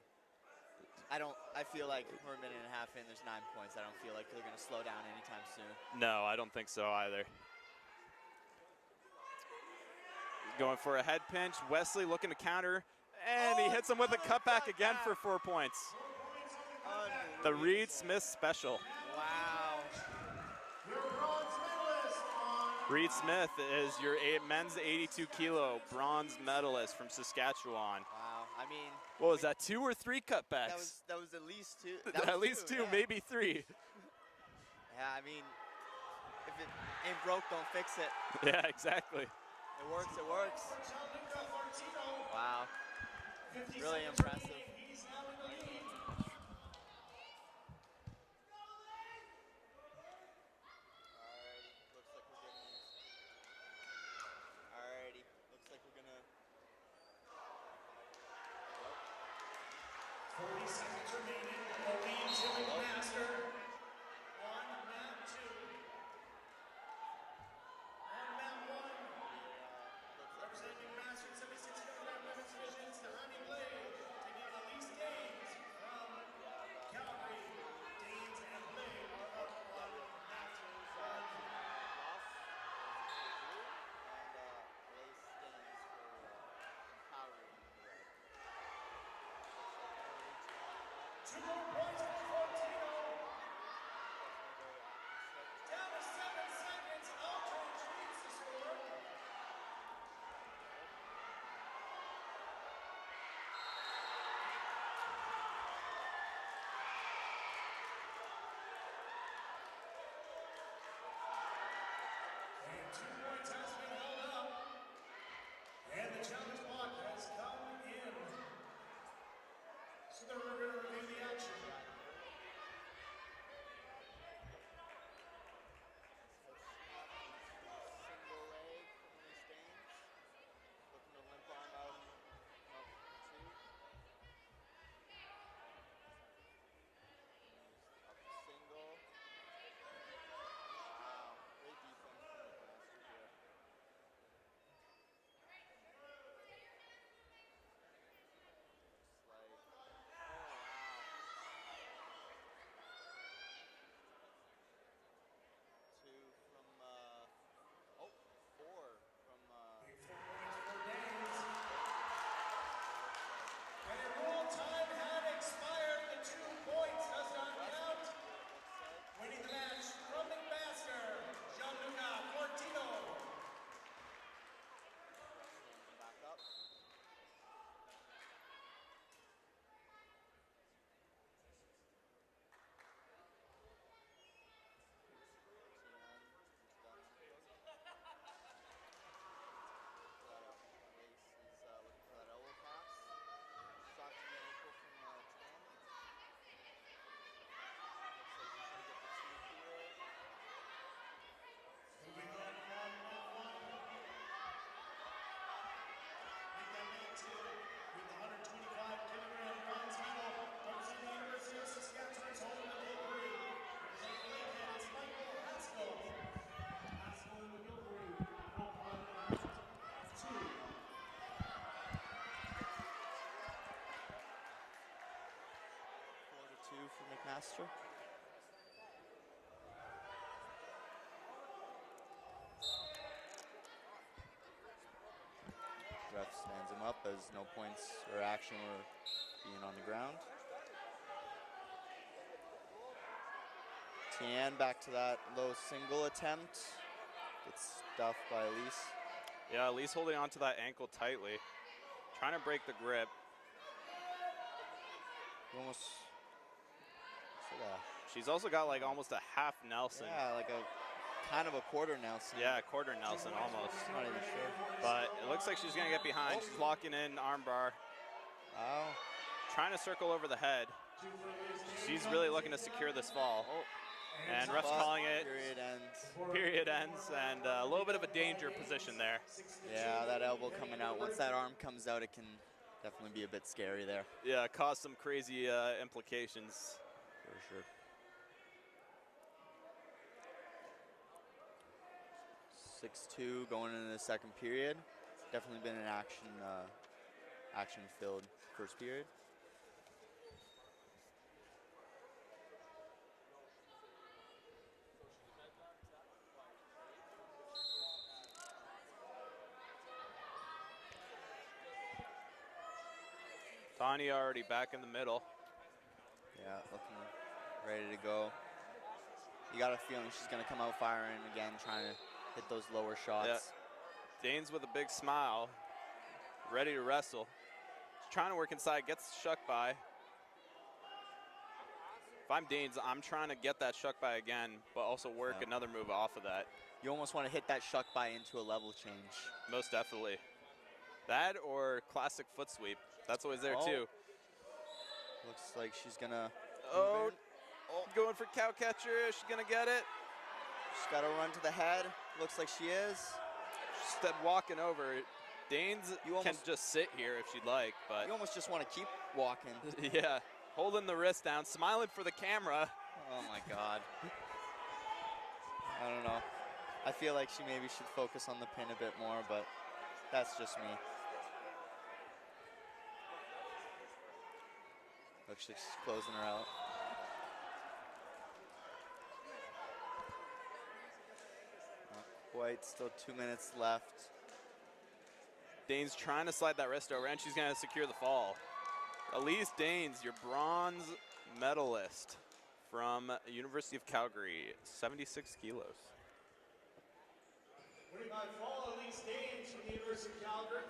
I feel like we're a minute and a half in, there's 9 points. I don't feel like they're going to slow down anytime soon. No, I don't think so either. He's going for a head pinch. Wesley looking to counter, and he hits him with a cutback again for 4 points. The Reed Smith special. Wow. Your bronze medalist on Reed Smith is your men's 82-kilo bronze medalist from Saskatchewan. Wow. I mean, What was that, 2 or 3 cutbacks? that was at least 2. At least 2, yeah. maybe 3. Yeah, I mean, if it ain't broke, don't fix it. Yeah, exactly. It works, it works. Gianluca Martino. Wow. 50 Really seconds impressive. remaining. He's now in the lead. Alrighty, looks like we're gonna. 40 seconds remaining. The lead to McMaster. On mat 2. On mat 1. Representing McMaster in 76 kilogram women's divisions, Tahani Blade. Taking on Elise Danes from Calgary. Danes and Blade are up on mat 1. Two more points for Fortino. Down to 7 seconds. Aldridge leads the score. And 2 points has been held up. And the challenge block has come in. So then we're going to review the action. Single leg from Elise Danes. Looking to limp on out. Up 2. Up single. Wow. Great defense from McMaster here. Looks like. Oh, wow. 2 from. 4 from. Big 4 points for Danes. And rule time had expired. The 2 points does not count. Winning the match from McMaster, Gianluca Fortino. Back up. Moving on from mat 1. Make that mat 2 with the 125-kilogram bronze medal. Representing the University of Saskatchewan's home in the Gilbury. Representing the Lakehead, it's Michael Haskell. Haskell in the Gilbury. Up on mat 2. 4-2 for McMaster. Ref stands him up as no points or action were being on the ground. Tien back to that low single attempt. Gets stuffed by Elise. Yeah, Elise holding on to that ankle tightly. Trying to break the grip. Almost. She's also got like almost a half Nelson. Yeah, like a kind of a quarter Nelson. Yeah, quarter Nelson almost. Not even sure. But it looks like she's going to get behind. She's locking in armbar. Wow. Trying to circle over the head. She's really looking to secure this fall. And ref's calling it. Period ends. Period ends, and a little bit of a danger position there. Yeah, that elbow coming out. Once that arm comes out, it can definitely be a bit scary there. Yeah, cause some crazy implications. For sure. 6-2 going into the second period. Definitely been an action-filled first period. Tanya already back in the middle. Yeah, looking ready to go. You got a feeling she's going to come out firing again, trying to hit those lower shots. Yeah. Danes with a big smile, ready to wrestle. She's trying to work inside, gets shuck by. If I'm Danes, I'm trying to get that shuck by again, but also work another move off of that. You almost want to hit that shuck by into a level change. Most definitely. That or classic foot sweep. That's always there too. Looks like she's gonna. Going for cow catcher. Is she gonna get it? She's got to run to the head. Looks like she is. Instead walking over. Danes can just sit here if she'd like, but you almost just want to keep walking. Yeah, holding the wrist down, smiling for the camera. Oh my God. I don't know. I feel like she maybe should focus on the pin a bit more, but that's just me. Looks like she's closing her out. Not quite, still 2 minutes left. Danes trying to slide that wrist over, and she's going to secure the fall. Elise Danes, your bronze medalist from University of Calgary, 76 kilos. Winning by fall, Elise Danes from the University of Calgary.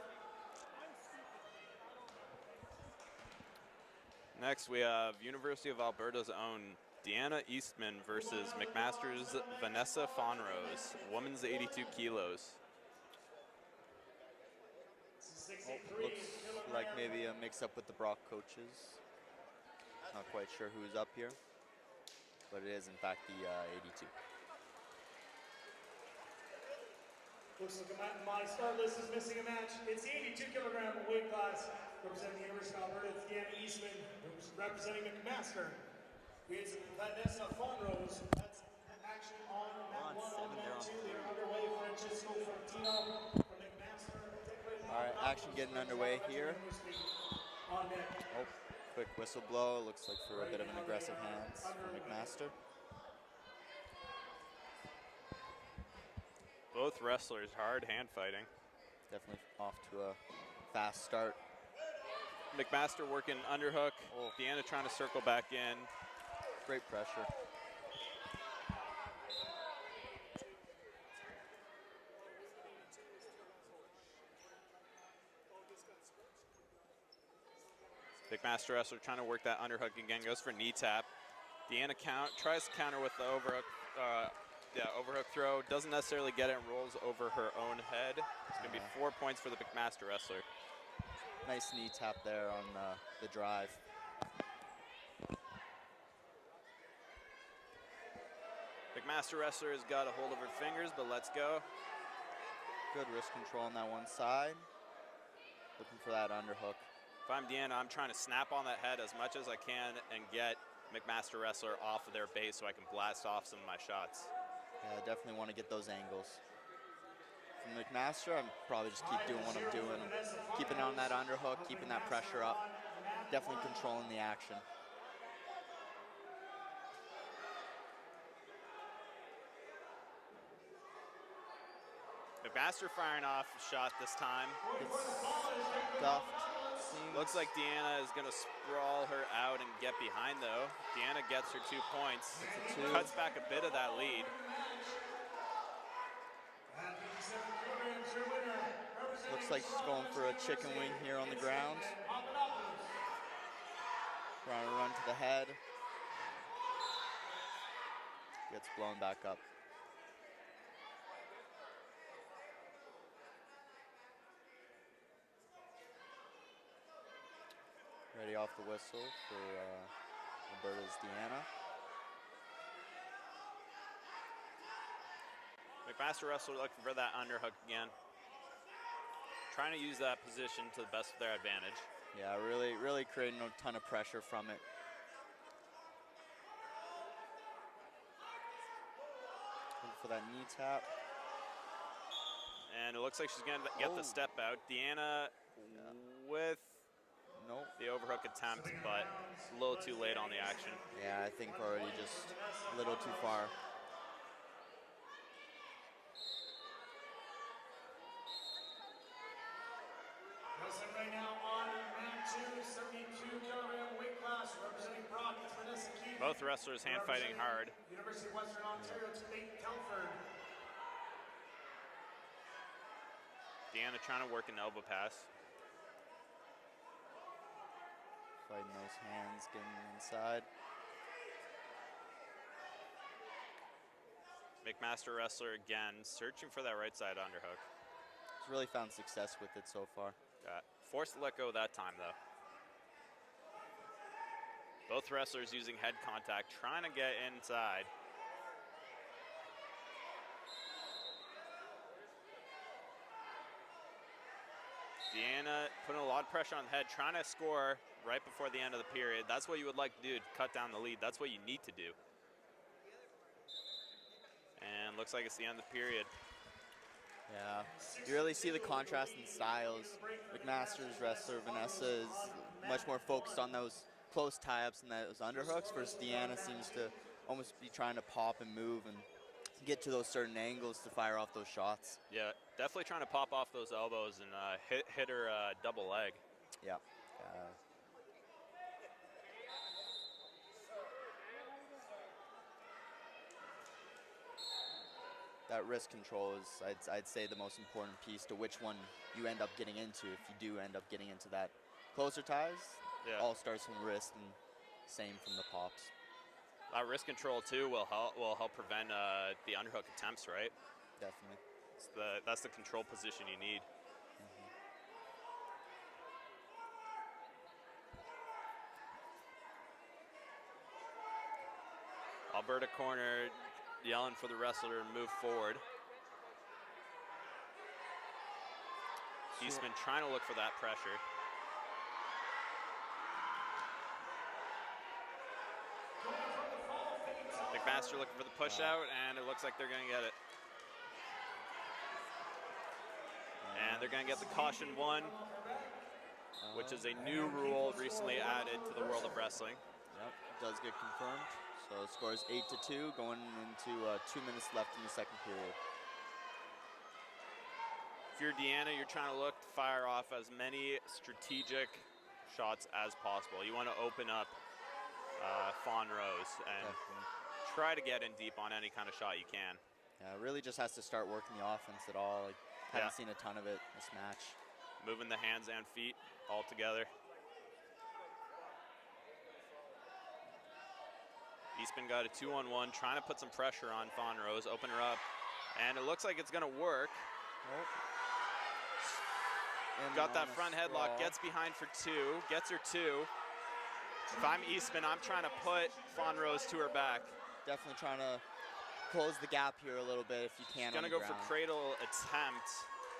Next, we have University of Alberta's own Deanna Eastman versus McMaster's Vanessa Fonrose, women's 82 kilos. Looks like maybe a mix-up with the Brock coaches. Not quite sure who's up here, but it is in fact the 82. Looks like my start list is missing a match. It's the 82-kilogram weight class. Representing the University of Alberta, it's Deanna Eastman. Representing McMaster, it's Vanessa Fonrose. That's action on mat 1 on mat 2. They're underway. Francisco Fortino from McMaster. All right, action getting underway here. Oh, quick whistle blow. Looks like for a bit of an aggressive hands from McMaster. Both wrestlers hard hand fighting. Definitely off to a fast start. McMaster working underhook. Deanna trying to circle back in. Great pressure. McMaster wrestler trying to work that underhook again, goes for knee tap. Deanna tries to counter with the overhook. Overhook throw, doesn't necessarily get it, and rolls over her own head. It's going to be 4 points for the McMaster wrestler. Nice knee tap there on the drive. McMaster wrestler has got a hold of her fingers, but let's go. Good wrist control on that one side. Looking for that underhook. If I'm Deanna, I'm trying to snap on that head as much as I can and get McMaster wrestler off of their base so I can blast off some of my shots. Yeah, I definitely want to get those angles. From McMaster, I'm probably just keep doing what I'm doing. Keeping on that underhook, keeping that pressure up. Definitely controlling the action. McMaster firing off a shot this time. It's stuffed. Looks like Deanna is going to sprawl her out and get behind, though. Deanna gets her 2 points. Cuts back a bit of that lead. Looks like she's going for a chicken wing here on the ground. Trying to run to the head. Gets blown back up. Ready off the whistle for Alberta's Deanna. McMaster wrestler looking for that underhook again. Trying to use that position to the best of their advantage. Yeah, really creating a ton of pressure from it. Looking for that knee tap. And it looks like she's going to get the step out. Deanna with Nope. the overhook attempt, but a little too late on the action. Yeah, I think already just a little too far. Wrestling right now on mat 2, 72-kilogram weight class, representing Brock, it's Vanessa Keith. Both wrestlers hand fighting hard. University of Western Ontario, it's Nate Telford. Deanna trying to work an elbow pass. Fighting those hands, getting inside. McMaster wrestler again, searching for that right side underhook. He's really found success with it so far. Forced to let go that time though. Both wrestlers using head contact, trying to get inside. Deanna putting a lot of pressure on the head, trying to score right before the end of the period. That's what you would like to do, to cut down the lead. That's what you need to do. And looks like it's the end of the period. Yeah, you really see the contrast in styles. McMaster's wrestler, Vanessa, is much more focused on those close tie-ups and those underhooks, versus Deanna seems to almost be trying to pop and move and get to those certain angles to fire off those shots. Yeah, definitely trying to pop off those elbows and hit her double leg. Yeah. That wrist control is, I'd say, the most important piece to which one you end up getting into. If you do end up getting into that closer ties, all starts from the wrist, and same from the pops. That wrist control too will help prevent the underhook attempts, right? Definitely. That's the control position you need. Alberta corner yelling for the wrestler to move forward. Eastman trying to look for that pressure. McMaster looking for the push out, and it looks like they're going to get it. And they're going to get the caution one, which is a new rule recently added to the world of wrestling. Yep, does get confirmed. So the score is 8-2, going into 2 minutes left in the second period. If you're Deanna, you're trying to look to fire off as many strategic shots as possible. You want to open up Fawn Rose and try to get in deep on any kind of shot you can. Yeah, really just has to start working the offense at all. Like, haven't seen a ton of it this match. Moving the hands and feet all together. Eastman got a 2-on-1, trying to put some pressure on Fawn Rose, open her up, and it looks like it's going to work. Got that front headlock, gets behind for 2, gets her 2. If I'm Eastman, I'm trying to put Fawn Rose to her back. Definitely trying to close the gap here a little bit if you can. She's going to go for cradle attempt.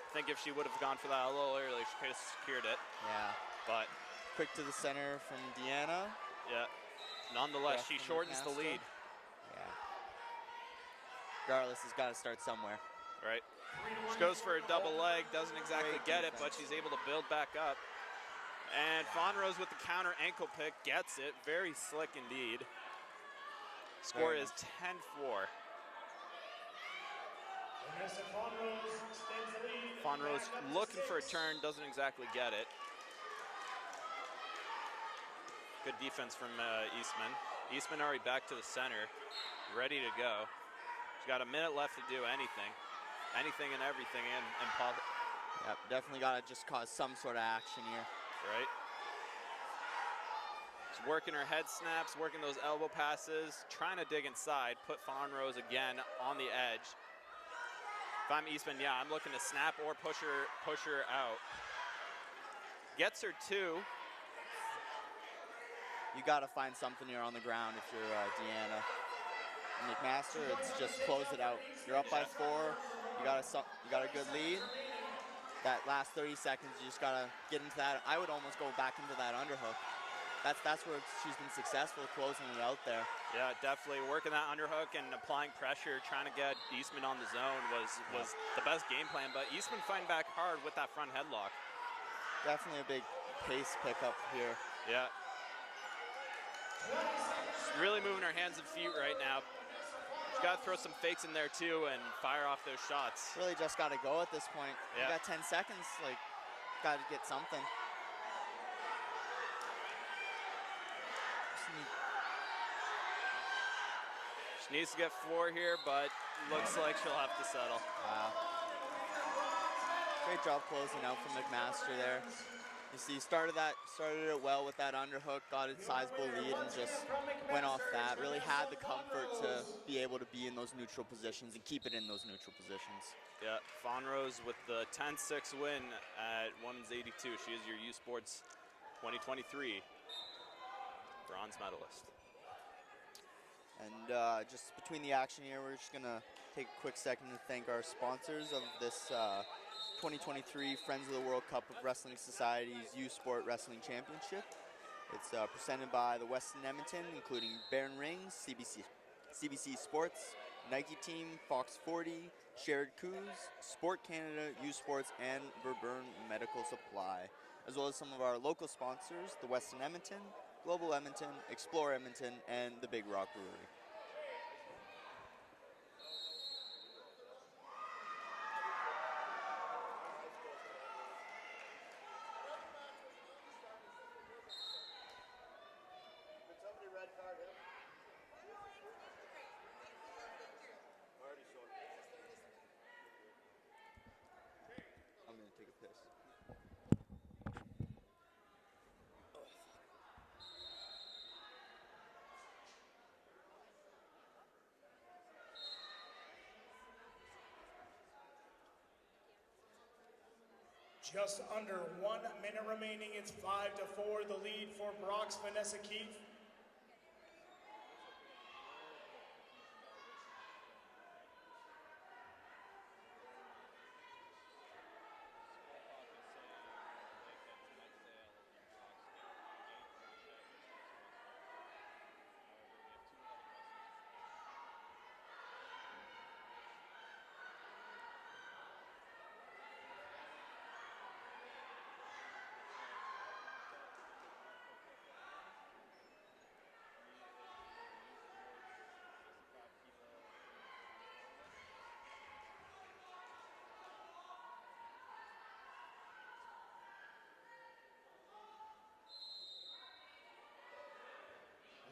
I think if she would have gone for that a little earlier, she could have secured it. Yeah. But quick to the center from Deanna. Yeah. Nonetheless, she shortens the lead. Yeah. Regardless, has got to start somewhere. Right. She goes for a double leg, doesn't exactly get it, but she's able to build back up. And Fawn Rose with the counter ankle pick gets it. Very slick indeed. Score is 10-4. Fawn Rose looking for a turn, doesn't exactly get it. Good defense from Eastman. Eastman already back to the center, ready to go. She's got a minute left to do anything. Anything and everything. Yep, definitely got to just cause some sort of action here. Right. She's working her head snaps, working those elbow passes, trying to dig inside, put Fawn Rose again on the edge. If I'm Eastman, yeah, I'm looking to snap or push her out. Gets her 2. you got to find something here on the ground if you're Deanna. McMaster, it's just close it out. You're up by 4. You got a good lead. That last 30 seconds, you just gotta get into that. I would almost go back into that underhook. That's where she's been successful, closing it out there. Yeah, definitely working that underhook and applying pressure, trying to get Eastman on the zone was the best game plan. But Eastman fighting back hard with that front headlock. Definitely a big pace pickup here. Yeah. She's really moving her hands and feet right now. She's got to throw some fakes in there too and fire off those shots. Really just got to go at this point. Yeah. You got 10 seconds, like, got to get something. She needs to get 4 here, but looks like she'll have to settle. Wow. Great job closing out from McMaster there. You see, started it well with that underhook, got a sizable lead, and just went off that. Really had the comfort to be able to be in those neutral positions and keep it in those neutral positions. Yeah, Fonrose with the 10-6 win at Women's 82. She is your U Sports 2023 bronze medalist. And just between the action here, we're just gonna take a quick second to thank our sponsors of this 2023 Friends of the World Cup of Wrestling Society's U Sport Wrestling Championship. It's presented by the Westin Edmonton, including Baron Rings, CBC Sports, Nike Team, Fox 40, Shared Coos, Sport Canada, U Sports, and Verburn Medical Supply, as well as some of our local sponsors, the Westin Edmonton, Global Edmonton, Explore Edmonton, and the Big Rock Brewery. I'm gonna take a piss. 1 minute remaining. It's 5-4, the lead for Brock's Vanessa Keefe.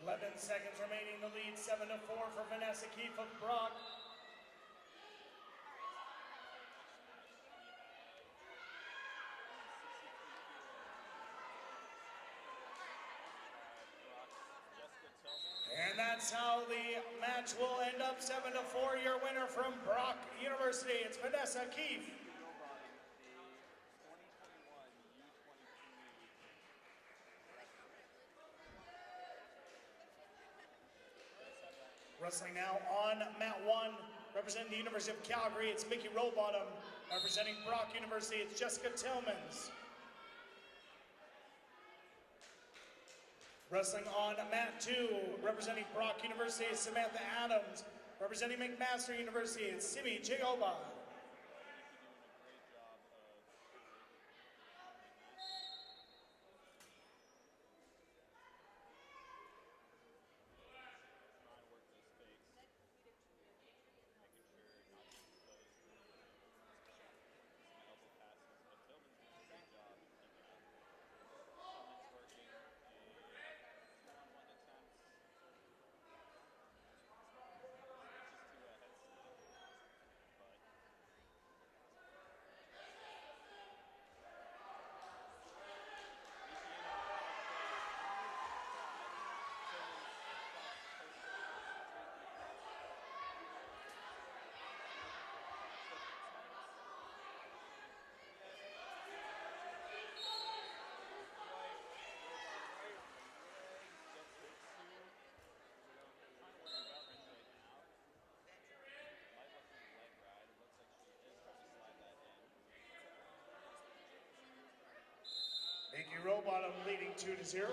Eleven seconds remaining, the lead 7-4 for Vanessa Keefe of Brock. And that's how the match will end up. 7-4, your winner from Brock University. It's Vanessa Keefe. Wrestling now on mat 1, representing the University of Calgary, it's Mickey Rowbottom. Representing Brock University, it's Jessica Tillmans. Wrestling on mat 2, representing Brock University, it's Samantha Adams. Representing McMaster University, it's Simi Chigoba. Rowbottom leading 2-0.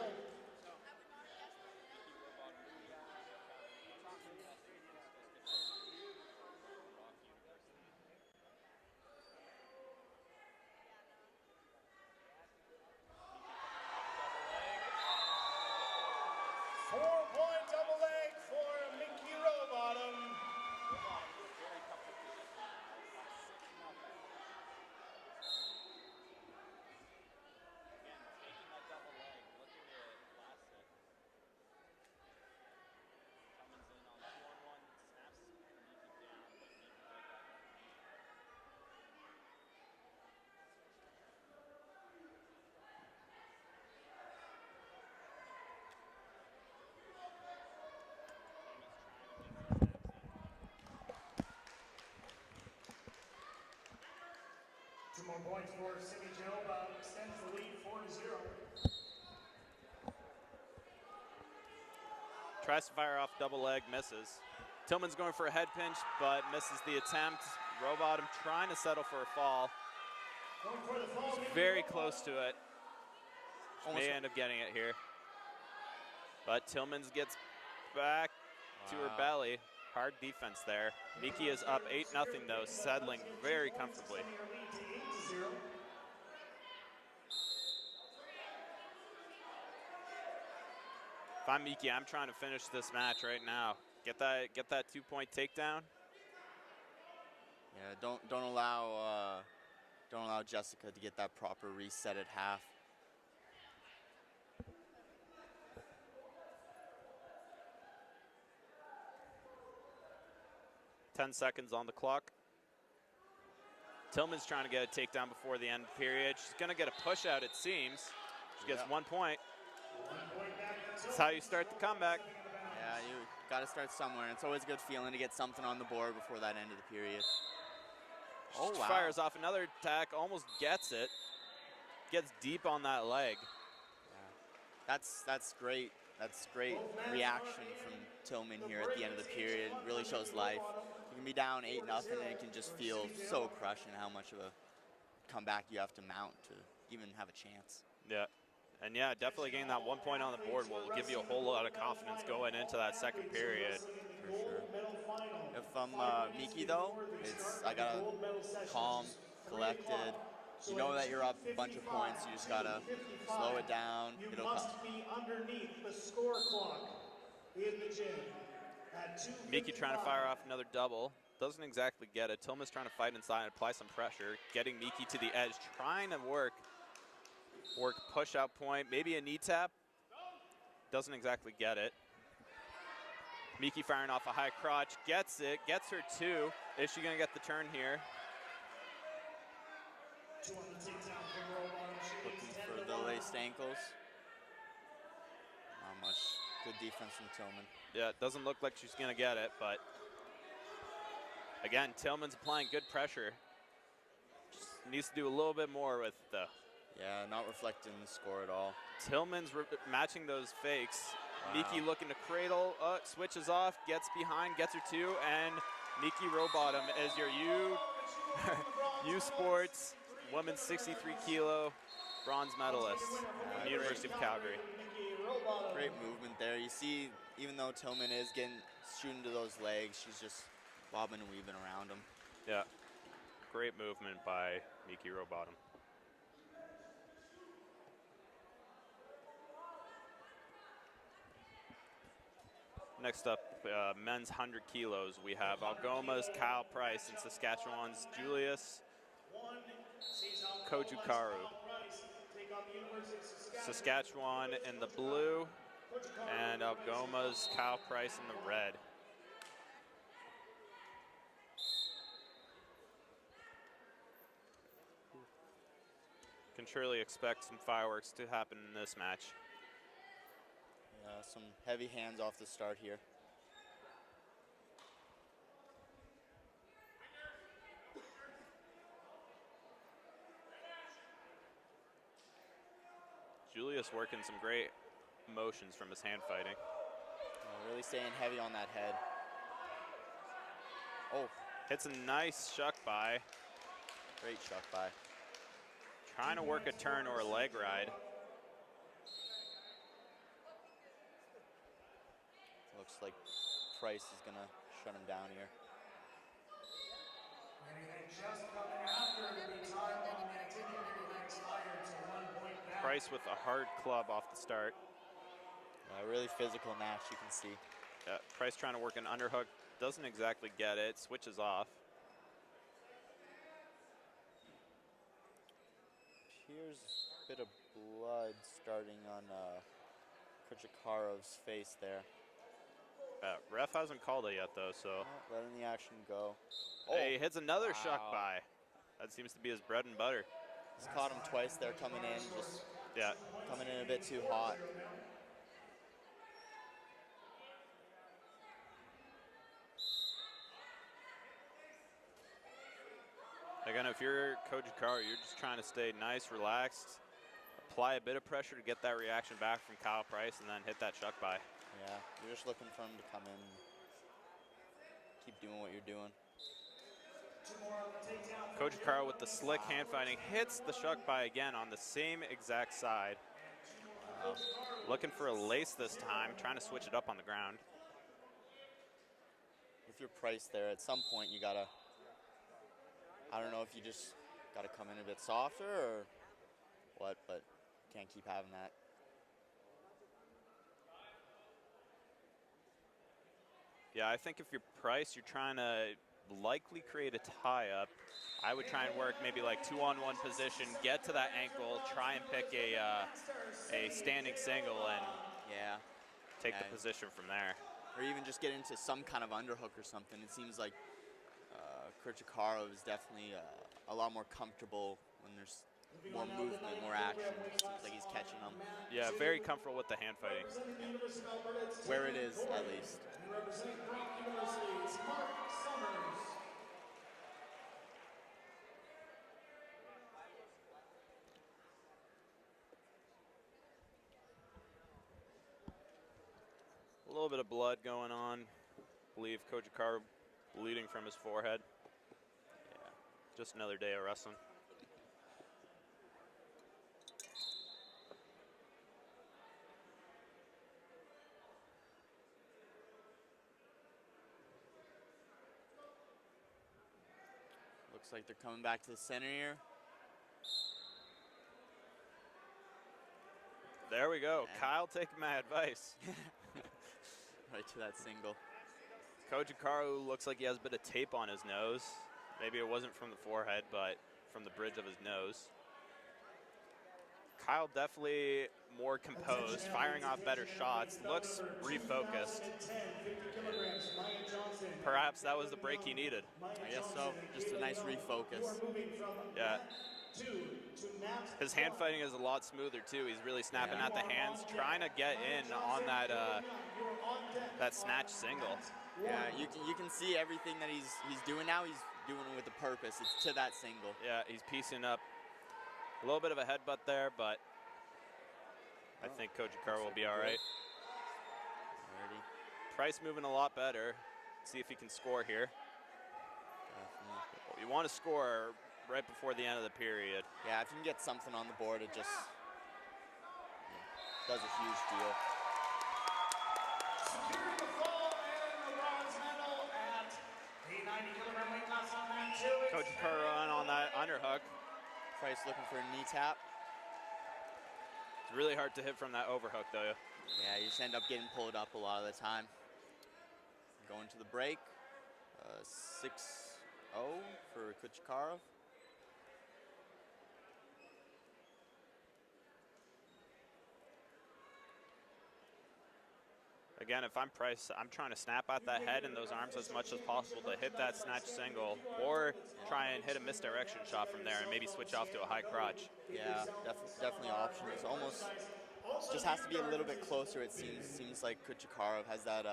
Four-point double leg for Mickey Rowbottom. Two more points for Simi Joe, extends the lead 4-0. Tries to fire off double leg, misses. Tillman's going for a head pinch, but misses the attempt. Rowbottom trying to settle for a fall. Going for the fall, Very close to it. May end up getting it here. But Tillman's gets back to her belly. Hard defense there. Miki is up 8-0 though, settling very comfortably. If I'm Miki, I'm trying to finish this match right now. Get that 2-point takedown. Yeah, don't allow Jessica to get that proper reset at half. Ten seconds on the clock. Tillman's trying to get a takedown before the end of the period. She's going to get a push out, it seems. She gets 1 point. That's how you start the comeback. Yeah, you got to start somewhere. It's always a good feeling to get something on the board before that end of the period. Oh, wow. Fires off another attack, almost gets it. Gets deep on that leg. Yeah. That's great. That's great reaction from Tillman here at the end of the period. It really shows life. You can be down 8-0 and it can just feel so crushing how much of a comeback you have to mount to even have a chance. Yeah. And yeah, definitely getting that 1 point on the board will give you a whole lot of confidence going into that second period. For sure. If I'm Miki though, I gotta calm, collected. You know that you're up a bunch of points. You just gotta slow it down. It'll come. You must be underneath the score clock in the gym. Miki trying to fire off another double. Doesn't exactly get it. Tillman's trying to fight inside and apply some pressure. Getting Miki to the edge, trying to work push out point. Maybe a knee tap. Doesn't exactly get it. Miki firing off a high crotch. Gets it. Gets her two. Is she going to get the turn here? Looking for the laced ankles. Not much. Good defense from Tillman. Yeah, it doesn't look like she's going to get it, but again, Tillman's applying good pressure. Just needs to do a little bit more with the... Yeah, not reflecting the score at all. Tillman's matching those fakes. Wow. Miki looking to cradle, switches off, gets behind, gets her two, and Miki Rowbottom is your U Sports women's 63 kilo bronze medalist from the University of Calgary. Great movement there. You see, even though Tillman is shooting to those legs, she's just bobbing and weaving around him. Yeah, great movement by Miki Rowbottom. Next up, men's 100 kilos. We have Algoma's Kyle Price and Saskatchewan's Julius Kojukaru. Saskatchewan in the blue and Algoma's Kyle Price in the red. Can surely expect some fireworks to happen in this match. Some heavy hands off the start here. Julius working some great motions from his hand fighting. Really staying heavy on that head. Oh, hits a nice shuck by. Great shuck by. Trying to work a turn or a leg ride. looks like Price is going to shut him down here. Anything just coming after the time on that ticket will expire to 1 point back. Price with a hard club off the start. A really physical match, you can see. Price trying to work an underhook, doesn't exactly get it, switches off. Appears a bit of blood starting on Kuchikarov's face there. Ref hasn't called it yet though, so. Letting the action go. Hey, he hits another shuck by. That seems to be his bread and butter. He's caught him twice there coming in, just coming in a bit too hot. Again, if you're Kojikawa, you're just trying to stay nice, relaxed, apply a bit of pressure to get that reaction back from Kyle Price, and then hit that shuck by. Yeah, you're just looking for him to come in, keep doing what you're doing. Kojikawa with the slick hand fighting hits the shuck by again on the same exact side. Looking for a lace this time, trying to switch it up on the ground. If you're Price there, at some point you gotta, I don't know if you just gotta come in a bit softer or what, but can't keep having that. Yeah, I think if you're Price, you're trying to likely create a tie-up. I would try and work maybe like 2-on-1 position, get to that ankle, try and pick a standing single and take the position from there. Or even just get into some kind of underhook or something. It seems like Kuchikawa is definitely a lot more comfortable when there's more movement, more action. It seems like he's catching them. Yeah, very comfortable with the hand fighting. Where it is, at least. A little bit of blood going on. I believe Kojikawa bleeding from his forehead. Yeah, just another day of wrestling. Looks like they're coming back to the center here. There we go. Yeah. Kyle taking my advice. Right to that single. Kojikawa looks like he has a bit of tape on his nose. Maybe it wasn't from the forehead, but from the bridge of his nose. Kyle definitely more composed, firing off better shots, looks refocused. Perhaps that was the break he needed. I guess so, just a nice refocus. Yeah. His hand fighting is a lot smoother too. He's really snapping at the hands, trying to get in on that that snatch single. Yeah, you can see everything that he's doing now. He's doing it with a purpose. It's to that single. Yeah, he's piecing up. A little bit of a headbutt there, but I think Kojikawa will be all right. Price moving a lot better. See if he can score here. You want to score right before the end of the period. Yeah, if you can get something on the board, it just does a huge deal. Securing the fall and the bronze medal at the 90-kilogram weight class on that too. Kojikawa on that underhook. Price looking for a knee tap. It's really hard to hit from that overhook, though. Yeah, you just end up getting pulled up a lot of the time. Going to the break. 6-0 for Kuchikawa. Again, if I'm Price, I'm trying to snap at that head and those arms as much as possible to hit that snatch single, or try and hit a misdirection shot from there and maybe switch off to a high crotch. Yeah, definitely options. It's almost just has to be a little bit closer. It seems like Kuchikawa has that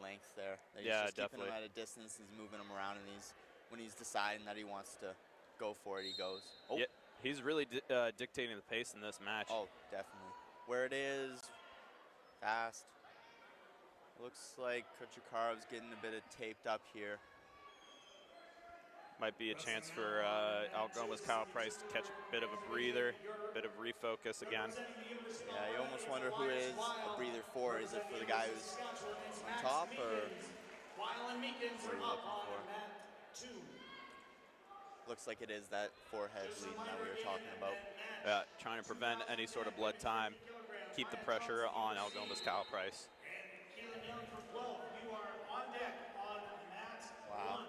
length there. That he's just definitely. Keeping him at a distance. He's moving him around, and when he's deciding that he wants to go for it, he goes. Oh. Yeah, he's really dictating the pace in this match. Oh, definitely. Where it is, fast. Looks like Kuchikawa's getting a bit of taped up here. Might be a chance for Al going with Algoma's Kyle Price to catch a bit of a breather, bit of refocus again. Yeah, you almost wonder who it is a breather for. Is it for the guy who's on top, or what are you looking for? Looks like it is that forehead bleeding that we were talking about. Yeah, trying to prevent any sort of blood time, keep the pressure on Algoma's Kyle Price. Wow.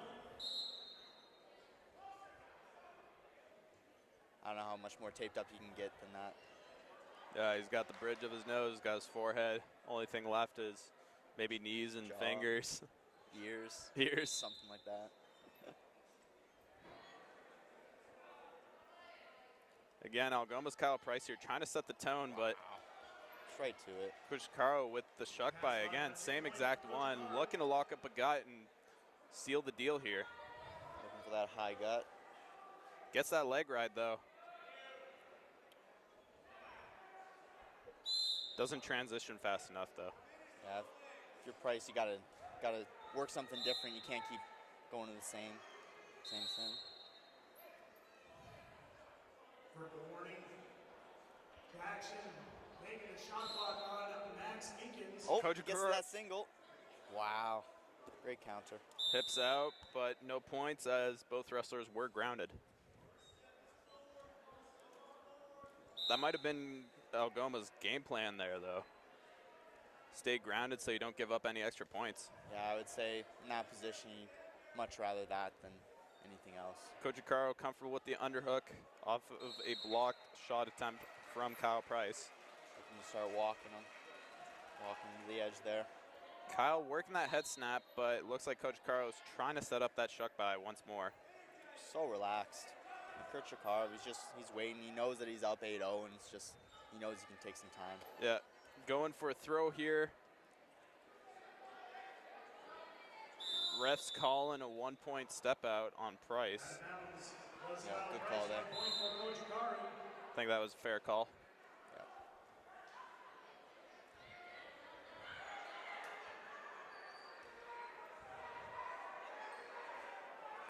I don't know how much more taped up you can get than that. Yeah, he's got the bridge of his nose, got his forehead. Only thing left is maybe knees and Jaw. fingers. Ears. Ears. Something like that. Again, Algoma's Kyle Price here trying to set the tone, but Straight to it. Kuchikaro with the shuck by again, same exact one, looking to lock up a gut and seal the deal here. Looking for that high gut. Gets that leg ride though. Doesn't transition fast enough though. Yeah, if you're Price, you gotta work something different. You can't keep going to the same thing. For the warning, to action, making a shot block on Max Eakins. Oh, Koji gets Kura. that single. Wow, great counter. Hips out, but no points as both wrestlers were grounded. That might have been Algoma's game plan there though. Stay grounded so you don't give up any extra points. Yeah, I would say in that position, you'd much rather that than anything else. Kuchikaro comfortable with the underhook off of a blocked shot attempt from Kyle Price. Looking to start walking to the edge there. Kyle working that head snap, but it looks like Kuchikaro is trying to set up that shuck by once more. So relaxed. Kuchikaro, he's waiting. He knows that he's up 8-0, and it's just he knows he can take some time. Yeah, going for a throw here. Refs calling a 1 point step out on Price. Yeah, good call there. I think that was a fair call.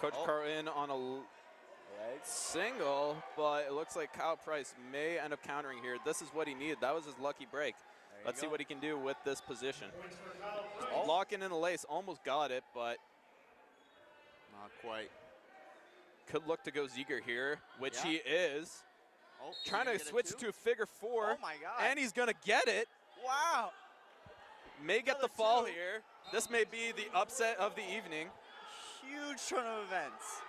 Kuchikaro in on a Leg. single, but it looks like Kyle Price may end up countering here. This is what he needed. That was his lucky break. Let's see what he can do with this position. Locking in the lace, almost got it, but Not quite. could look to go Ziegler here, which Yeah. he is. Oh, Trying gonna to get it switch too? to a figure four, Oh my God. and he's gonna get it. Wow. May get the Another fall two. here. This may be the upset of the evening. Huge turn of events.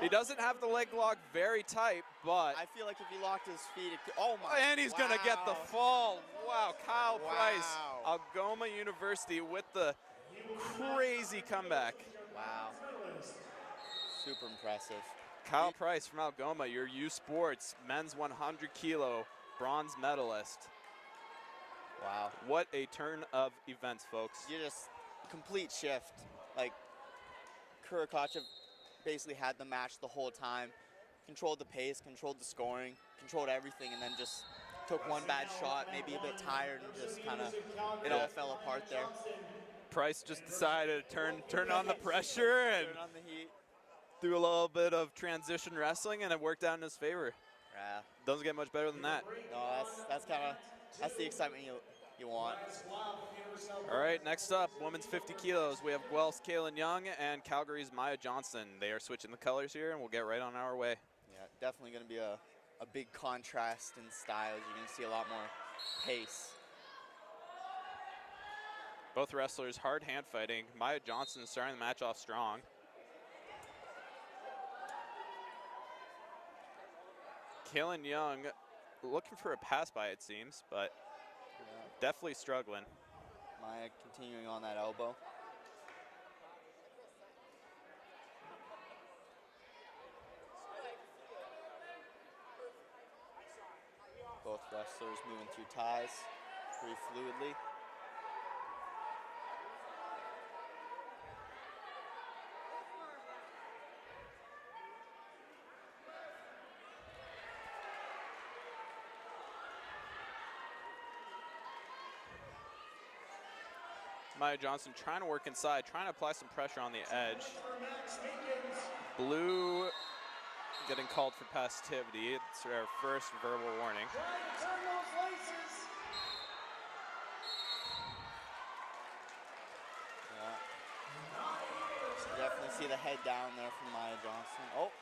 He doesn't have the leg lock very tight, but I feel like if he locked his feet, oh my. and he's gonna get the wow. fall. Wow, Kyle Price, Wow. Algoma University with the crazy comeback. Wow. Super impressive. Kyle Price from Algoma, your U Sports men's 100 kilo bronze medalist. Wow. What a turn of events, folks. You just complete shift. Like Kurakachev basically had the match the whole time, controlled the pace, controlled the scoring, controlled everything, and then just took one bad shot, maybe a bit tired, and just kind of it all fell apart there. Price just decided to turn on the pressure and Turn on the heat. do a little bit of transition wrestling, and it worked out in his favor. Yeah. Doesn't get much better than that. No, that's the excitement you want. All right, next up, women's 50 kilos. We have Guelph's Kaylin Young and Calgary's Maya Johnson. They are switching the colors here, and we'll get right on our way. Yeah, definitely going to be a big contrast in styles. You're going to see a lot more pace. Both wrestlers hard hand fighting. Maya Johnson starting the match off strong. Kaylin Young looking for a pass by, it seems, but definitely struggling. Maya continuing on that elbow. Both wrestlers moving through ties pretty fluidly. Maya Johnson trying to work inside, trying to apply some pressure on the edge. Blue getting called for passivity. It's our first verbal warning. Try to turn those laces. You definitely see the head down there from Maya Johnson. Oh,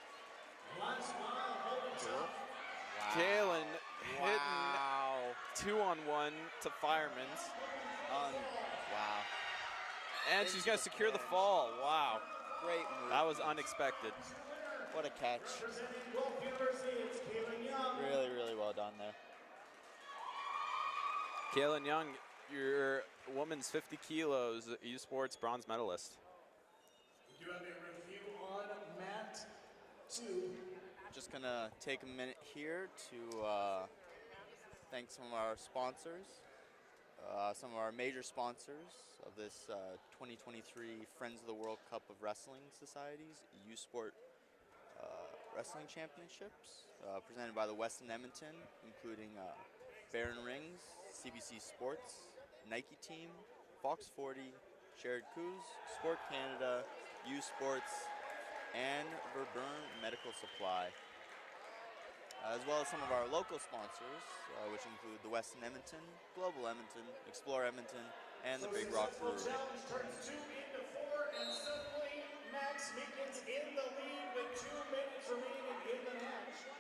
Last mile, holding tough. Kaylin hitting wow. 2-on-1 to Fireman's. Wow. And she's going to secure the fall. Wow. Great move. That was unexpected. What a catch. Representing Guelph University, it's Kaylin Young. Really, really well done there. Kaylin Young, your women's 50 kilos esports bronze medalist. We do have a review on mat 2. Just gonna take a minute here to thank some of our sponsors, some of our major sponsors of this 2023 Friends of the World Cup of Wrestling Societies U-Sport Wrestling Championships, presented by the Westin Edmonton, including Baron Rings, CBC Sports, Nike Team, Fox 40, Shared Coos, Sport Canada, U-Sports, and Verburn Medical Supply, as well as some of our local sponsors, which include the Westin Edmonton, Global Edmonton, Explore Edmonton, and the Big Rock Brewery. Challenge turns 2 into 4, and suddenly Max Meekins in the lead with 2 minutes remaining in the match.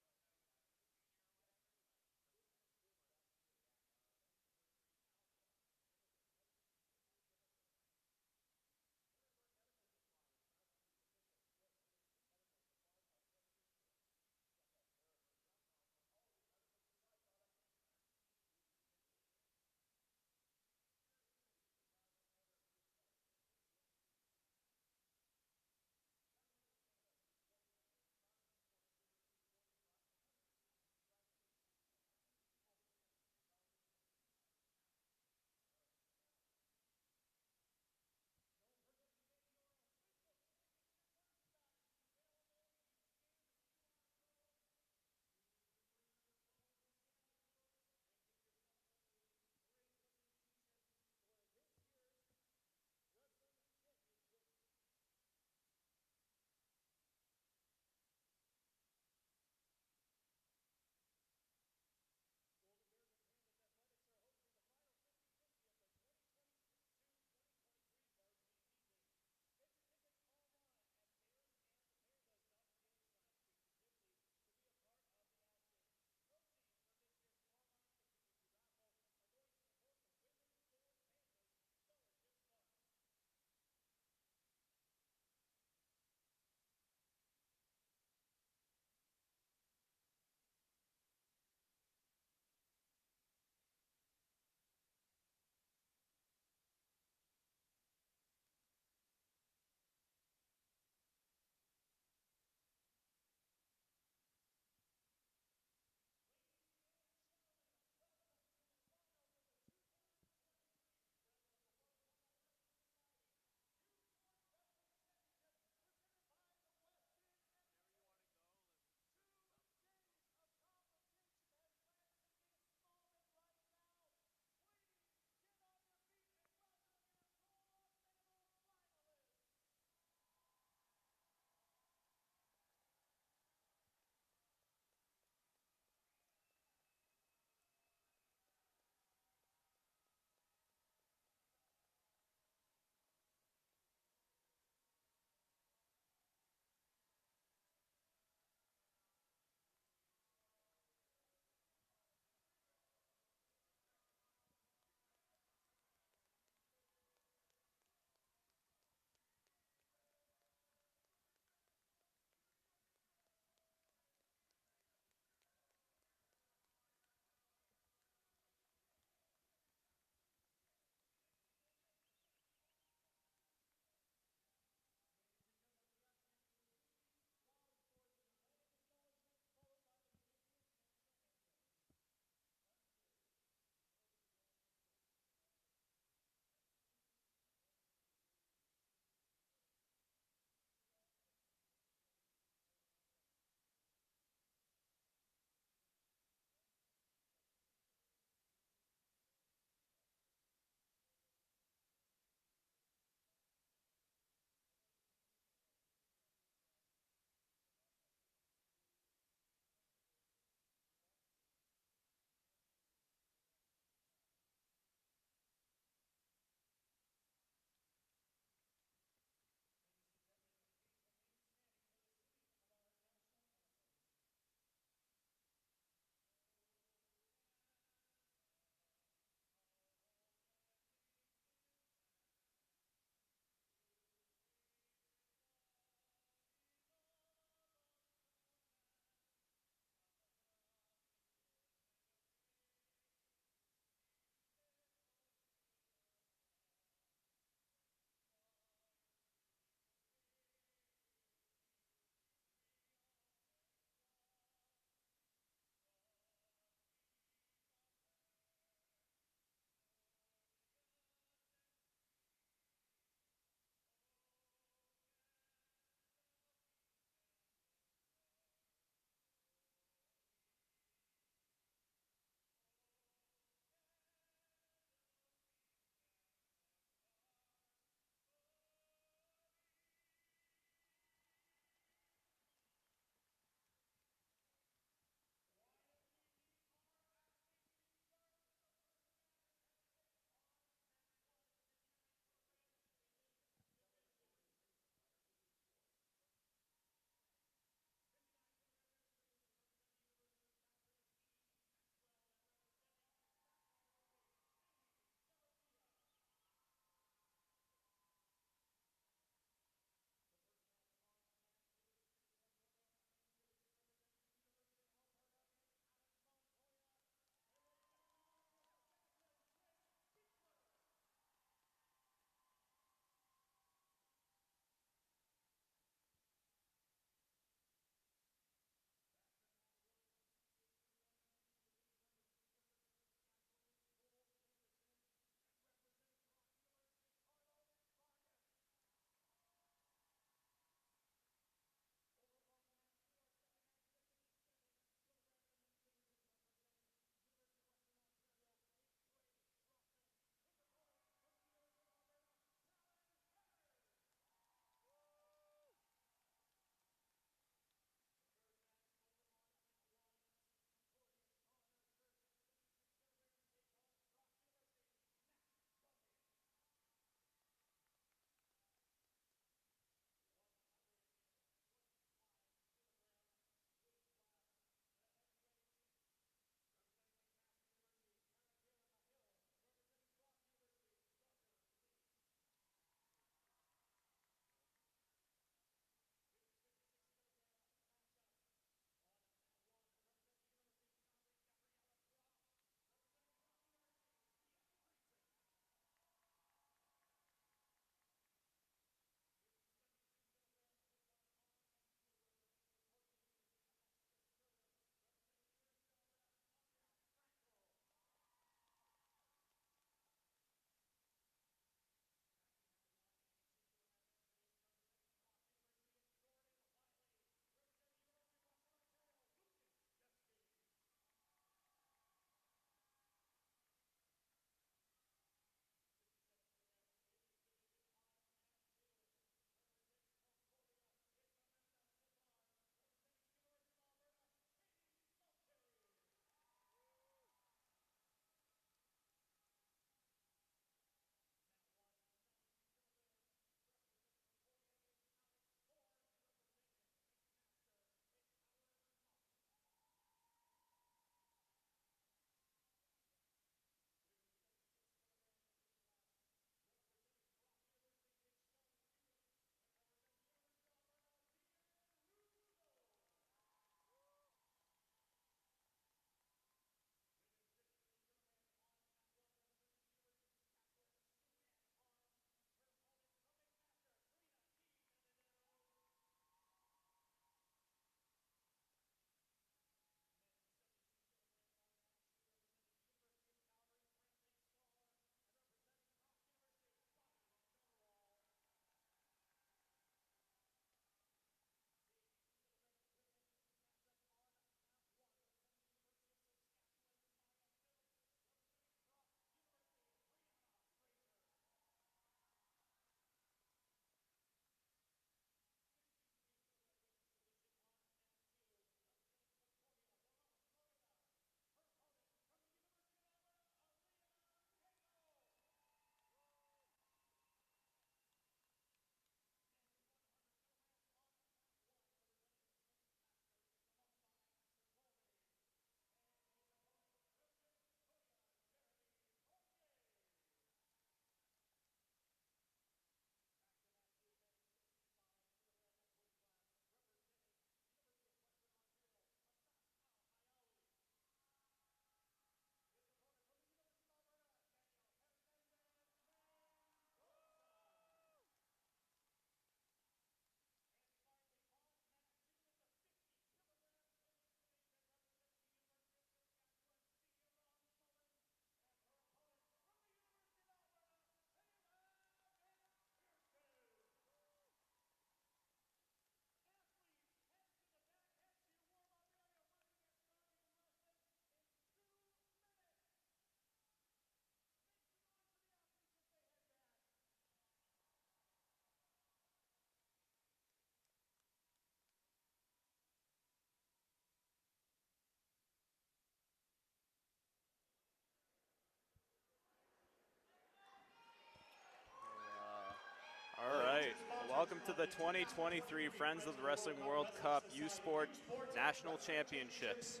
welcome to the 2023 Friends of the Wrestling World Cup U Sport National Championships.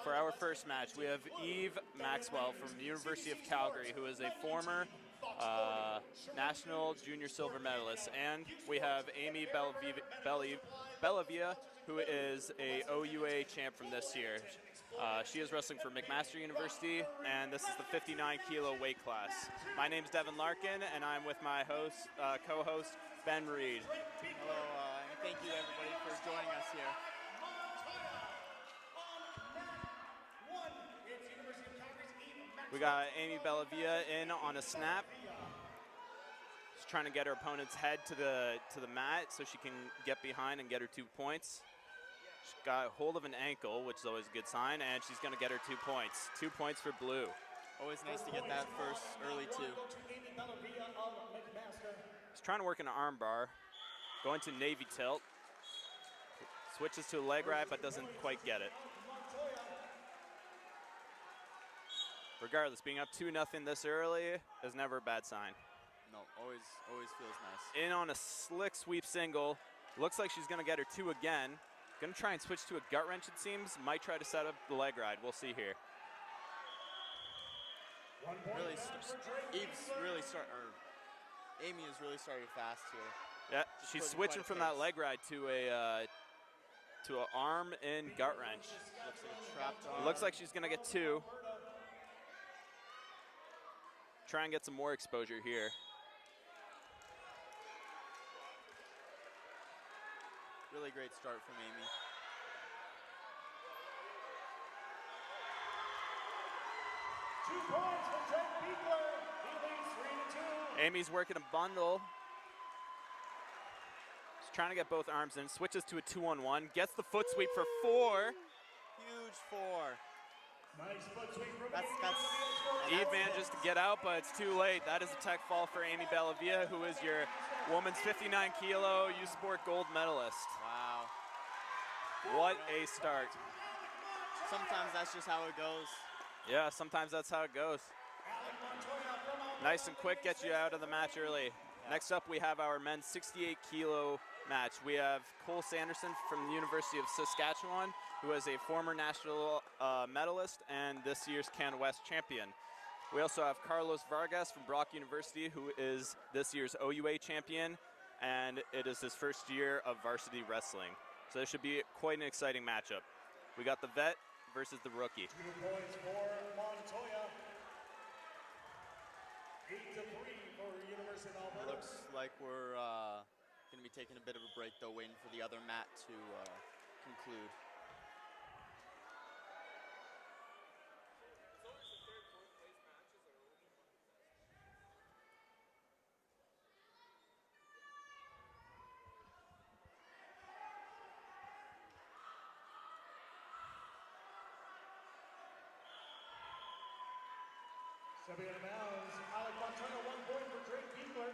For our first match, we have Eve Maxwell from the University of Calgary, who is a former national junior silver medalist, and we have Amy Bellavia, who is a OUA champ from this year. She is wrestling for McMaster University, and this is the 59 kilo weight class. My name is Devin Larkin, and I'm with my co-host Ben Reed. Hello, and thank you everybody for joining us here. We got Amy Bellavia in on a snap. She's trying to get her opponent's head to the mat so she can get behind and get her 2 points. She's got hold of an ankle, which is always a good sign, and she's going to get her 2 points. 2 points for blue. Always nice to get that first early two. She's trying to work an arm bar, going to Navy tilt. Switches to a leg right, but doesn't quite get it. Regardless, being up 2-0 this early is never a bad sign. No, always feels nice. In on a slick sweep single. Looks like she's going to get her 2 again. Going to try and switch to a gut wrench, it seems. Might try to set up the leg ride. We'll see here. Amy is really starting fast here. Yeah, she's switching from that leg ride to an arm in gut wrench. Looks like a trapped arm. Looks like she's going to get 2. Try and get some more exposure here. Really great start from Amy. Amy's working a bundle. She's trying to get both arms in. Switches to a 2-on-1. Gets the foot sweep for 4. Huge 4. Nice foot sweep from Eve manages to get out, but it's too late. That is a tech fall for Amy Bellavia, who is your women's 59 kilo U Sport gold medalist. Wow. What a start. Sometimes that's just how it goes. Yeah, sometimes that's how it goes. Nice and quick, get you out of the match early. Yeah. Next up, we have our men's 68 kilo match. We have Cole Sanderson from the University of Saskatchewan, who is a former national medalist and this year's Canada West champion. We also have Carlos Vargas from Brock University, who is this year's OUA champion, and it is his first year of varsity wrestling. So this should be quite an exciting matchup. We got the vet versus the rookie. 2 points for Montoya. 8-3 for University of Alberta. Looks like we're going to be taking a bit of a break, though, waiting for the other mat to conclude. Stepping out of bounds, Alec Montoya, 1 point for Drake Beekler.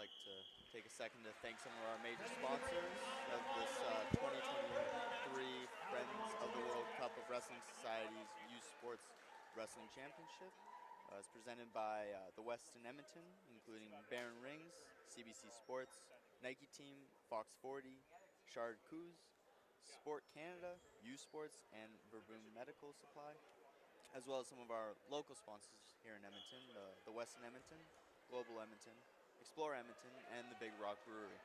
like to take a second to thank some of our major sponsors of this 2023 Friends of the World Cup of Wrestling Society's Youth Sports Wrestling Championship. It's presented by the Westin Edmonton, including Baron Rings, CBC Sports, Nike Team, Fox 40, Shard Coos, Sport Canada, U Sports, and Verboom Medical Supply, as well as some of our local sponsors here in Edmonton, the Westin Edmonton, Global Edmonton, Explore Edmonton, and the Big Rock Brewery.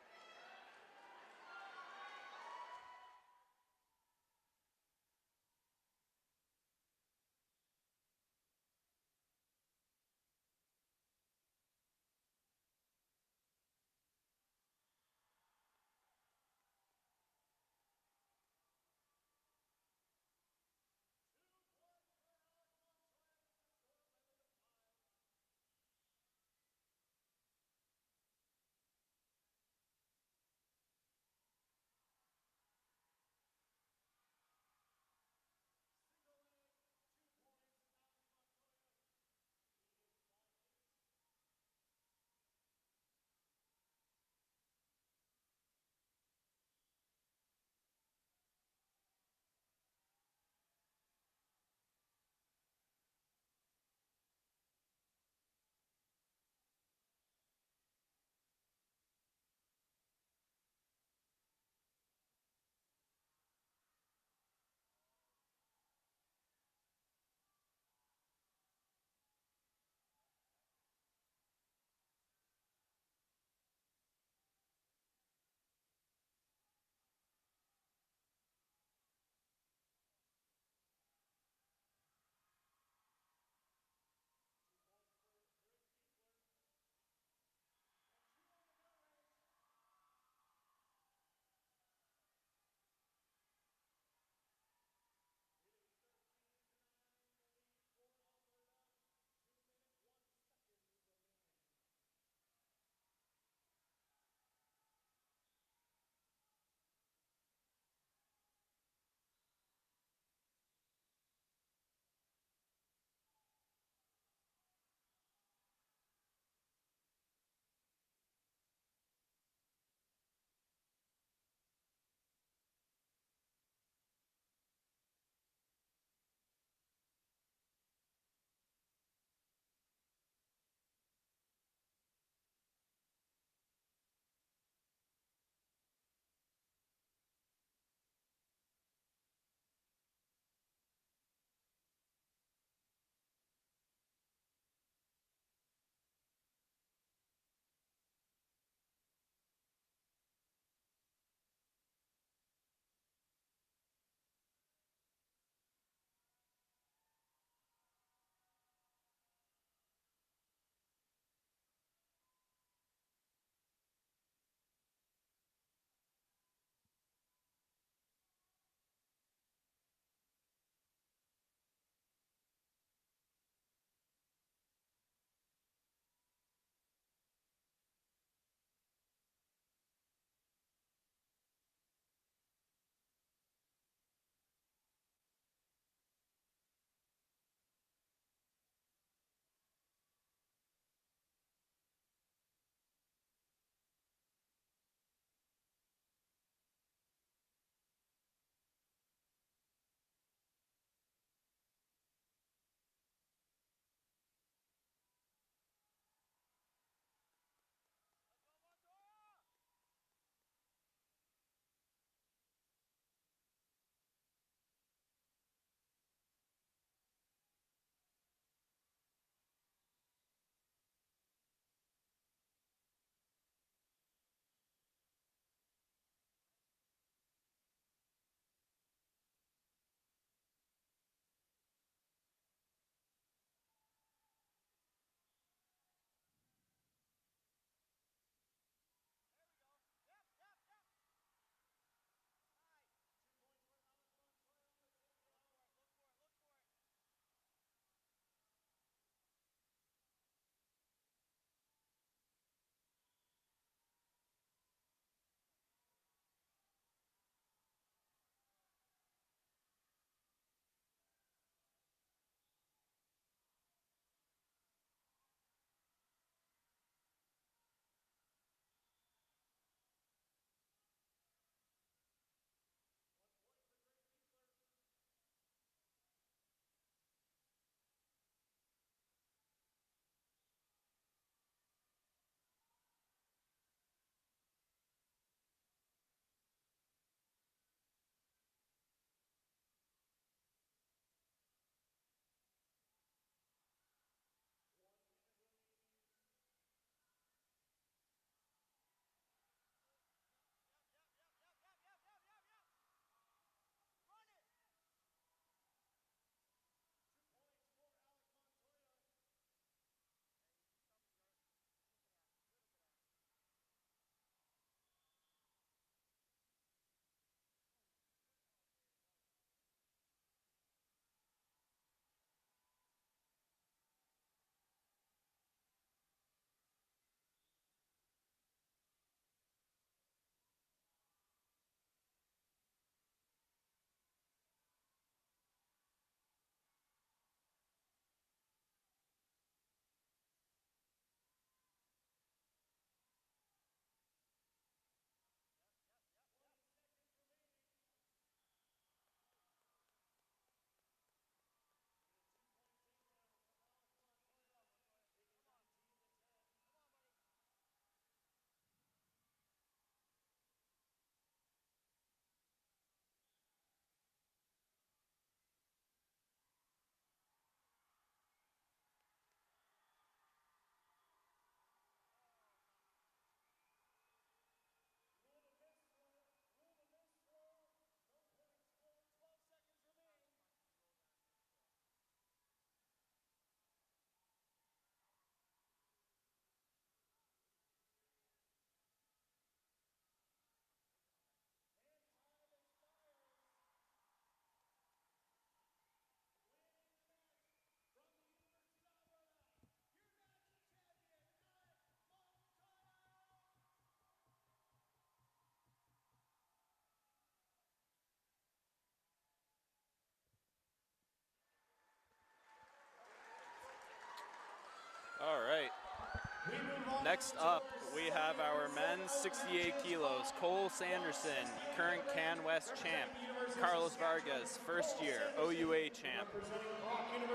Next up, we have our men's 68 kilos. Cole Sanderson, current Can West champ. Carlos Vargas, first year OUA champ.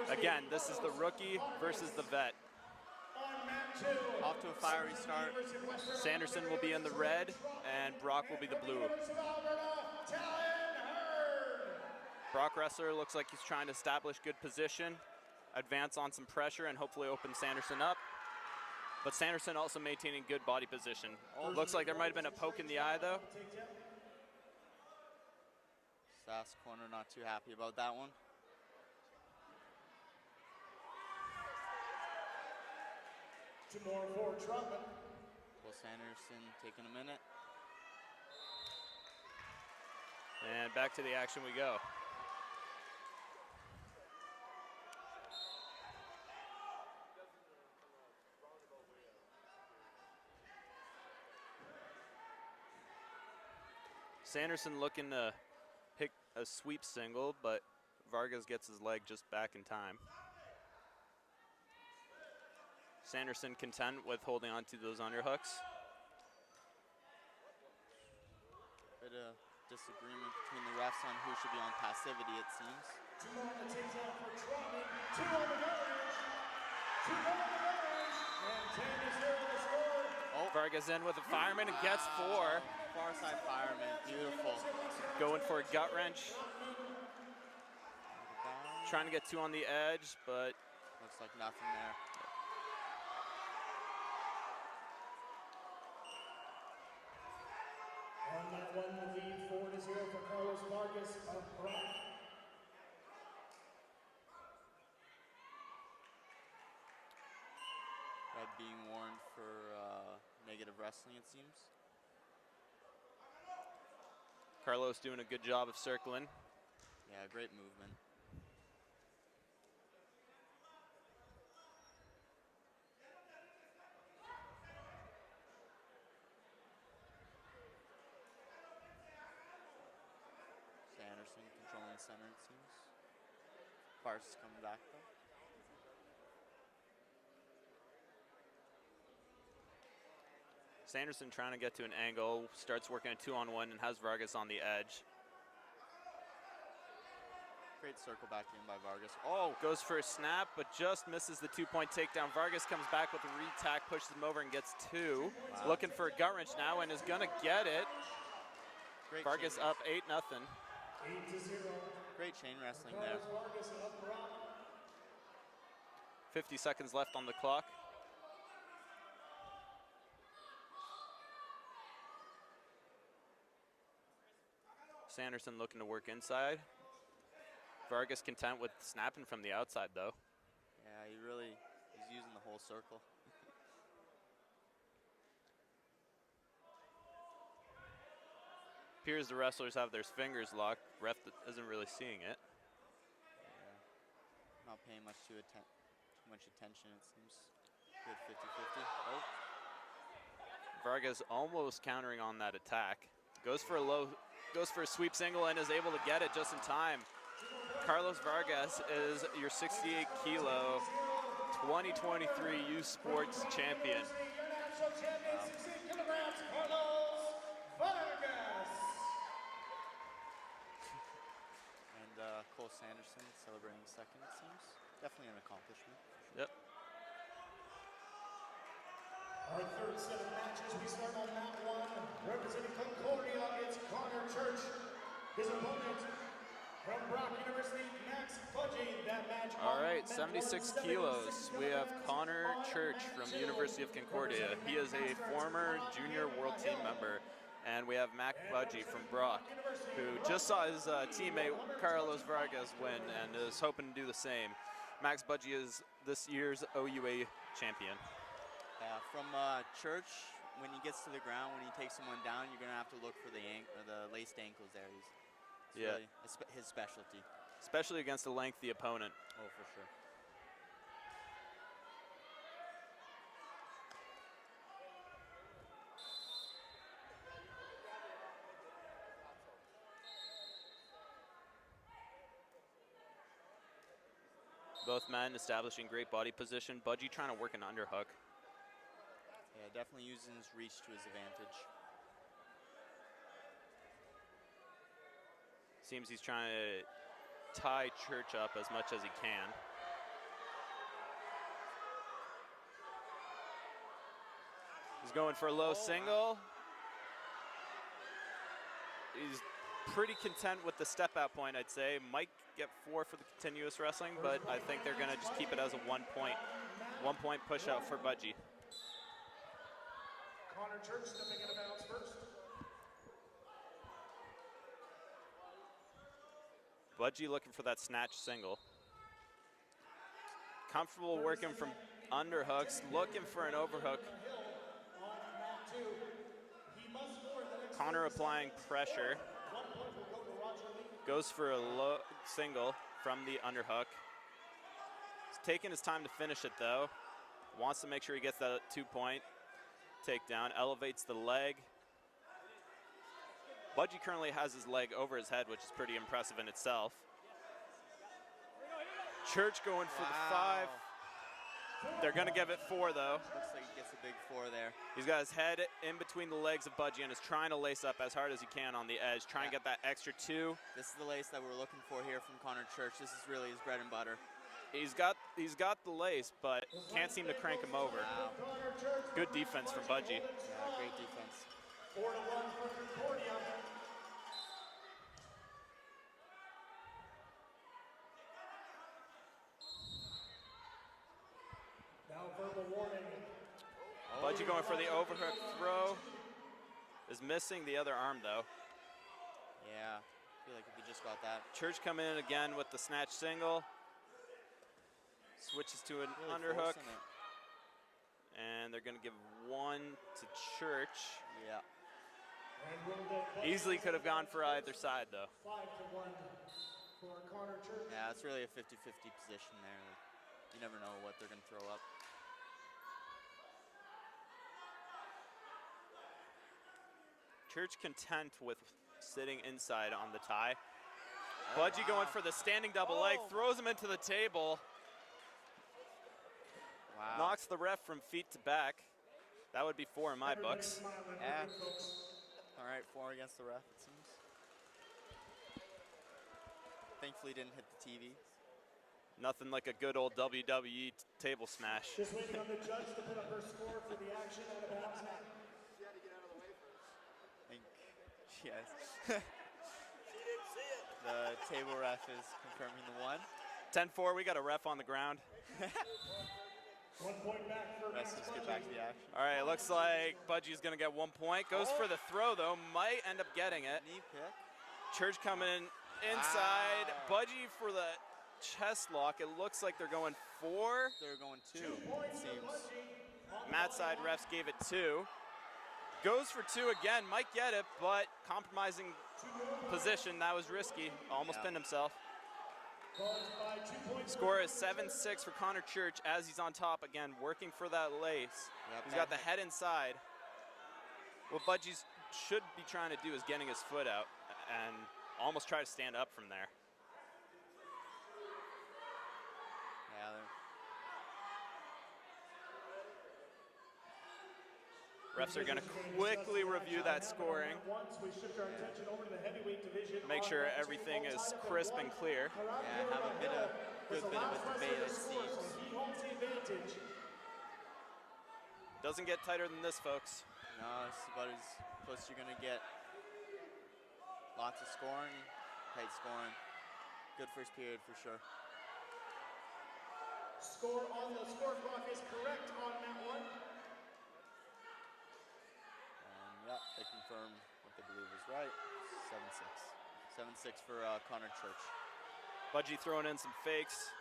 Again, this is the rookie versus the vet. Off to a fiery start. Sanderson will be in the red, and Brock will be the blue. Brock Wrestler looks like he's trying to establish good position, advance on some pressure, and hopefully open Sanderson up. But Sanderson also maintaining good body position. Looks like there might have been a poke in the eye, though. Sass corner not too happy about that one. Two more for Trotman. Will Sanderson taking a minute. And back to the action we go. Sanderson looking to hit a sweep single, but Vargas gets his leg just back in time. Sanderson content with holding on to those underhooks. Bit of disagreement between the refs on who should be on passivity, it seems. Two more on the takedown for Trotman. Two on the guards. Two more on the guards. And 10 is there to the score. Oh, Vargas in with a fireman and gets 4. Far side fireman, beautiful. Going for a gut wrench. Trying to get 2 on the edge, but looks like nothing there. On that one, the lead 4-0 for Carlos Vargas of Brock. Red being warned for negative wrestling, it seems. Carlos doing a good job of circling. Yeah, great movement. Sanderson controlling center, it seems. Parsons coming back though. Sanderson trying to get to an angle, starts working a 2-on-1 and has Vargas on the edge. Great circle back in by Vargas. Oh, goes for a snap, but just misses the 2-point takedown. Vargas comes back with a re-tack, pushes him over and gets 2. Wow. Looking for a gut wrench now and is gonna get it. Great Vargas chain up 8-0. 8-0. Great chain wrestling there. Carlos Vargas of Brock. 50 seconds left on the clock. Sanderson looking to work inside. Vargas content with snapping from the outside though. Yeah, he's using the whole circle. Appears the wrestlers have their fingers locked. Ref isn't really seeing it. Yeah. Not paying too much attention, it seems. Good 50-50. Oh. Vargas almost countering on that attack. Goes for a sweep single and is able to get it just in time. Carlos Vargas is your 68 kilo 2023 U Sports champion. And Cole Sanderson celebrating second, it seems. Definitely an accomplishment. Yep. Our third set of matches, we start on mat 1. Representing Concordia, it's Connor Church. His opponent from Brock University, Max Budgie. That match. All right, 76 kilos. We have Connor Church from the University of Concordia. He is a former junior world team member. And we have Mac Budgie from Brock, who just saw his teammate Carlos Vargas win and is hoping to do the same. Max Budgie is this year's OUA champion. Yeah, from Church, when he gets to the ground, when he takes someone down, you're going to have to look for the laced ankles there. It's really his specialty. Especially against a lengthy opponent. Oh, for sure. Both men establishing great body position. Budgie trying to work an underhook. Yeah, definitely using his reach to his advantage. Seems he's trying to tie Church up as much as he can. He's going for a low single. He's pretty content with the step out point, I'd say. Might get 4 for the continuous wrestling, but I think they're gonna just keep it as a 1-point push out for Budgie. Connor Church stepping in a bounce first. Budgie looking for that snatch single. Comfortable working from underhooks, looking for an overhook. Connor applying pressure. Goes for a low single from the underhook. He's taking his time to finish it though. Wants to make sure he gets that 2-point takedown. Elevates the leg. Budgie currently has his leg over his head, which is pretty impressive in itself. Church going for the 5. They're gonna give it 4 though. Looks like he gets a big 4 there. He's got his head in between the legs of Budgie and is trying to lace up as hard as he can on the edge, trying to get that extra 2. This is the lace that we're looking for here from Connor Church. This is really his bread and butter. He's got the lace, but can't seem to crank him over. Wow. Good defense from Budgie. Yeah, great defense. 4-1 for Concordia. Now verbal warning. Budgie going for the overhook throw. Is missing the other arm though. Yeah, I feel like if he just got that. Church coming in again with the snatch single. Switches to an Really underhook. forcing it. And they're gonna give 1 to Church. Yeah. Easily could have gone for either side though. 5-1 for Connor Church. Yeah, it's really a 50-50 position there. You never know what they're going to throw up. Church content with sitting inside on the tie. Budgie going for the standing double leg, throws him into the table. Wow. Knocks the ref from feet to back. That would be 4 in my books. Yeah. All right, 4 against the ref, it seems. Thankfully didn't hit the TV. Nothing like a good old WWE table smash. Just waiting on the judge to put up her score for the action out of bounds. I think, yes. The table ref is confirming the 1. 10-4, we got a ref on the ground. 1 point back for Let's just get back to the action. All right, looks like Budgie's gonna get 1 point. Goes for the throw though, might end up getting it. Knee pick. Church coming in inside. Budgie for the chest lock. It looks like they're going 4. They're going 2, it seems. Mat side refs gave it 2. Goes for 2 again, might get it, but compromising position, that was risky. Almost pinned himself. Score is 7-6 for Connor Church as he's on top again, working for that lace. Yep, He's got the head inside. What Budgie should be trying to do is getting his foot out and almost try to stand up from there. Yeah, Refs are going to quickly review that scoring. Make sure everything is crisp and clear. yeah, have a good bit of a debate, it seems. Doesn't get tighter than this, folks. No, it's about as close as you're going to get. Lots of scoring, tight scoring. Good first period for sure. Score on the score clock is correct on that one. And yeah, they confirm what they believe is right. 7-6. 7-6 for Connor Church. Budgie throwing in some fakes.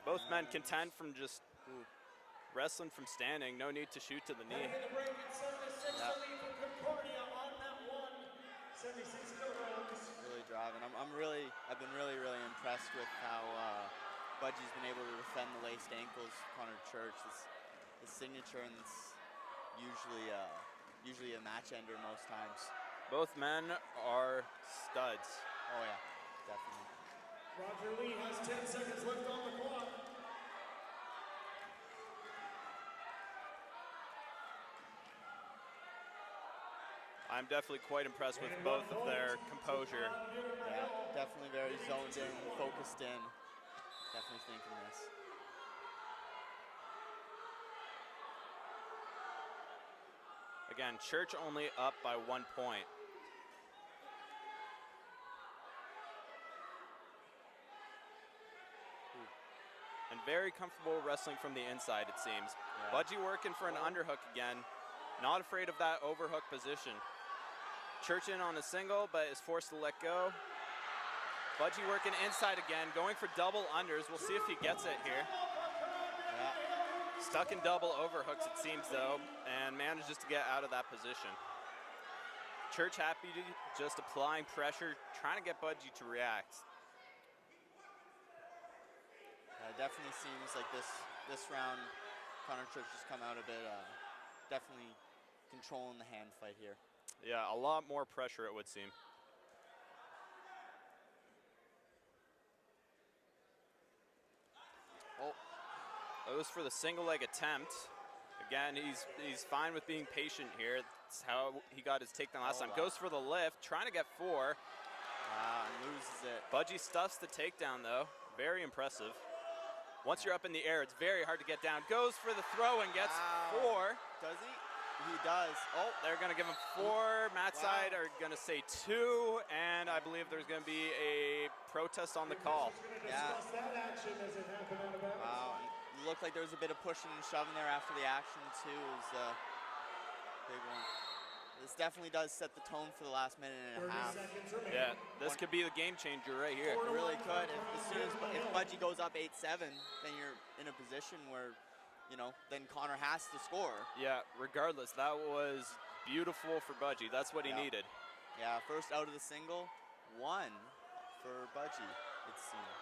Both men content from just wrestling from standing. No need to shoot to the knee. Really driving. I've been really impressed with how Budgie's been able to defend the laced ankles. Connor Church, his signature, and it's usually a match ender most times. Both men are studs. Oh yeah, definitely. Roger Lee has 10 seconds left on the clock. I'm definitely quite impressed with both of their composure. Yeah, definitely very zoned in, focused in. Definitely thinking this. Again, Church only up by 1 point. And very comfortable wrestling from the inside, it seems. Yeah. Budgie working for an underhook again. Not afraid of that overhook position. Church in on a single, but is forced to let go. Budgie working inside again, going for double unders. We'll see if he gets it here. Yeah. Stuck in double overhooks, it seems, though, and manages to get out of that position. Church happy to just applying pressure, trying to get Budgie to react. It definitely seems like this round, Connor Church has come out a bit, definitely controlling the hand fight here. Yeah, a lot more pressure, it would seem. Oh, Goes for the single leg attempt. Again, he's fine with being patient here. That's how he got his takedown last time. wow. Goes for the lift, trying to get 4. and loses it. Budgie stuffs the takedown, though. Very impressive. Once you're up in the air, it's very hard to get down. Goes for the throw and gets 4. Does he? He does. Oh, They're going to give him 4. Mat side are going to say 2, and I believe there's going to be a protest on the call. yeah. Wow. It looked like there was a bit of pushing and shoving there after the action, too. It was a big one. This definitely does set the tone for the last minute and a half. Yeah, this could be the game changer right here. It really could. If Budgie goes up 8-7, then you're in a position where, you know, then Connor has to score. Yeah, regardless, that was beautiful for Budgie. That's what he Yeah. needed. Yeah, first out of the single, 1 for Budgie, it seems.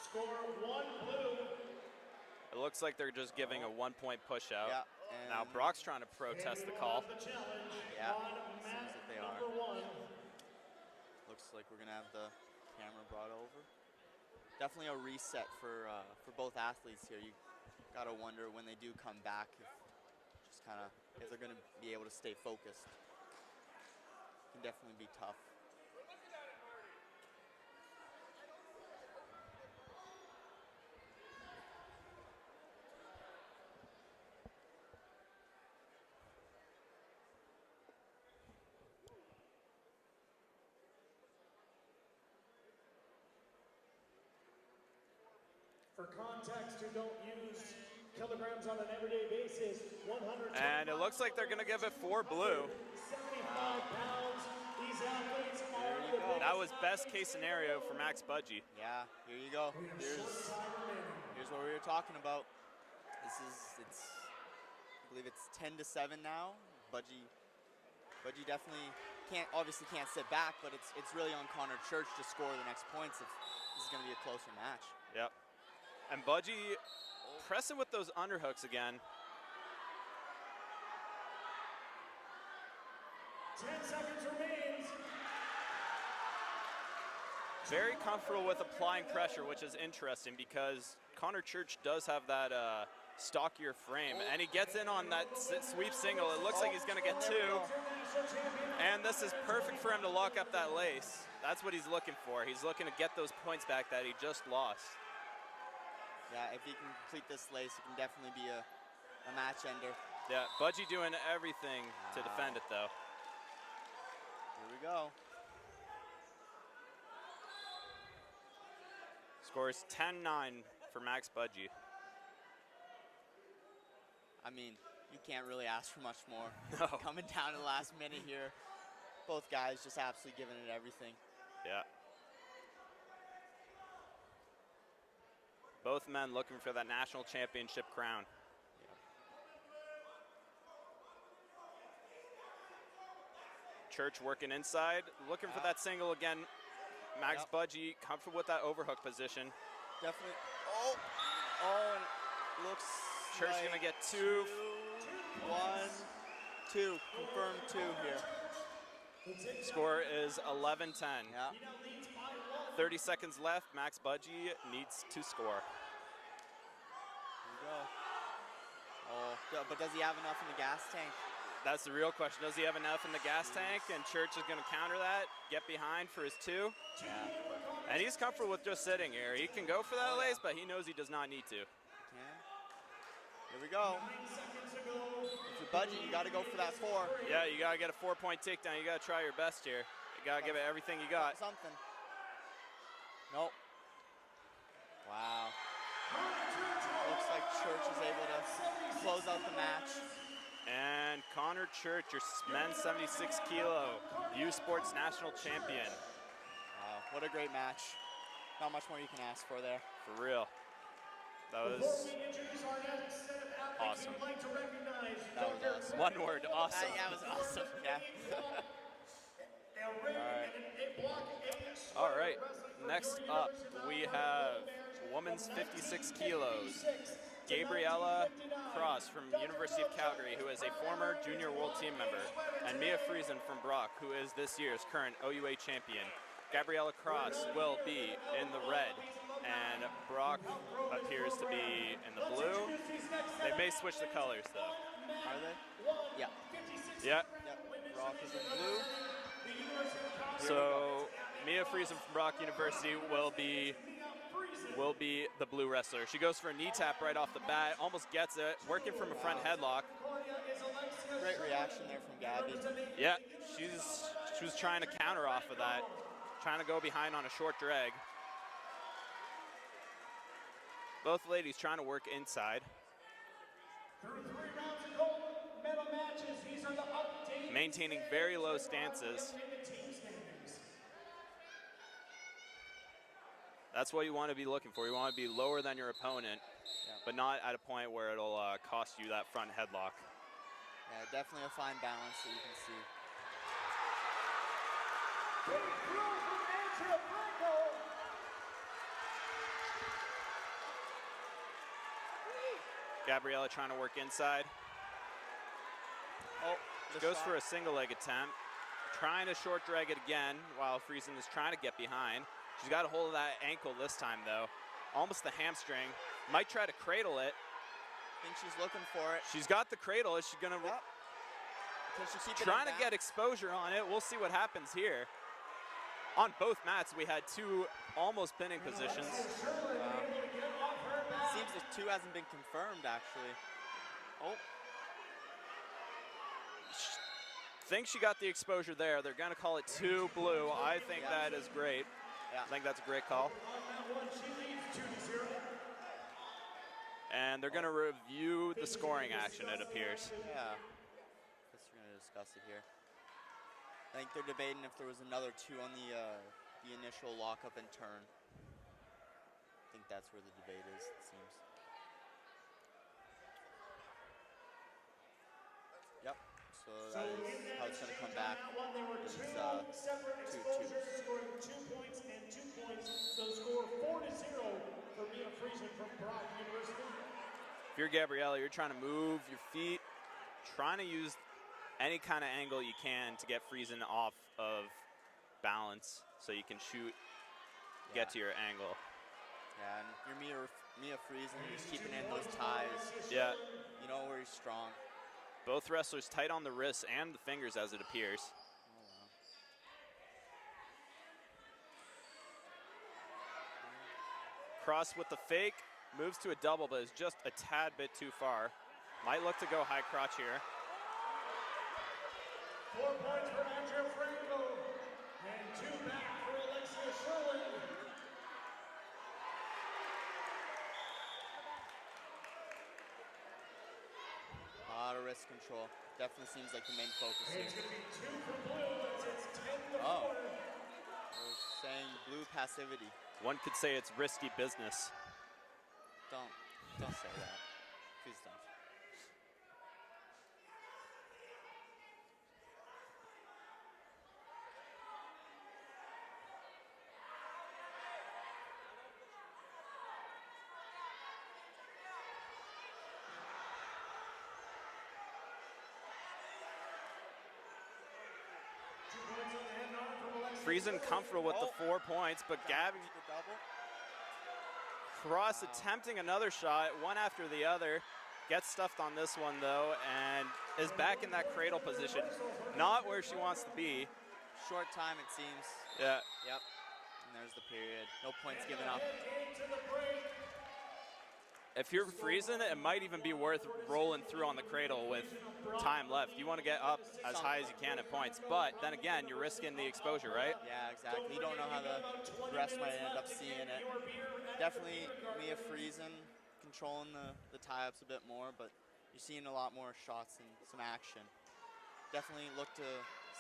Score 1 blue. It looks like they're just giving a 1-point push out. Yeah, and Now Brock's trying to protest the call. yeah, seems that they are. Looks like we're gonna have the camera brought over. Definitely a reset for both athletes here. You gotta wonder when they do come back if they're gonna be able to stay focused. Can definitely be tough. For context, who don't use kilograms on an everyday basis, 100. And it looks like they're going to give it 4 blue. 75 pounds. These athletes are There you go. That was best case scenario for Max Budgie. Yeah, here you go. Here's what we were talking about. It's I believe it's 10-7 now. Budgie definitely obviously can't sit back, but it's really on Connor Church to score the next points if this is going to be a closer match. Yep. And Budgie pressing with those underhooks again. 10 seconds remains. Very comfortable with applying pressure, which is interesting because Connor Church does have that stockier frame. And he gets in on that sweep single. It looks like he's going to get 2. And this is perfect for him to lock up that lace. That's what he's looking for. He's looking to get those points back that he just lost. Yeah, if he can complete this lace, it can definitely be a match ender. Yeah, Budgie doing everything to defend it, though. Here we go. Scores 10-9 for Max Budgie. I mean, you can't really ask for much more. No. Coming down to the last minute here. Both guys just absolutely giving it everything. Yeah. Both men looking for that national championship crown. Church working inside, looking for that single again. Max Budgie comfortable with that overhook position. Definitely. Oh, and it looks Church like gonna get 2. 1, 2. Confirmed 2 here. Score is 11-10. Yeah. 30 seconds left. Max Budgie needs to score. Here we go. Oh, But does he have enough in the gas tank? That's the real question. Does he have enough in the gas tank? And Church is going to counter that, get behind for his 2. Yeah. And he's comfortable with just sitting here. He can go for that lace, but he knows he does not need to. Okay. Here we go. If you're budget, you got to go for that 4. Yeah, you got to get a 4-point takedown. You got to try your best here. You got to give it everything you got. Something. Nope. Wow. Looks like Church is able to close out the match. And Connor Church, your men's 76 kilo U Sports national champion. Wow, what a great match. Not much more you can ask for there. For real. That was awesome. That was awesome. One word, awesome. Yeah, it was awesome. Yeah. All right, next up we have women's 56 kilos. Gabriella Cross from University of Calgary, who is a former junior world team member, and Mia Friesen from Brock, who is this year's current OUA champion. Gabriella Cross will be in the red, and Brock appears to be in the blue. They may switch the colors, though. Are they? Yeah. Yeah. Yep. Brock is in blue. So Mia Friesen from Brock University will be the blue wrestler. She goes for a knee tap right off the bat, almost gets it, working from a front headlock. Great reaction there from Gabby. Yeah, she was trying to counter off of that, trying to go behind on a short drag. Both ladies trying to work inside. Maintaining very low stances. That's what you want to be looking for. You want to be lower than your opponent, but not at a point where it'll cost you that front headlock. Yeah, definitely a fine balance that you can see. Gabriella trying to work inside. Oh, goes for a single leg attempt. Trying to short drag it again while Friesen is trying to get behind. She's got a hold of that ankle this time, though. Almost the hamstring. Might try to cradle it. I think she's looking for it. She's got the cradle. Is she going to... Yep. Can she keep it Trying to in get exposure on it. We'll see what happens here. On both mats, we had 2 almost pinning positions. Wow. Seems the 2 hasn't been confirmed, actually. Oh. Think she got the exposure there. They're going to call it 2 blue. I think that is great. Yeah. I think that's a great call. And they're going to review the scoring action, it appears. Yeah. Guess we're going to discuss it here. I think they're debating if there was another 2 on the initial lockup and turn. I think that's where the debate is, it seems. Yep. So that is how it's going to come back. It's 2-2. Scoring 2 points and 2 points. So score 4-0 for Mia Friesen from Brock University. If you're Gabriella, you're trying to move your feet, trying to use any kind of angle you can to get Friesen off of balance so you can get to your angle. Yeah, and you're Mia Friesen, you're just keeping in those ties. Yeah. You know where he's strong. Both wrestlers tight on the wrists and the fingers as it appears. Oh, wow. Cross with the fake, moves to a double, but is just a tad bit too far. Might look to go high crotch here. 4 points for Andrea Franco and 2 back for Alexia Sherlin. A lot of wrist control. Definitely seems like the main focus here. It's going to be 2 for blue. It's 10-4. Oh. I was saying blue passivity. One could say it's risky business. Don't say that. Please don't. Friesen comfortable with the 4 points, but Gabby Cross attempting another shot, one after the other. gets stuffed on this one though, and is back in that cradle position. Not where she wants to be. Short time, it seems. Yeah. Yep. And there's the period. No points given up. If you're freezing, it might even be worth rolling through on the cradle with time left. You want to get up as high as you can at points, but then again, you're risking the exposure, right? Yeah, exactly. You don't know how the rest might end up seeing it. Definitely Mia freezing, controlling the tie-ups a bit more, but you're seeing a lot more shots and some action. Definitely look to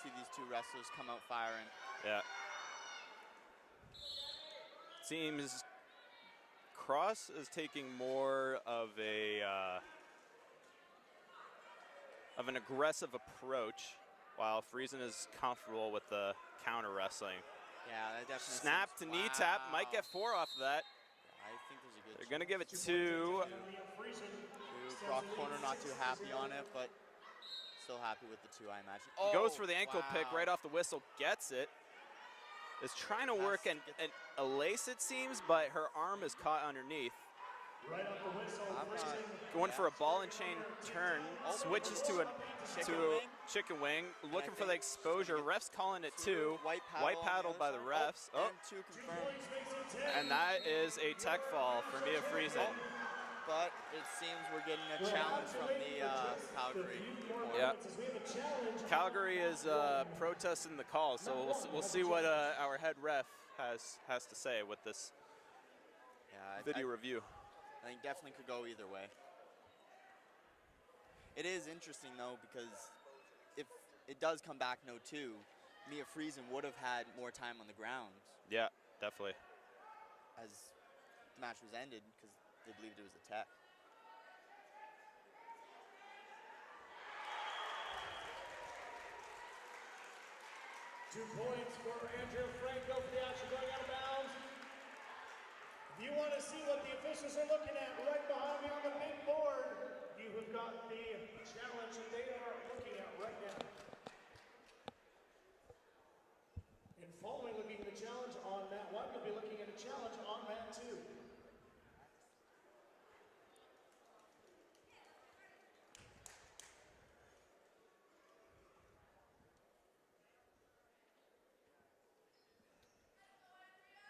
see these two wrestlers come out firing. Yeah. Seems Cross is taking more of an aggressive approach, while Friesen is comfortable with the counter wrestling. Yeah, that definitely Snap to knee tap, might get 4 off of that. Yeah, I think there's a good They're gonna give it 2. Brock Corner not too happy on it, but still happy with the 2, I imagine. Goes for the ankle pick right off the whistle, gets it. Is trying to work and a lace, it seems, but her arm is caught underneath. Right off the whistle. Going for a ball and chain turn, switches to a chicken wing, looking for the exposure. Refs calling it 2. White paddle by the refs. And 2 confirmed. And that is a tech fall for Mia Friesen. But it seems we're getting a challenge from the Calgary. Yeah. Calgary is protesting the call, so we'll see what our head ref has to say with this video review. I think definitely could go either way. It is interesting though, because if it does come back no 2, Mia Friesen would have had more time on the ground. Yeah, definitely. As the match was ended, because they believed it was a tech. Two points for Andrea Franco for the action going out of bounds. If you want to see what the officials are looking at right behind me on the big board, you have got the challenge that they are looking at right now. And following looking at the challenge on mat 1, you'll be looking at a challenge on mat 2.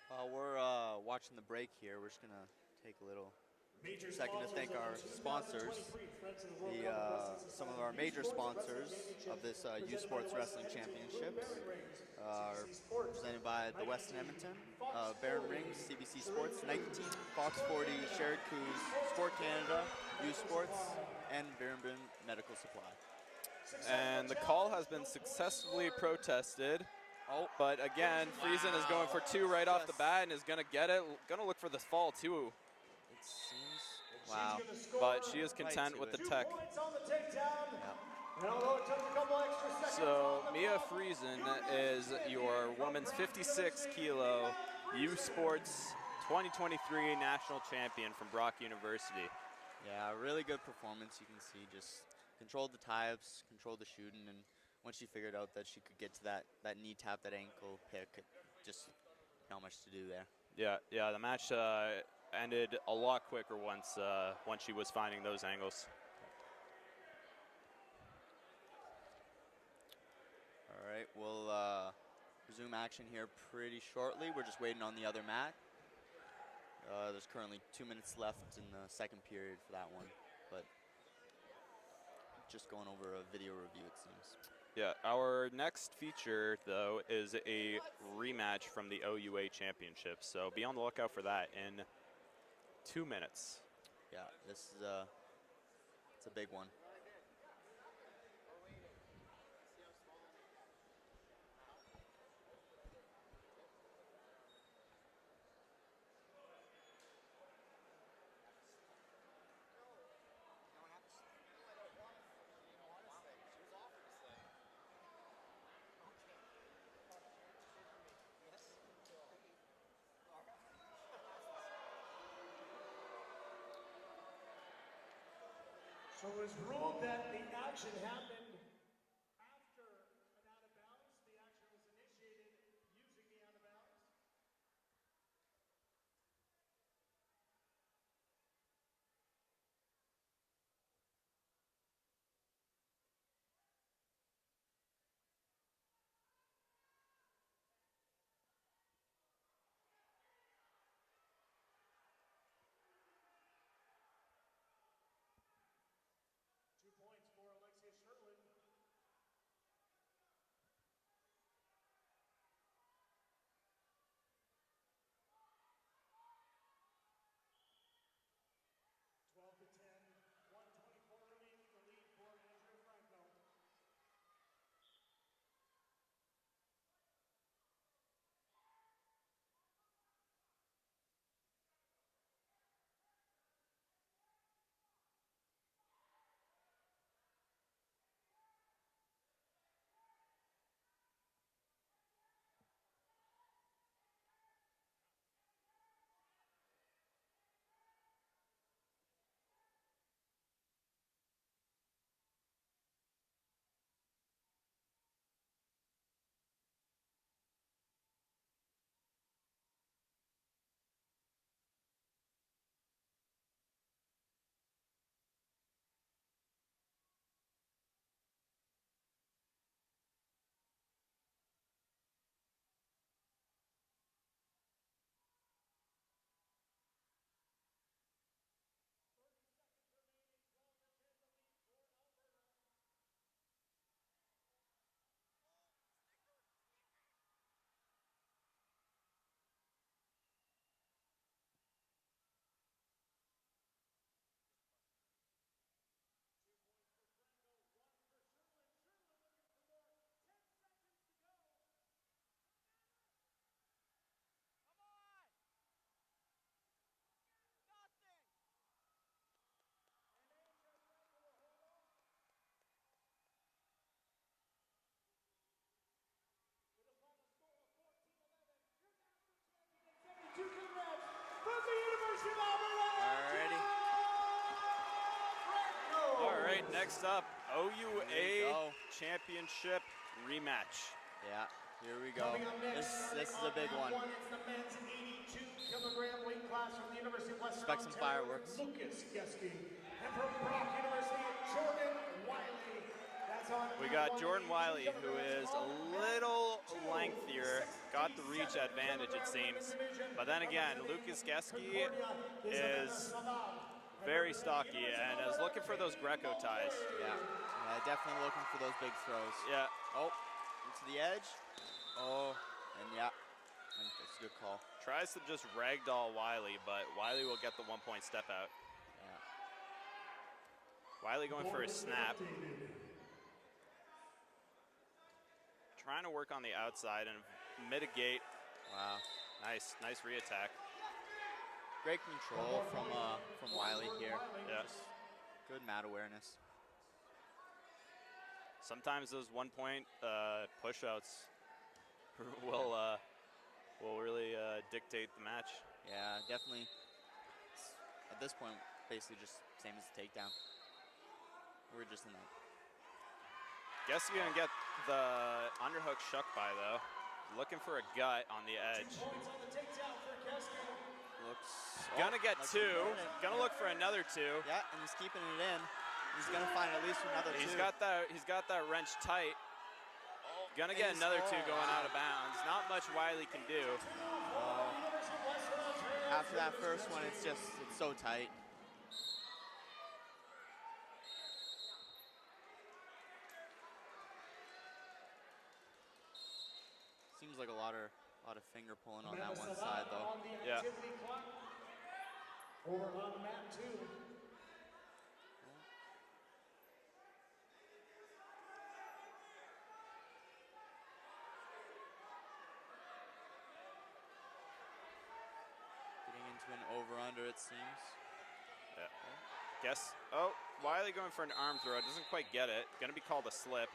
While we're watching the break here, we're just going to take a little second to thank our sponsors. Some of our major sponsors of this U Sports Wrestling Championships are presented by the Westin Edmonton, Baron Rings, CBC Sports, Nike Team, Fox 40, Shared Coos, Sport Canada, U Sports, and Baron Medical Supply. And the call has been successfully protested. But again, Friesen is going for 2 right off the bat and is going to get it. Going to look for the fall too. It seems, wow. But she is content with the tech. Yep. So Mia Friesen is your women's 56 kilo U Sports 2023 national champion from Brock University. Yeah, really good performance. You can see just controlled the tie-ups, controlled the shooting, and once she figured out that she could get to that knee tap, that ankle pick, just not much to do there. Yeah, the match ended a lot quicker once she was finding those angles. All right, we'll resume action here pretty shortly. We're just waiting on the other mat. There's currently 2 minutes left in the second period for that one, but just going over a video review, it seems. Yeah, our next feature, though, is a rematch from the OUA Championship. So be on the lookout for that in 2 minutes. Yeah, this is it's a big one. So it was ruled that the action happened after an out of bounds. The action was initiated using the out of bounds. Alrighty. All right, next up, OUA Championship rematch. Yeah, here we go. This is a big one. It's the men's 82-kilogram weight class from the University of Western Expect some Ontario, fireworks. Lucas Geske. And from Brock University, Jordan Wiley. That's on We got Jordan Wiley, who is a little lengthier, got the reach advantage, it seems. But then again, Lucas Geske is very stocky and is looking for those Greco ties. Yeah, definitely looking for those big throws. Yeah. Oh, into the edge. Oh, and yeah, I think that's a good call. Tries to just ragdoll Wiley, but Wiley will get the 1-point step out. Yeah. Wiley going for a snap. Trying to work on the outside and mitigate. Wow. Nice re-attack. Great control from Wiley here. Yeah. Just good mat awareness. Sometimes those 1-point push-outs will really dictate the match. Yeah, definitely. At this point, basically just same as the takedown. We're just in that. Guess you're gonna get the underhook shuck by though. Looking for a gut on the edge. Looks Gonna get like 2. Gonna look for another 2. Yeah, and he's keeping it in. He's gonna find at least another 2. He's got that wrench tight. Gonna get another 2 going out of bounds. Not much Wiley can do. After that first one, it's so tight. Seems like a lot of finger pulling on that one side though. Yeah. Over on mat 2. Getting into an over-under, it seems. Yeah. Guess. Oh, Wiley going for an arm throw. Doesn't quite get it. Gonna be called a slip.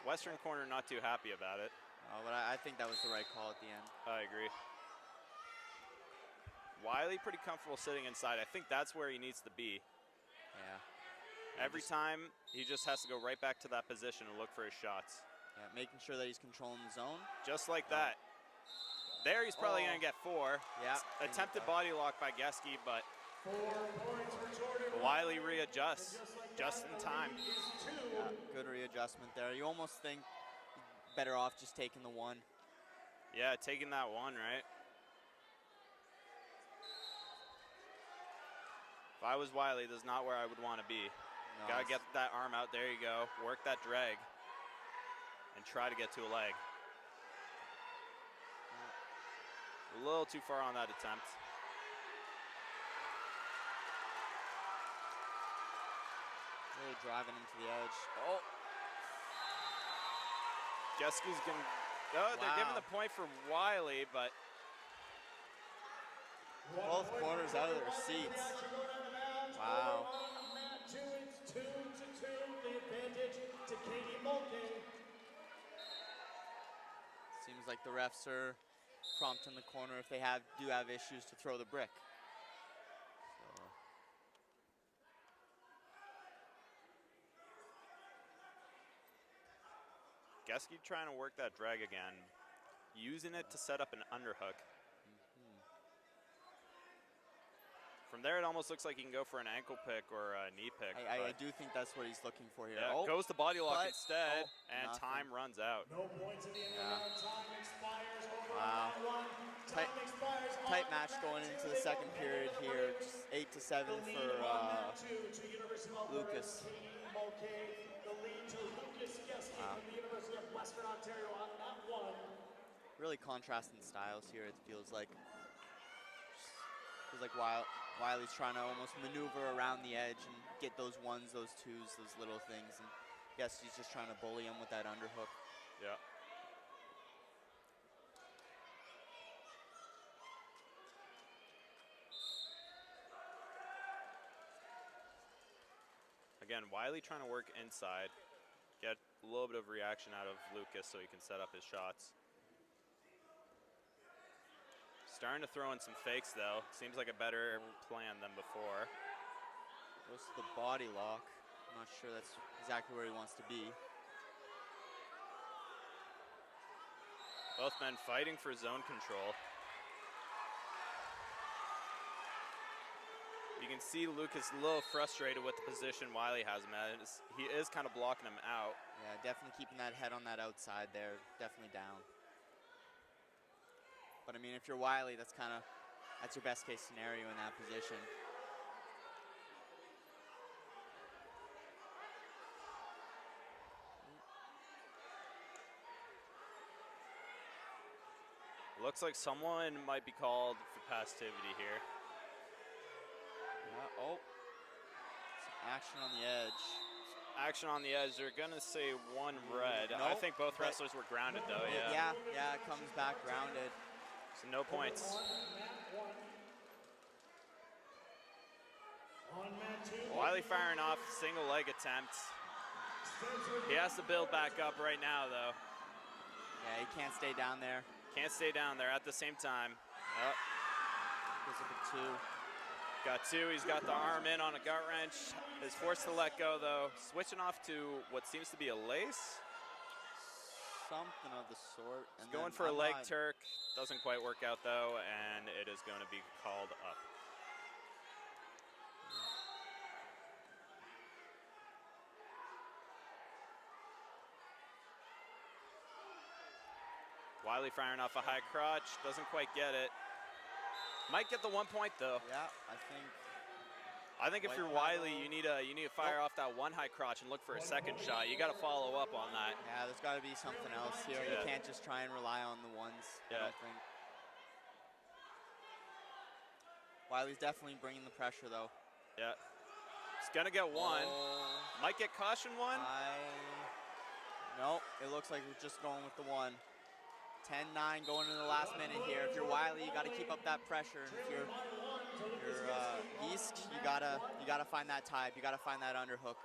Western corner not too happy about it. Oh, but I think that was the right call at the end. I agree. Wiley pretty comfortable sitting inside. I think that's where he needs to be. Yeah. Every time he just has to go right back to that position and look for his shots. Yeah, making sure that he's controlling the zone. Just like that. There he's probably gonna get 4. Yeah. Attempted body lock by Geske, but 4 points for Jordan. Wiley readjusts just in time. Yeah, good readjustment there. You almost think better off just taking the 1. Yeah, taking that 1, right? If I was Wiley, this is not where I would want to be. No, Gotta get that arm out. There you go. Work that drag and try to get to a leg. A little too far on that attempt. Really driving into the edge. Oh. Geske's going to, oh, they're giving the point for Wiley, but. Both corners out of their seats. Wow. Mat 2, it's 2-2. The advantage to Katie Mulkey. Seems like the refs are prompt in the corner if they do have issues to throw the brick. So. Geske trying to work that drag again, using it to set up an underhook. From there, it almost looks like he can go for an ankle pick or a knee pick. I do think that's what he's looking for here. Yeah, oh, goes the body lock but, instead, and nothing. time runs out. No points at the end of the round. Time expires over Wow. round 1. Time expires Tight on match mat going 2. into the They second go period back here. to Just 8-7 the lead for on mat 2 to University of Alberta, Lucas. Katie Mulkey. The lead to Lucas Geske from the University of Western Ontario on mat 1. Really contrasting styles here, it feels like. Feels like Wiley's trying to almost maneuver around the edge and get those 1s, those 2s, those little things. And I guess he's just trying to bully him with that underhook. Yeah. Again, Wiley trying to work inside, get a little bit of reaction out of Lucas so he can set up his shots. Starting to throw in some fakes, though. Seems like a better plan than before. Goes to the body lock. I'm not sure that's exactly where he wants to be. Both men fighting for zone control. You can see Lucas a little frustrated with the position Wiley has him at. He is kind of blocking him out. Yeah, definitely keeping that head on that outside there. Definitely down. But I mean, if you're Wiley, that's your best case scenario in that position. Looks like someone might be called for passivity here. Yeah, oh, some action on the edge. Action on the edge. They're gonna say one red. Nope, I think both but- wrestlers were grounded though. Yeah, it comes back grounded. So no points. On mat 2. Wiley firing off single leg attempt. He has to build back up right now though. Yeah, he can't stay down there. Can't stay down there at the same time. Oh, Goes up at 2. got 2. He's got the arm in on a gut wrench. Is forced to let go though. Switching off to what seems to be a lace. Something of the sort. He's And going then for a I'm leg not- Turk. Doesn't quite work out though, and it is going to be called up. Wiley firing off a high crotch, doesn't quite get it. Might get the 1 point though. Yeah, I think if Like you're that, Wiley, though. you need to fire off that one high crotch and look for a second shot. You got to follow up on that. yeah, there's got to be something else here. Yeah. You can't just try and rely on the ones. Yeah. I don't think. Wiley's definitely bringing the pressure though. Yeah, he's gonna get 1. Oh, Might get caution 1. Nope, it looks like we're just going with the 1. 10-9 going into the last minute here. If you're Wiley, you got to keep up that pressure. And if you're East, you gotta find that type. You gotta find that underhook.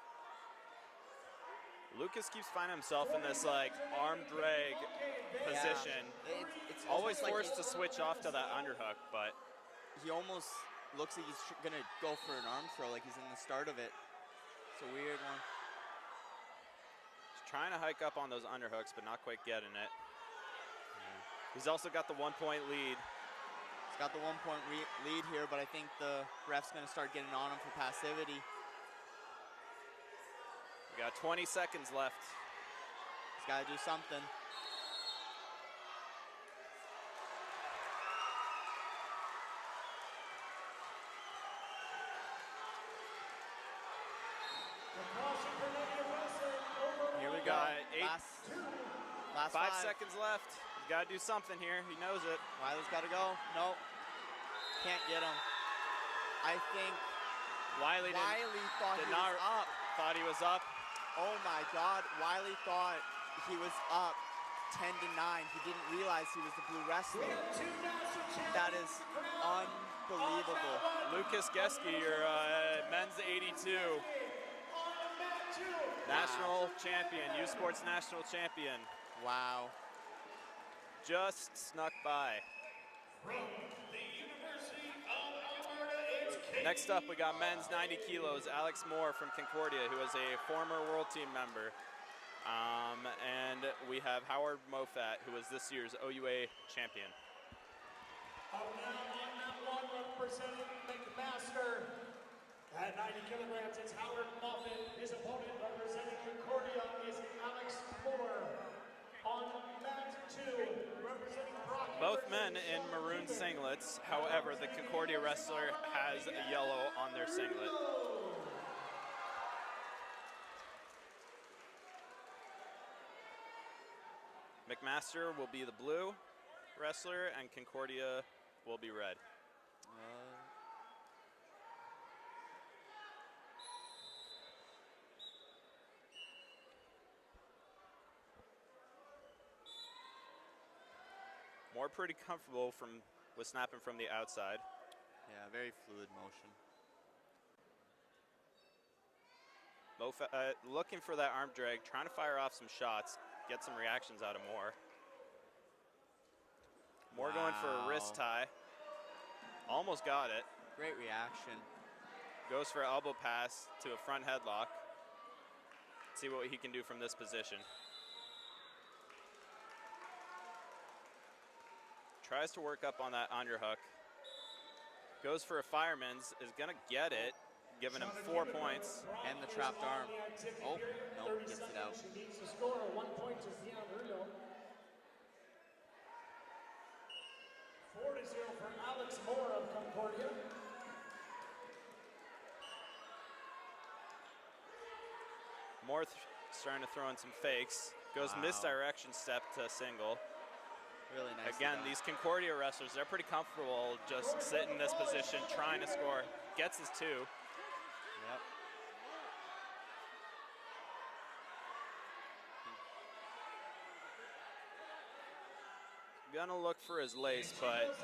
Lucas keeps finding himself in this like arm drag position. Yeah. It's Always almost like forced to switch off to that underhook, but he almost looks like he's gonna go for an arm throw, like he's in the start of it. It's a weird one. he's trying to hike up on those underhooks, but not quite getting it. He's also got the 1 point lead. He's got the 1 point lead here, but I think the ref's gonna start getting on him for passivity. We got 20 seconds left. He's gotta do something. Here we go. Got 8. Last 5 seconds left. He's got to do something here. He knows it. Wiley's got to go. Nope. Can't get him. I think Wiley Wiley thought did he not- was up. thought he was up. Oh my God. Wiley thought he was up 10-9. He didn't realize he was the blue wrestler. That is unbelievable. Lucas Geske, your men's 82 national champion, U Sports national champion. Wow. Just snuck by. Next up, we got men's 90 kilos, Alex Moore from Concordia, who is a former world team member. And we have Howard Mofat, who is this year's OUA champion. Up now on mat 1, representing McMaster. At 90 kilograms, it's Howard Moffat. His opponent representing Concordia is Alex Moore. On mat 2, representing Brock. Both men in maroon singlets. However, the Concordia wrestler has a yellow on their singlet. McMaster will be the blue wrestler, and Concordia will be red. Moore pretty comfortable with snapping from the outside. Yeah, very fluid motion. Looking for that arm drag, trying to fire off some shots, get some reactions out of Moore. Moore going for a wrist tie. Almost got it. Great reaction. Goes for an elbow pass to a front headlock. See what he can do from this position. Tries to work up on that underhook. Goes for a fireman's, is gonna get it, giving him 4 points. And the trapped arm. Oh, no, gets it out. She needs to score 1 point to Fianruno. 4-0 for Alex Moore of Concordia. Moore starting to throw in some fakes. Goes misdirection step to single. Really nice. Again, these Concordia wrestlers, they're pretty comfortable just sitting in this position, trying to score. Gets his 2. Yep. Gonna look for his lace, but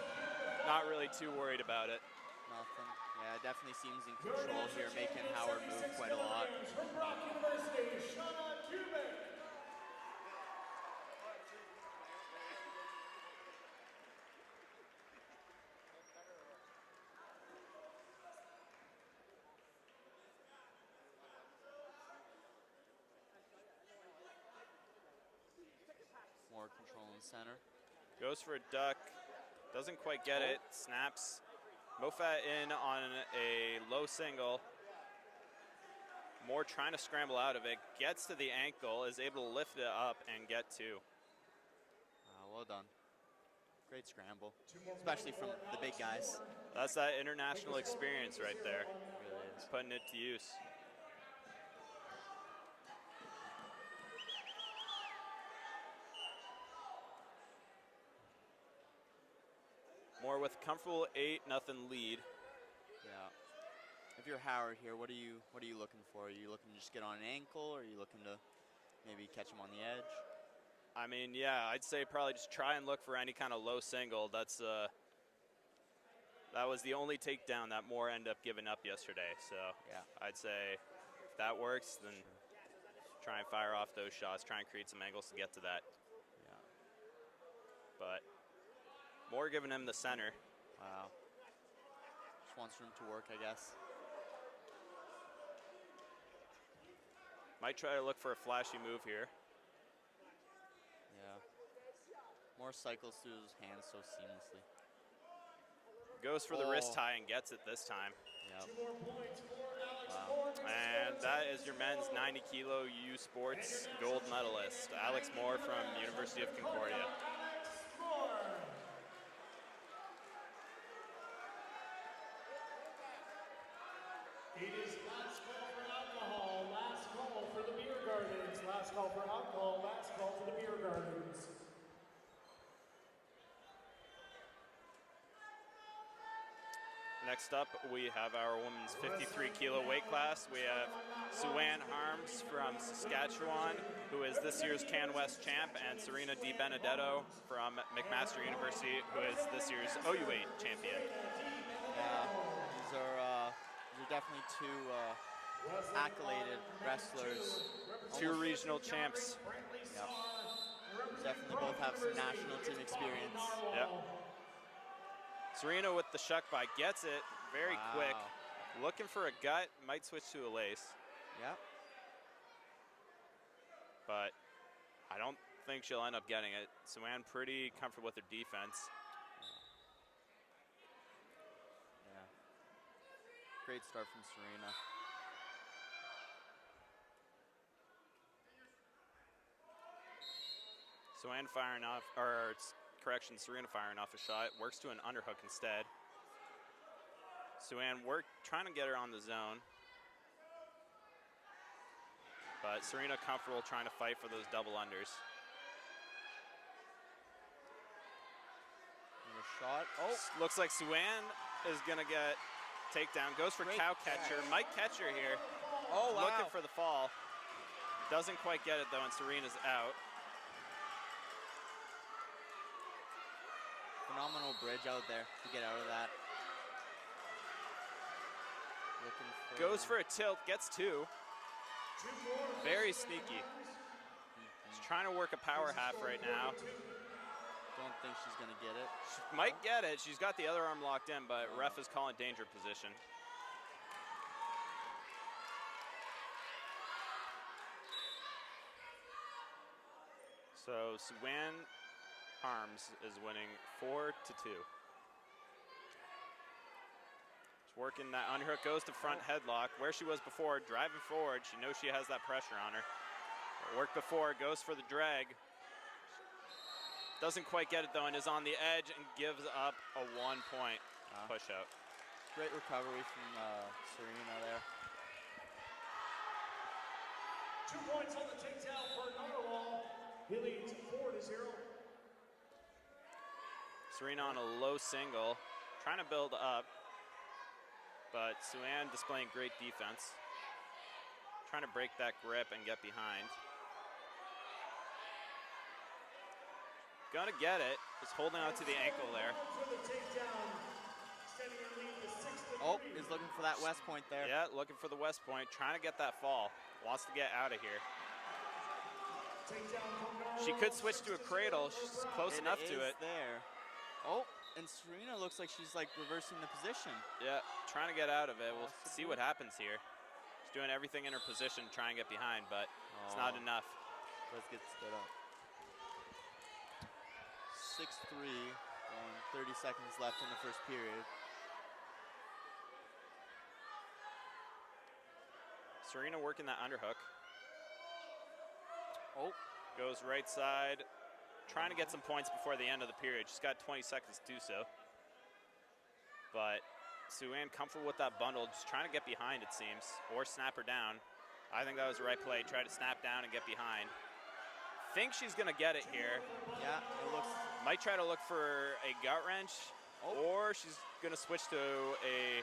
not really too worried about it. Nothing. Yeah, definitely seems in control here, making Howard move quite a lot. From Brock University, Shauna Kubik. More control in center. Goes for a duck, doesn't quite get it, snaps. Mofat in on a low single. Moore trying to scramble out of it, gets to the ankle, is able to lift it up and get 2. Well done. Great scramble, especially from the big guys. That's that international experience right there. It really is. Putting it to use. Moore with comfortable 8-0 lead. Yeah. If you're Howard here, what are you looking for? Are you looking to just get on an ankle, or are you looking to maybe catch him on the edge? I mean, yeah, I'd say probably just try and look for any kind of low single. That's that was the only takedown that Moore ended up giving up yesterday. So yeah, I'd say if that works, then try and fire off those shots. Try and create some angles to get to that. Yeah. But Moore giving him the center. Wow. Just wants room to work, I guess. Might try to look for a flashy move here. Yeah. Moore cycles through his hands so seamlessly. Goes for the wrist tie and gets it this time. Yep. 2 more points for Alex Wow. Moore. And that is your men's 90 kilo U Sports gold medalist, Alex Moore from University of Concordia. Alex Moore. It is last call for alcohol, last call for the beer gardens, last call for alcohol, last call for the beer gardens. Next up, we have our women's 53 kilo weight class. We have Sue-Ann Harms from Saskatchewan, who is this year's Can West champ, and Serena Di Benedetto from McMaster University, who is this year's OU8 champion. Yeah, these are definitely 2 accoladed wrestlers. 2 regional champs. Yep. Definitely both have some national team experience. Yep. Serena with the shuck by gets it very quick. Looking for a gut, might switch to a lace. Yep. But I don't think she'll end up getting it. Sue-Ann pretty comfortable with her defense. Yeah. Great start from Serena. Sue-Ann firing off, or correction, Serena firing off a shot. Works to an underhook instead. Sue-Ann trying to get her on the zone. But Serena comfortable trying to fight for those double unders. And a shot. Oh, Looks like Sue-Ann is gonna get takedown. Goes for cow catcher. Might catch her here. oh wow. Looking for the fall. Doesn't quite get it though, and Serena's out. Phenomenal bridge out there to get out of that. Goes for a tilt, gets 2. Very sneaky. He's trying to work a power half right now. Don't think she's going to get it. She might get it. She's got the other arm locked in, but ref is calling danger position. So Suwan Harms is winning 4-2. She's working that underhook, goes to front headlock. Where she was before, driving forward. She knows she has that pressure on her. Worked before, goes for the drag. Doesn't quite get it though, and is on the edge and gives up a 1 point push out. Great recovery from Serena there. 2 points on the takedown for Narwhal. He leads 4-0. Serena on a low single, trying to build up, but Suan displaying great defense. Trying to break that grip and get behind. Gonna get it, just holding out to the ankle there. Oh, he's looking for that West Point there. Yeah, looking for the West Point, trying to get that fall. Wants to get out of here. She could switch to a cradle. She's close enough to it. There. Oh, and Serena looks like she's like reversing the position. Yeah, trying to get out of it. We'll see what happens here. She's doing everything in her position, trying to get behind, but it's not enough. Let's get stood up. 6-3, 30 seconds left in the first period. Serena working that underhook. Oh, goes right side, trying to get some points before the end of the period. She's got 20 seconds to do so. But Suan comfortable with that bundle, just trying to get behind, it seems, or snap her down. I think that was the right play. Try to snap down and get behind. Think she's gonna get it here. Yeah, it looks. Might try to look for a gut wrench, or she's gonna switch to a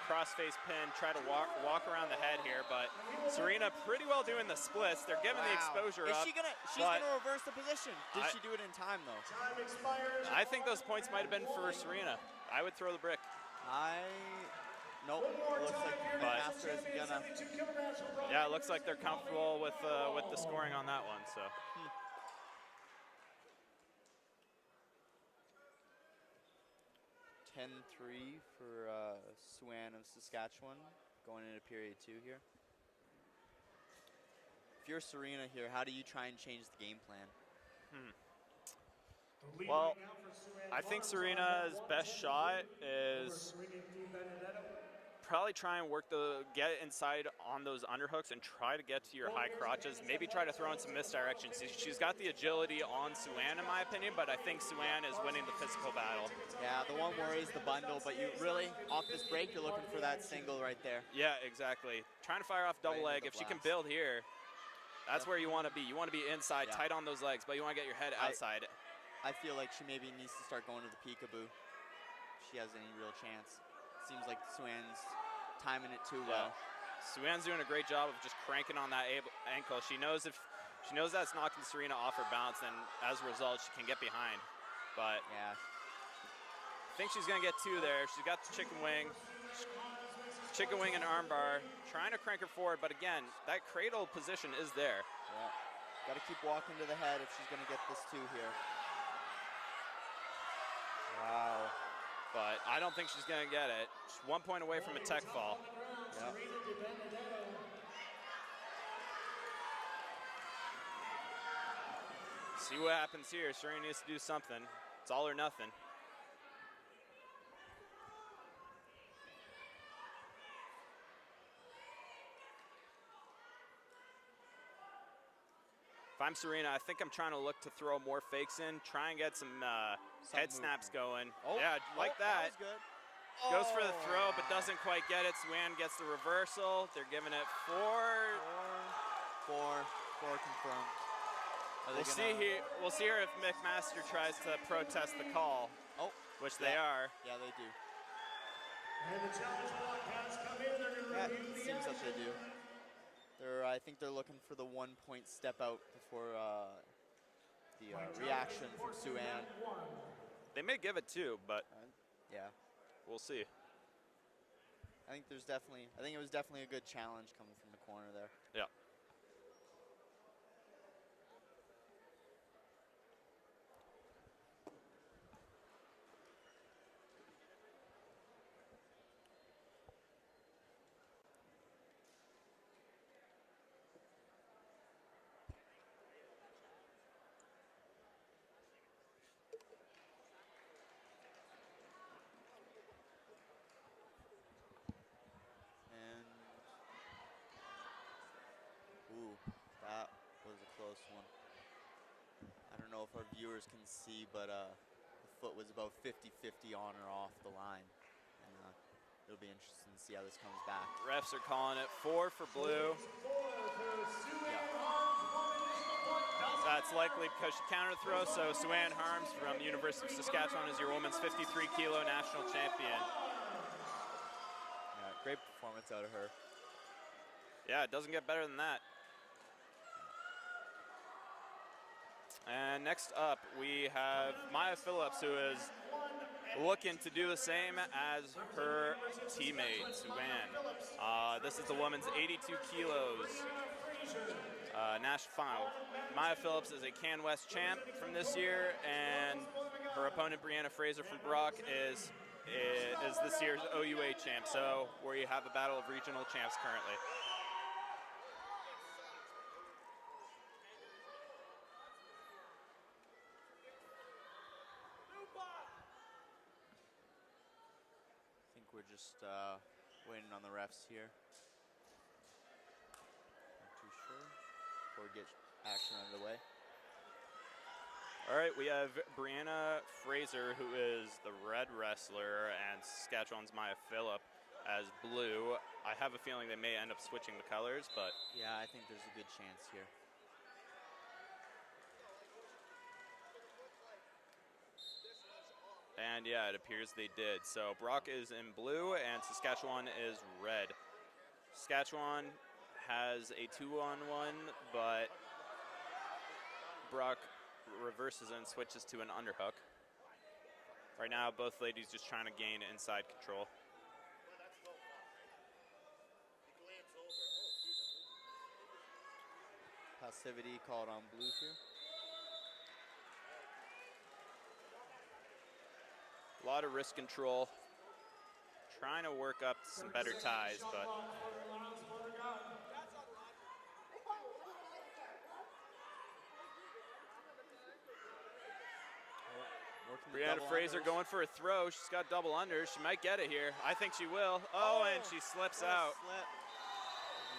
cross-face pin, try to walk around the head here, but Serena pretty well doing the splits. They're giving the exposure up. She's gonna reverse the position. Did she do it in time though? Time expires. I think those points might have been for Serena. I would throw the brick. Nope. Looks like Master isn't gonna. Yeah, it looks like they're comfortable with the scoring on that one. So. 10-3 for Suwan of Saskatchewan going into period 2 here. If you're Serena here, how do you try and change the game plan? Well, I think Serena's best shot is probably try and get inside on those underhooks and try to get to your high crotches. Maybe try to throw in some misdirections. She's got the agility on Suwan, in my opinion, but I think Suwan is winning the physical battle. Yeah, the one worry is the bundle, but you really, off this break, you're looking for that single right there. Yeah, exactly. Trying to fire off double leg. If she can build here, that's where you want to be. You want to be inside, tight on those legs, but you want to get your head outside. I feel like she maybe needs to start going to the peekaboo. If she has any real chance. Seems like Suwan's timing it too well. Suwan's doing a great job of just cranking on that ankle. She knows that's knocking Serena off her balance, then as a result, she can get behind. But yeah, I think she's gonna get 2 there. She's got the chicken wing and armbar, trying to crank her forward, but again, that cradle position is there. Yeah, got to keep walking to the head if she's gonna get this 2 here. Wow. But I don't think she's gonna get it. She's 1 point away from a tech fall. Yep. See what happens here. Serena needs to do something. It's all or nothing. If I'm Serena, I think I'm trying to look to throw more fakes in, try and get some head snaps going. Yeah, like that. That was good. Goes for the throw, but doesn't quite get it. Suwan gets the reversal. They're giving it 4. 4 confirmed. We'll see here if McMaster tries to protest the call. Which they are. Yeah, they do. And the challenge block has come in. They're going to review the seems like they action. do. I think they're looking for the 1 point step out before the reaction from Suwan. They may give it 2, but yeah, we'll see. I think it was definitely a good challenge coming from the corner there. Yeah. close one. I don't know if our viewers can see, but the foot was about 50-50 on or off the line. And it'll be interesting to see how this comes back. Refs are calling it 4 for blue. That's likely because she counter throw. So Sue-Ann Harms from the University of Saskatchewan is your women's 53 kilo national champion. Yeah, great performance out of her. Yeah, it doesn't get better than that. And next up, we have Maya Phillips, who is looking to do the same as her teammate, Sue-Ann. This is the women's 82 kilos national final. Maya Phillips is a Can West champ from this year, and her opponent, Brianna Fraser from Brock, is this year's OUA champ. So where you have a battle of regional champs currently. I think we're just waiting on the refs here. Not too sure. Before we get action underway. All right, we have Brianna Fraser, who is the red wrestler, and Saskatchewan's Maya Phillip as blue. I have a feeling they may end up switching the colors, but Yeah, I think there's a good chance here. and yeah, it appears they did. So Brock is in blue and Saskatchewan is red. Saskatchewan has a 2-on-1, but Brock reverses and switches to an underhook. Right now, both ladies just trying to gain inside control. Passivity called on blue here. A lot of wrist control. Trying to work up some better ties, but Brianna Fraser going for a throw. She's got double unders. She might get it here. I think she will. Oh, and she slips out. Slip.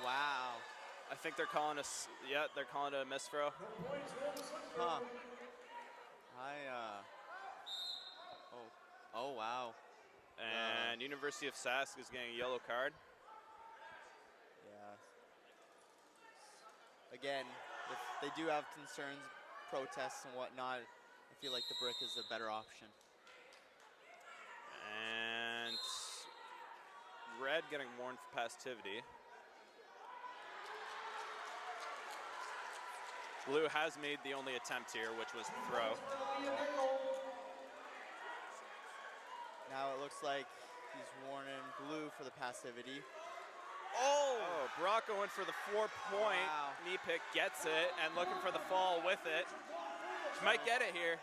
Wow. I think they're calling us. Yeah, they're calling it a miss throw. Huh. Oh, wow. And University of Sask is getting a yellow card. Yeah. Again, if they do have concerns, protests and whatnot, I feel like the brick is a better option. And red getting warned for passivity. Blue has made the only attempt here, which was the throw. Now it looks like he's warning blue for the passivity. Oh, Brock going for the 4-point knee pick, gets it, and looking for the fall with it. She might get it here.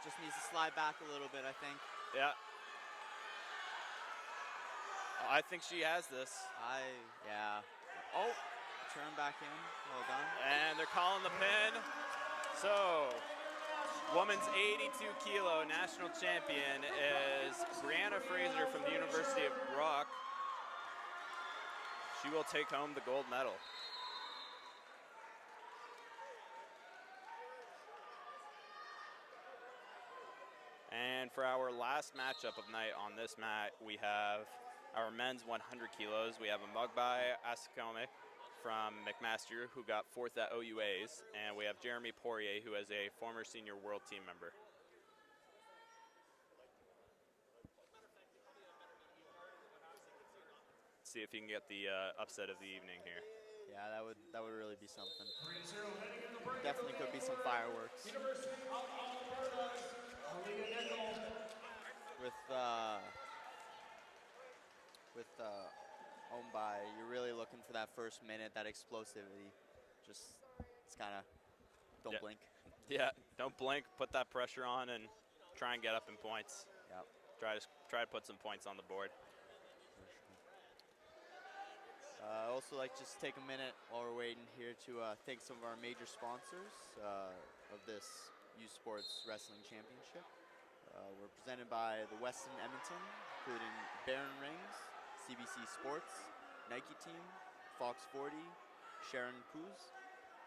Just needs to slide back a little bit, I think. Yeah. I think she has this. Yeah. Oh, turn back in, well done. And they're calling the pin. So, women's 82 kilo national champion is Brianna Fraser from the University of Brock. She will take home the gold medal. And for our last matchup of night on this mat, we have our men's 100 kilos. We have a Mugbai Asakome from McMaster, who got 4th at OUAs, and we have Jeremy Poirier, who is a former senior world team member. See if you can get the upset of the evening here. Yeah, that would really be something. Definitely could be some fireworks. With Ombai, you're really looking for that first minute, that explosivity. Just, it's kind of, don't blink. Yeah, don't blink, put that pressure on, and try and get up in points. Yep. Try to put some points on the board. I also like just take a minute while we're waiting here to thank some of our major sponsors of this U Sports Wrestling Championship. We're presented by the Westin Edmonton, including Baron Rings, CBC Sports, Nike Team, Fox 40, Sharon Kuz,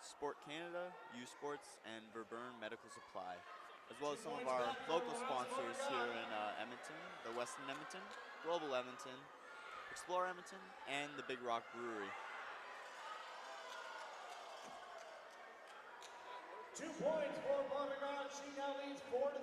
Sport Canada, U Sports, and Verburn Medical Supply, as well as some of our local sponsors here in Edmonton, the Weston Edmonton, Global Edmonton, Explore Edmonton, and the Big Rock Brewery. 2 points for Monagon. She now leads 4-3.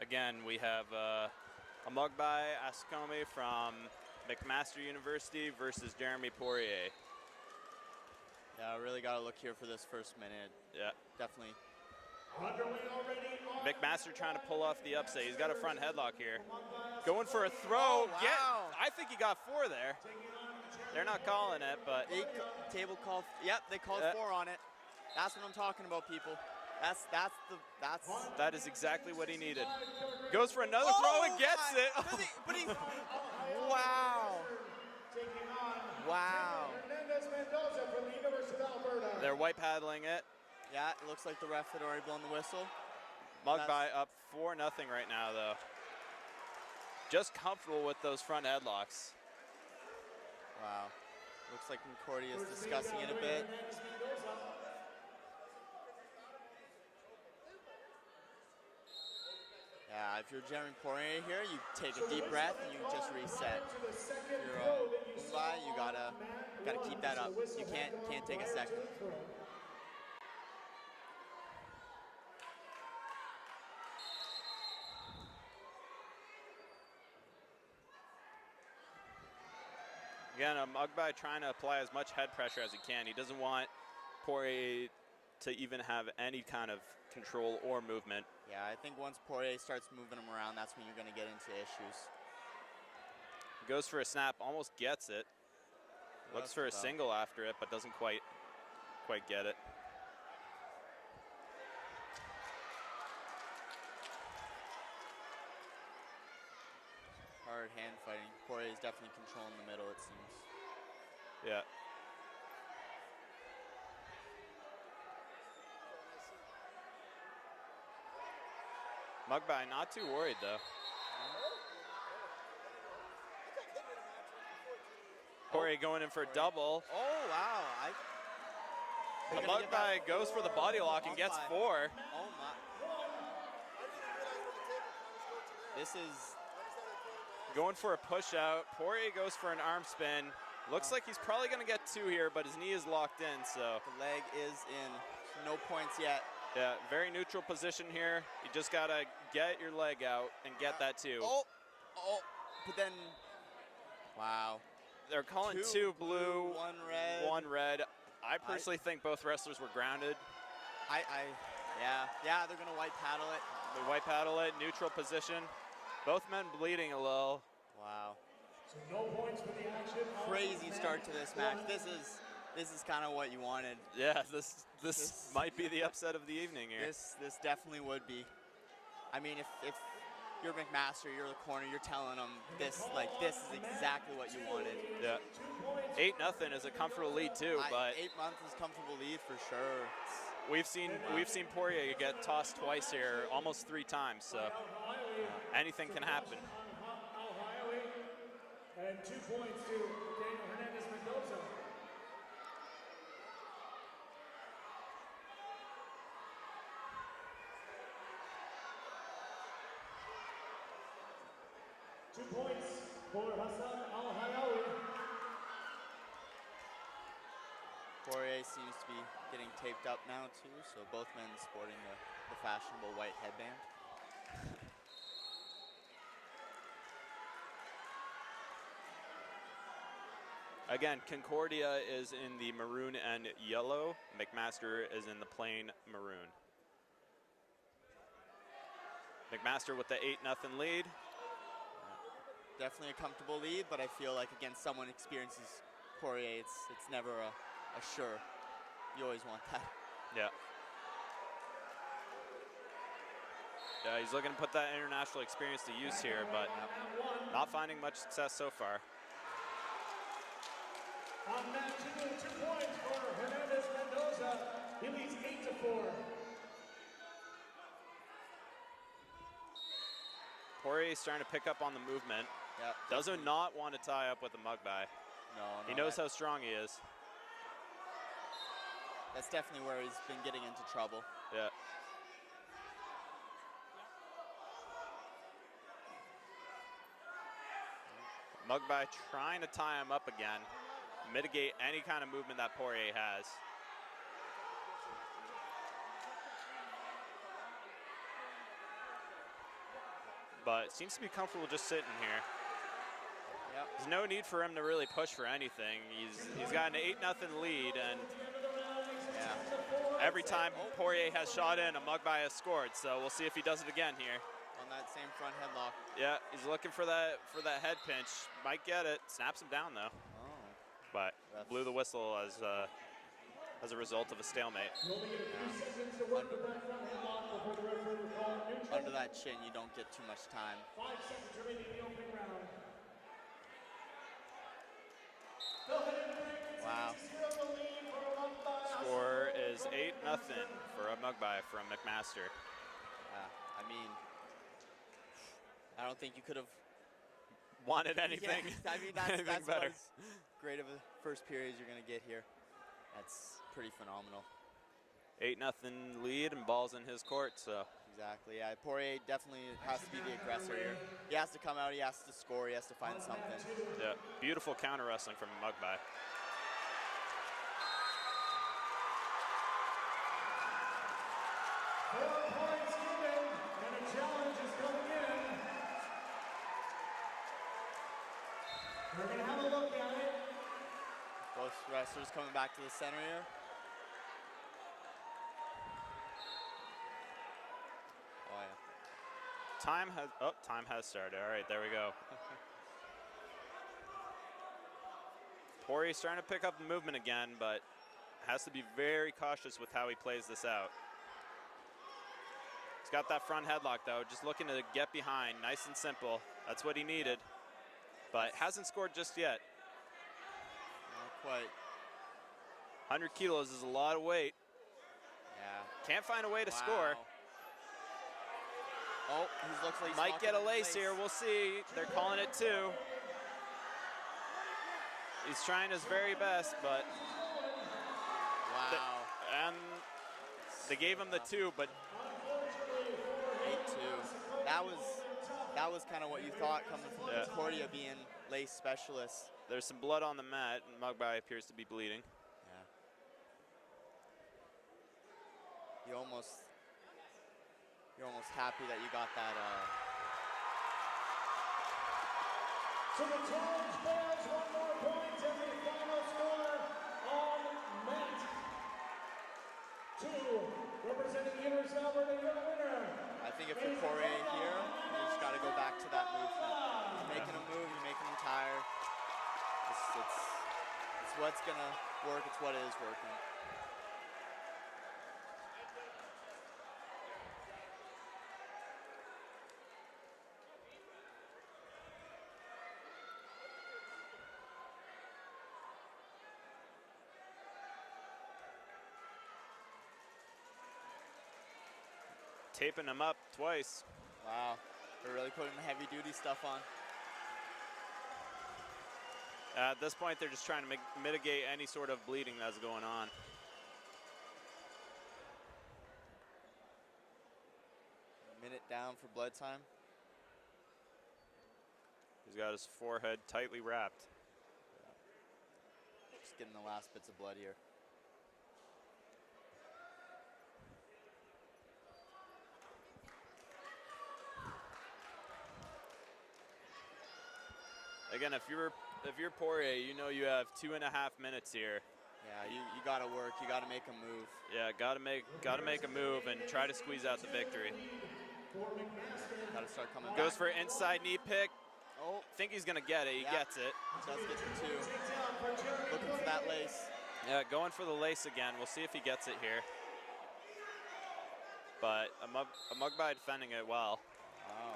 Again, we have a Mugbai Ascomi from McMaster University versus Jeremy Poirier. Yeah, I really got to look here for this first minute. Yeah. Definitely. Underway already. McMaster trying to pull off the upset. He's got a front headlock here. Going for a throw. Oh, wow. I think he got 4 there. They're not calling it, but Table call. Yep, they called 4 on it. That's what I'm talking about, people. That's. that is exactly what he needed. Goes for another throw and gets it. But he. Wow. Wow. Hernandez Mendoza from the University of Alberta. They're white paddling it. Yeah, it looks like the ref had already blown the whistle. Mugby up 4-0 right now, though. Just comfortable with those front headlocks. Wow. Looks like Concordia is discussing it a bit. Yeah, if you're Jeremy Poirier here, you take a deep breath and you just reset. If you're Mugby, you gotta keep that up. You can't take a second. Again, Mugby trying to apply as much head pressure as he can. He doesn't want Poirier to even have any kind of control or movement. Yeah, I think once Poirier starts moving him around, that's when you're going to get into issues. Goes for a snap, almost gets it. Looks for a single after it, but doesn't quite get it. Hard hand fighting. Poirier is definitely controlling the middle, it seems. Yeah. Mugby not too worried, though. Poirier going in for a double. Oh, wow. The Mugby goes for the body lock and gets 4. Oh, my. This is... Going for a push out. Poirier goes for an arm spin. Looks like he's probably going to get 2 here, but his knee is locked in, so. The leg is in. No points yet. Yeah, very neutral position here. You just got to get your leg out and get that 2. Oh, but then, wow. They're calling 2 blue, 1 red. 1 red. I personally think both wrestlers were grounded. Yeah, they're going to white paddle it. They white paddle it, neutral position. Both men bleeding a little. Wow. So no points for the action. Crazy start to this match. This is kind of what you wanted. Yeah, this might be the upset of the evening here. This definitely would be. I mean, if you're McMaster, you're the corner, you're telling them this is exactly what you wanted. Yeah. 8-0 is a comfortable lead too, but 8 months is comfortable lead for sure. We've seen Poirier get tossed twice here, almost 3 times, so anything can happen. And 2 points to Daniel Hernandez Mendoza. Two points for Hassan Al-Hayawi. Poirier seems to be getting taped up now too, so both men sporting the fashionable white headband. Again, Concordia is in the maroon and yellow. McMaster is in the plain maroon. McMaster with the 8-0 lead. Definitely a comfortable lead, but I feel like against someone experiences Poirier, it's never a sure. You always want that. Yeah. Yeah, he's looking to put that international experience to use here, but not finding much success so far. On match 2 points for Hernandez Mendoza. He leads 8-4. Poirier's starting to pick up on the movement. Yep. Doesn't not want to tie up with a Mugby. No, he knows how strong he is. That's definitely where he's been getting into trouble. Yeah. Mugby trying to tie him up again, mitigate any kind of movement that Poirier has. But seems to be comfortable just sitting here. Yep. There's no need for him to really push for anything. He's got an 8-0 lead, and every time Poirier has shot in, a Mugby has scored. So we'll see if he does it again here. On that same front headlock. Yeah, he's looking for that head pinch. Might get it. Snaps him down though. Oh. But blew the whistle as a result of a stalemate. Under that chin, you don't get too much time. 5 seconds remaining in the opening round. Wow. Score is 8-0 for a Mugby from McMaster. I mean, I don't think you could have Wanted anything, Yeah, I mean, anything that's better. as great of a first period as you're going to get here. That's pretty phenomenal. 8-0 lead and ball's in his court, so. Exactly, yeah. Poirier definitely has to be the aggressor here. He has to come out, he has to score, he has to find something. Yeah, beautiful counter wrestling from Mugby. Points given, and a challenge is coming in. We're going to have a look at it. Both wrestlers coming back to the center here. Oh, yeah. Time has started. All right, there we go. Poirier's starting to pick up the movement again, but has to be very cautious with how he plays this out. He's got that front headlock though, just looking to get behind, nice and simple. That's what he needed, but hasn't scored just yet. Not quite. 100 kilos is a lot of weight. Yeah. Can't find a way to score. Oh, he looks like he's Might get a knocking lace here, we'll see. They're calling it 2. He's trying his very best, but Wow. and they gave him the 2, but 8-2. That was kind of what you thought coming from Concordia being lace specialist. there's some blood on the mat, and Mugby appears to be bleeding. Yeah. You're almost happy that you got that. So the challenge fails 1 more point, and the final score on mat 2, representing the University of Alberta, you're the winner. I think if you're Poirier here, you just got to go back to that movement. He's making him move, he's making him tired. It's what's gonna work. It's what is working. Taping him up twice. Wow, they're really putting the heavy-duty stuff on. At this point, they're just trying to mitigate any sort of bleeding that's going on. A minute down for blood time. He's got his forehead tightly wrapped. Just getting the last bits of blood here. Again, if you're Poirier, you know you have 2.5 minutes here. Yeah, you gotta work. You gotta make a move. Yeah, gotta make a move and try to squeeze out the victory. Gotta start coming Goes back. for an inside knee pick. Oh, Think he's gonna get it. He gets it. does get the 2. Looking for that lace. Yeah, going for the lace again. We'll see if he gets it here. But a Mugby defending it well. Wow.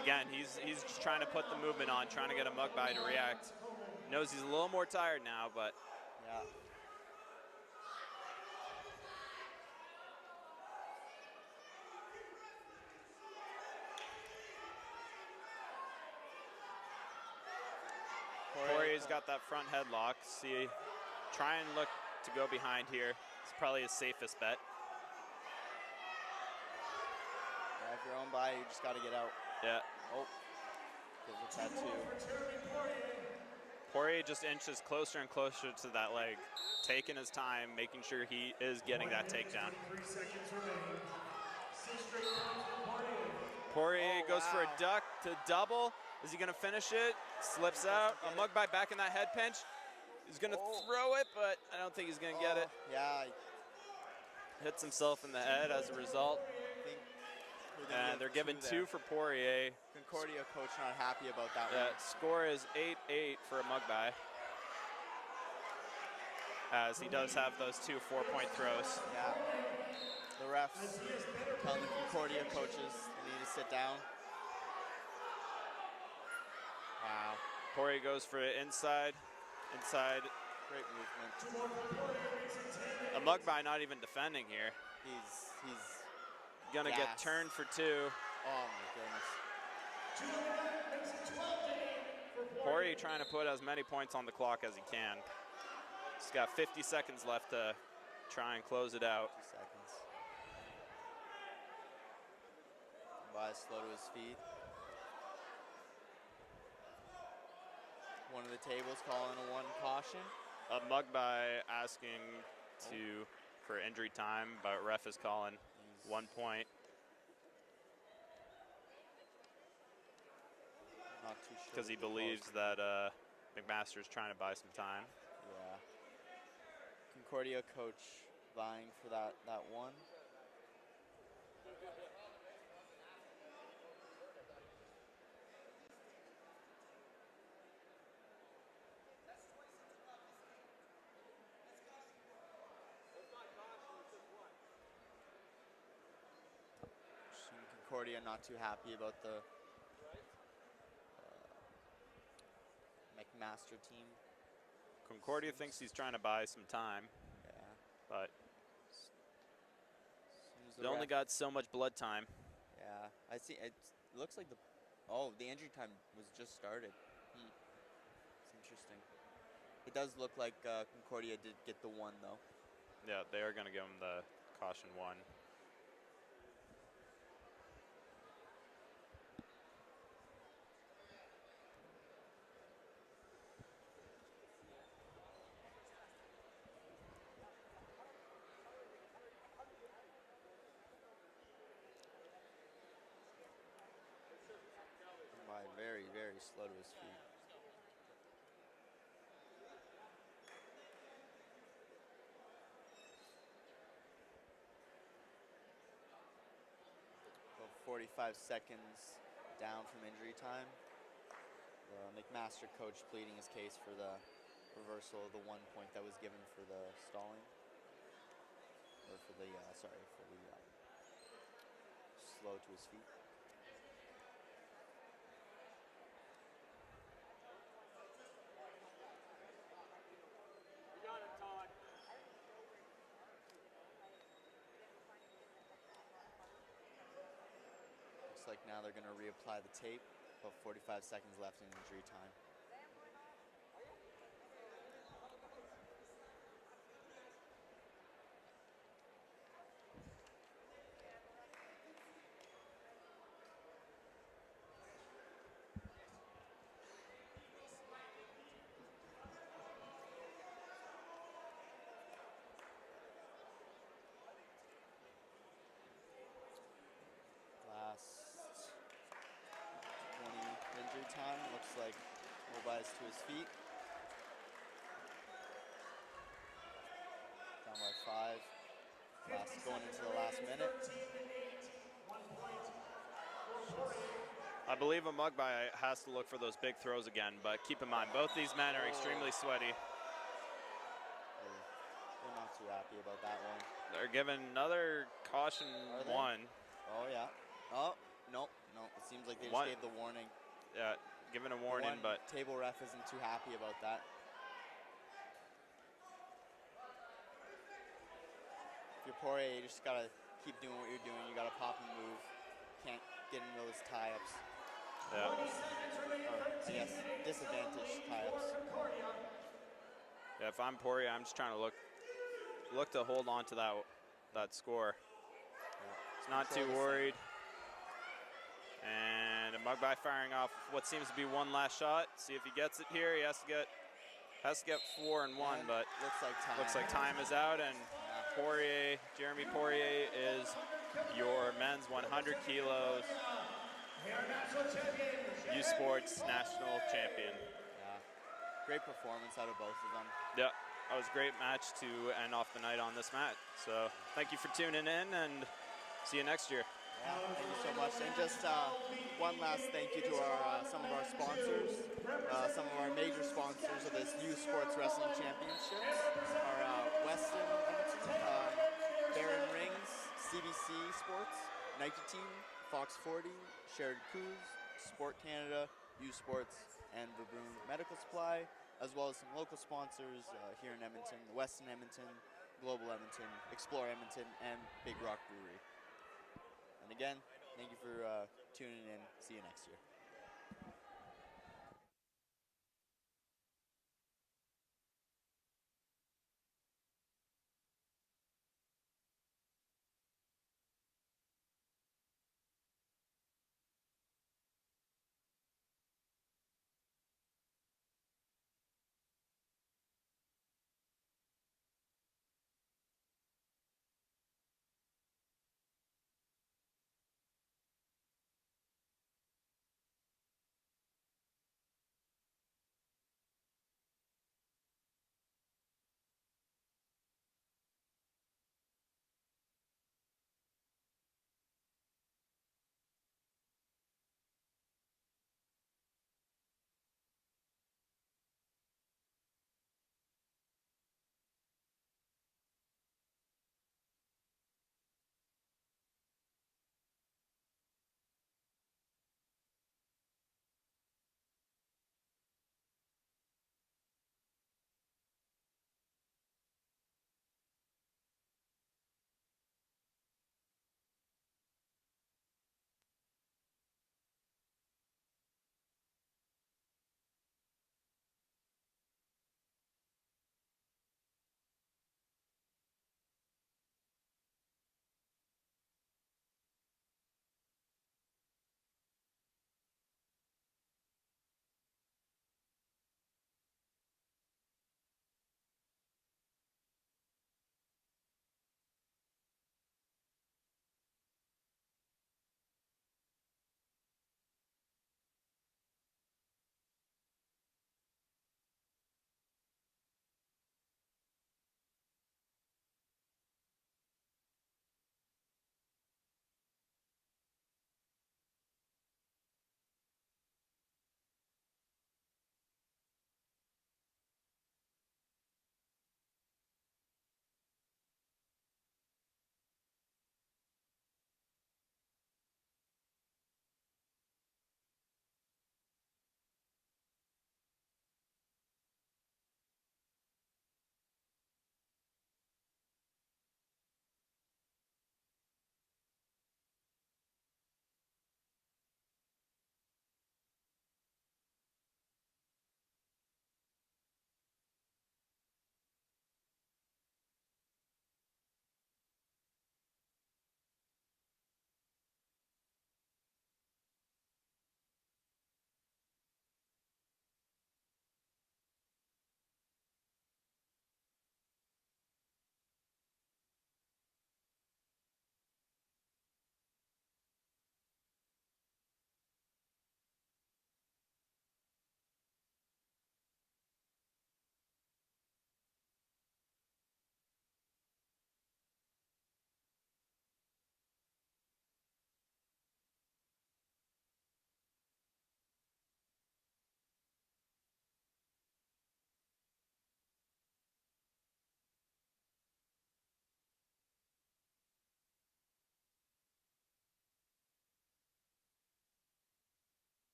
Again, he's just trying to put the movement on, trying to get a Mugby to react. Knows he's a little more tired now, but Yeah. Poirier's got that front headlock. See, try and look to go behind here. It's probably his safest bet. Yeah, if you're on by, you just gotta get out. Yeah. Oh, gives it that 2. Poirier just inches closer and closer to that leg, taking his time, making sure he is getting that takedown. 3 seconds remaining. 6 straight points for Poirier. Poirier Oh, goes for a wow. duck to double. Is he gonna finish it? Slips out. A Mugby back in that head pinch. He's gonna throw it, but I don't think he's gonna get it. Yeah, Hits himself in the head as a result. I think we're gonna And give they're giving 2 there. for Poirier. Concordia coach not happy about that Yeah, one. score is 8-8 for a Mugby, as he does have those 2 4-point throws. Yeah. The refs telling the Concordia coaches they need to sit down. Wow. Poirier goes for it inside. Great movement. A Mugby not even defending here. He's gonna get Yes. turned for 2. Oh my goodness. 2-1 makes it 12-8 for Poirier trying to put as many points on the clock as he can. He's got 50 seconds left to try and close it out. 2 seconds. Tobias slow to his feet. One of the tables calling a 1 caution. A Mugby asking for injury time, but ref is calling 1 point. Not too sure. Because he what the call believes is gonna that McMaster's trying to buy some time. be. Yeah. Concordia coach vying for that 1. Concordia not too happy about the McMaster team. Concordia thinks he's trying to buy some time, Yeah. but Seems he's only ref- got so much blood time. Yeah, I see. It looks like the injury time was just started. It's interesting. It does look like Concordia did get the 1 though. Yeah, they are going to give him the caution 1. Very, very slow to his feet. About 45 seconds down from injury time. The McMaster coach pleading his case for the reversal of the 1 point that was given for the stalling. Or for the, slow to his feet. Looks like now they're going to reapply the tape. About 45 seconds left in injury time. Last 20 injury time. Looks like Mobile's to his feet. Down by 5. Going into the last minute. I believe a Mugby has to look for those big throws again, but keep in mind, both these men are extremely sweaty. They're not too happy about that one. They're given another caution Are they? 1. Oh, yeah. Oh, no. It seems like they just gave the warning. Yeah, given a warning, One but table ref isn't too happy about that. If you're Poirier, you just gotta keep doing what you're doing. You gotta pop and move. Can't get into those tie-ups. yeah. Or, I guess, disadvantage tie-ups. Yeah, if I'm Poirier, I'm just trying to look to hold on to that score. He's not too worried. And a Mugby firing off what seems to be one last shot. See if he gets it here. He has to get 4 and 1, but looks like time is out, and Jeremy Poirier is your men's 100 kilos U Sports national champion. Yeah, great performance out of both of them. Yeah, that was a great match to end off the night on this match. So thank you for tuning in, and see you next year. Yeah, thank you so much. And just one last thank you to some of our sponsors, some of our major sponsors of this U Sports Wrestling Championships, our Weston Edmonton, Baron Rings, CBC Sports, Nike Team, Fox 40, Shared Coos, Sport Canada, U Sports, and Verbroom Medical Supply, as well as some local sponsors here in Edmonton, the Weston Edmonton, Global Edmonton, Explore Edmonton, and Big Rock Brewery. And again, thank you for tuning in. See you next year.